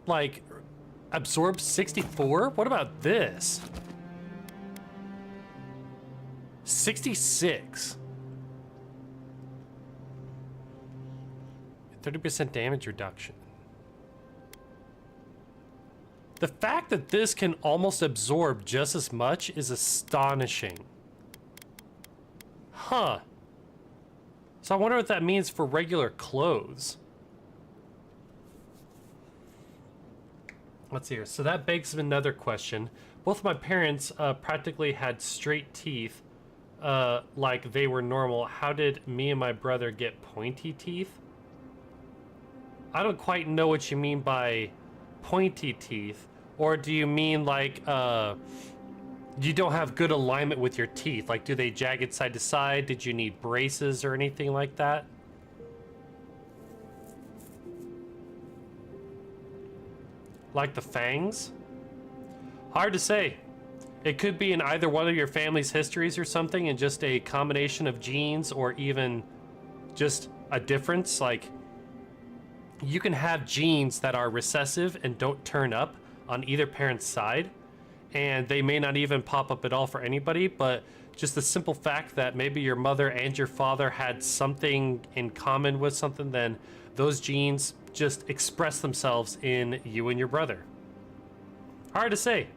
S1: like, absorb 64? What about this? 66. 30% damage reduction. The fact that this can almost absorb just as much is astonishing. Huh. So I wonder what that means for regular clothes. Let's see here. So that begs another question. Both of my parents practically had straight teeth, like they were normal. How did me and my brother get pointy teeth? I don't quite know what you mean by pointy teeth. Or do you mean like you don't have good alignment with your teeth? Like, do they jagged side to side? Did you need braces or anything like that? Like the fangs? Hard to say. It could be in either one of your family's histories or something, and just a combination of genes, or even just a difference. Like, you can have genes that are recessive and don't turn up on either parent's side, and they may not even pop up at all for anybody, but just the simple fact that maybe your mother and your father had something in common with something, then those genes just express themselves in you and your brother. Hard to say.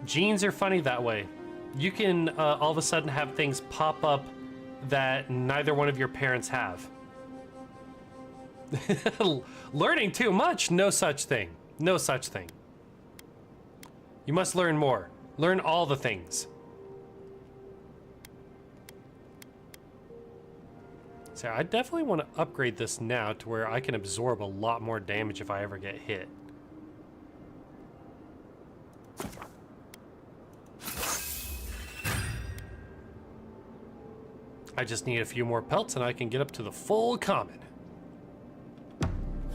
S1: Genes are funny that way. You can all of a sudden have things pop up that neither one of your parents have. Learning too much? No such thing. No such thing. You must learn more. Learn all the things. So I definitely want to upgrade this now to where I can absorb a lot more damage if I ever get hit. I just need a few more pelts and I can get up to the full common.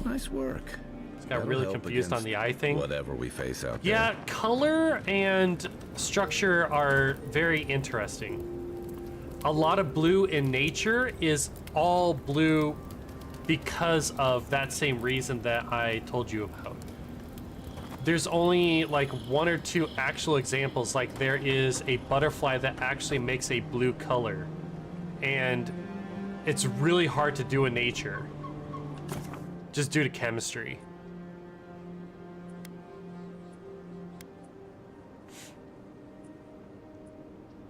S7: Nice work.
S1: Just got really confused on the eye thing.
S7: Whatever we face out there.
S1: Yeah, color and structure are very interesting. A lot of blue in nature is all blue because of that same reason that I told you about. There's only like one or two actual examples, like there is a butterfly that actually makes a blue color. And it's really hard to do in nature, just due to chemistry.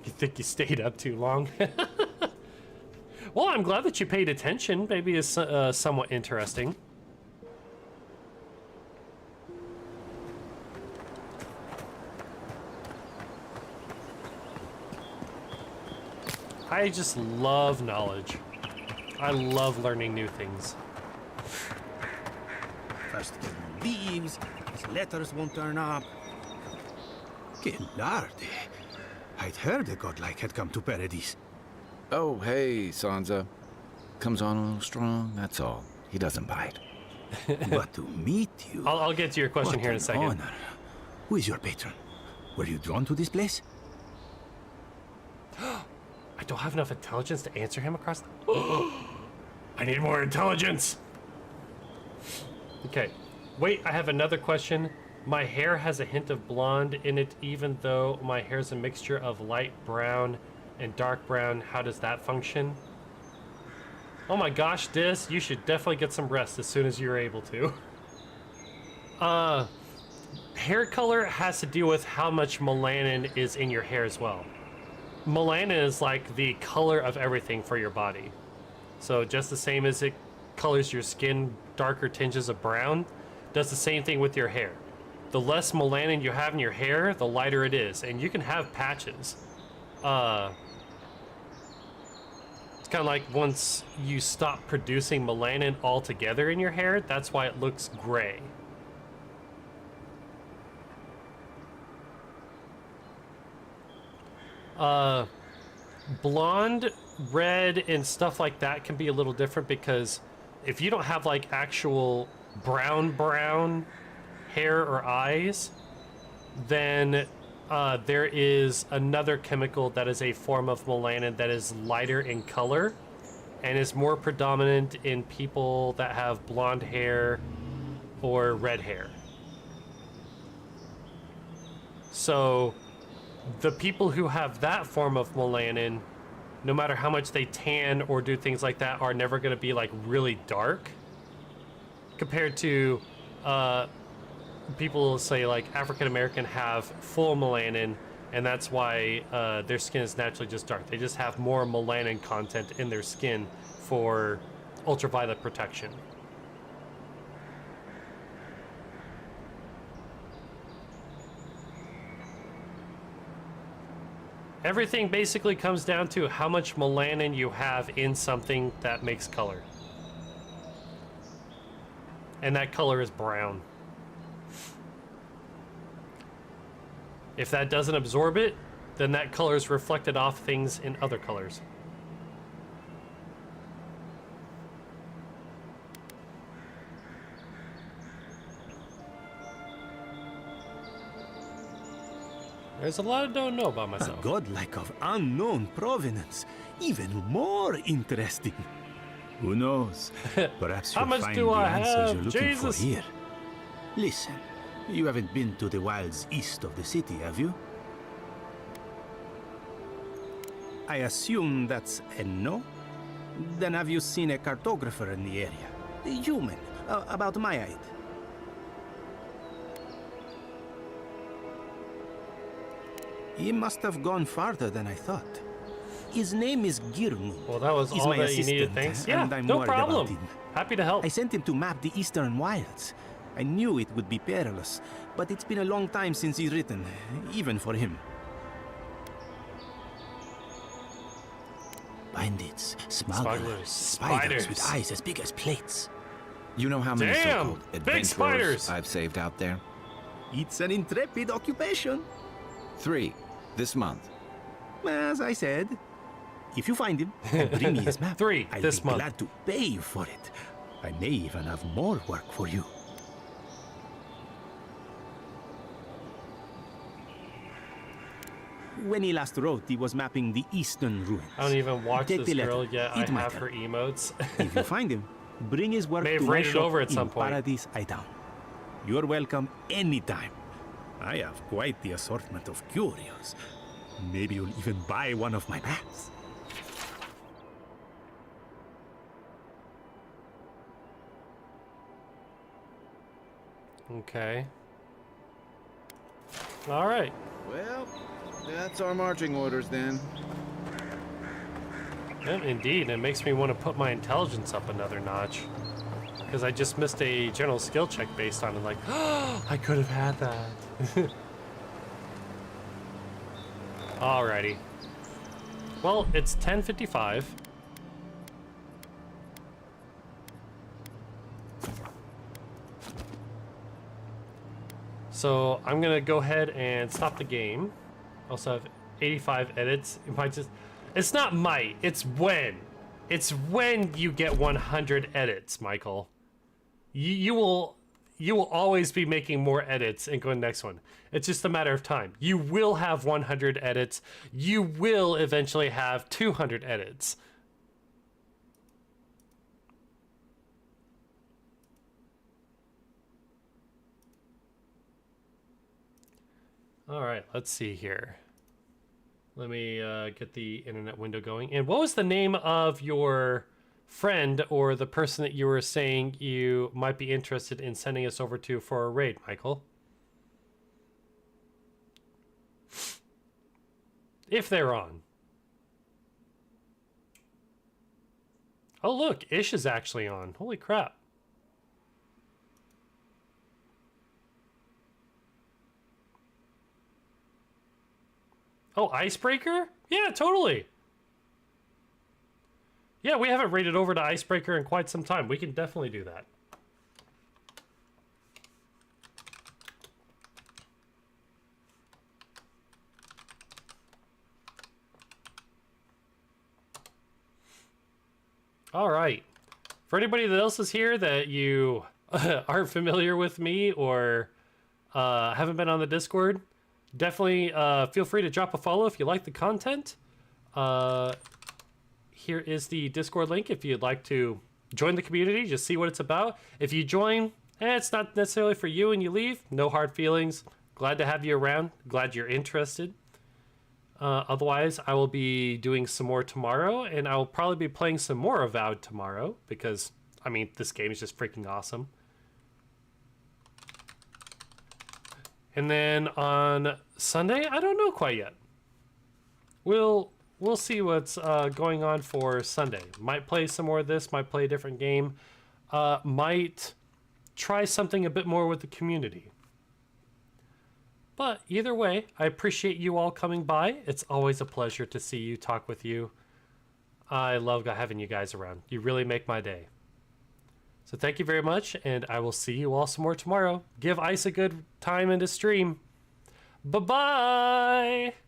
S1: You think you stayed up too long? Well, I'm glad that you paid attention. Maybe it's somewhat interesting. I just love knowledge. I love learning new things.
S19: First get leaves, his letters won't turn up. Que larde. I'd heard a godlike had come to Paradise.
S7: Oh, hey, Sansa. Comes on a little strong, that's all. He doesn't bite.
S19: But to meet you...
S1: I'll get to your question here in a second.
S19: Honor. Who is your patron? Were you drawn to this place?
S1: I don't have enough intelligence to answer him across the... I need more intelligence! Okay. Wait, I have another question. My hair has a hint of blonde in it, even though my hair is a mixture of light brown and dark brown. How does that function? Oh my gosh, Dis, you should definitely get some rest as soon as you're able to. Hair color has to do with how much melanin is in your hair as well. Melanin is like the color of everything for your body. So just the same as it colors your skin darker tinges of brown, does the same thing with your hair. The less melanin you have in your hair, the lighter it is. And you can have patches. It's kind of like once you stop producing melanin altogether in your hair, that's why it looks gray. Blonde, red, and stuff like that can be a little different because if you don't have like actual brown hair or eyes, then there is another chemical that is a form of melanin that is lighter in color and is more predominant in people that have blonde hair or red hair. So the people who have that form of melanin, no matter how much they tan or do things like that, are never going to be like really dark compared to people say like African American have full melanin, and that's why their skin is naturally just dark. They just have more melanin content in their skin for ultraviolet protection. Everything basically comes down to how much melanin you have in something that makes color. And that color is brown. If that doesn't absorb it, then that color is reflected off things in other colors. There's a lot I don't know about myself.
S19: A godlike of unknown provenance. Even more interesting. Who knows? Perhaps
S1: How
S19: you'll
S1: much
S19: find
S1: do
S19: the
S1: I
S19: answers
S1: have?
S19: you're looking
S1: Jesus.
S19: for here. Listen, you haven't been to the wilds east of the city, have you? I assume that's a no? Then have you seen a cartographer in the area? A human, about my height. He must have gone farther than I thought. His name is Girmund.
S1: Well, that was
S19: He's
S1: all
S19: my
S1: that you needed,
S19: assistant,
S1: thanks.
S19: and
S1: Yeah,
S19: I'm
S1: no
S19: worried about
S1: problem.
S19: him.
S1: Happy to help.
S19: I sent him to map the eastern wilds. I knew it would be perilous, but it's been a long time since he's written, even for him. Bandits, smugglers, spiders with eyes as big as plates.
S7: You know how many
S1: Damn,
S7: so-called
S1: big
S7: adventurers
S1: spiders.
S7: I've saved out there?
S19: It's an intrepid occupation.
S7: 3 this month.
S19: As I said, if you find him and bring me his map,
S1: 3
S19: I'll
S1: this
S19: be
S1: month.
S19: glad to pay you for it. I may even have more work for you. When he last wrote, he was mapping the eastern ruins.
S1: I don't even watch
S19: Take
S1: this
S19: the letter.
S1: girl yet. I
S19: It might
S1: have
S19: help.
S1: her emotes.
S19: If you find him, bring his work
S1: May have
S19: to my
S1: raided
S19: shop
S1: over at
S19: in
S1: some point.
S19: Paradise Hightown. You're welcome anytime. I have quite the assortment of curios. Maybe you'll even buy one of my maps.
S1: Okay. All right.
S7: Well, that's our marching orders then.
S1: Yeah, indeed, it makes me want to put my intelligence up another notch. Because I just missed a general skill check based on it, like, I could have had that. Alrighty. Well, it's 10:55. So I'm gonna go ahead and stop the game. Also have 85 edits. It might just, it's not might, it's when. It's when you get 100 edits, Michael. You will always be making more edits and go to the next one. It's just a matter of time. You will have 100 edits. You will eventually have 200 edits. All right, let's see here. Let me get the internet window going. And what was the name of your friend or the person that you were saying you might be interested in sending us over to for a raid, Michael? If they're on. Oh, look, Ish is actually on. Holy crap. Oh, Icebreaker? Yeah, totally. Yeah, we haven't raided over to Icebreaker in quite some time. We can definitely do that. All right. For anybody that else is here that you aren't familiar with me or haven't been on the Discord, definitely feel free to drop a follow if you like the content. Here is the Discord link if you'd like to join the community, just see what it's about. If you join, it's not necessarily for you and you leave, no hard feelings. Glad to have you around. Glad you're interested. Otherwise, I will be doing some more tomorrow, and I will probably be playing some more Avowed tomorrow because, I mean, this game is just freaking awesome. And then on Sunday, I don't know quite yet. We'll see what's going on for Sunday. Might play some more of this, might play a different game. Might try something a bit more with the community. But either way, I appreciate you all coming by. It's always a pleasure to see you, talk with you. I love having you guys around. You really make my day. So thank you very much, and I will see you all some more tomorrow. Give Ice a good time in the stream. Bye-bye!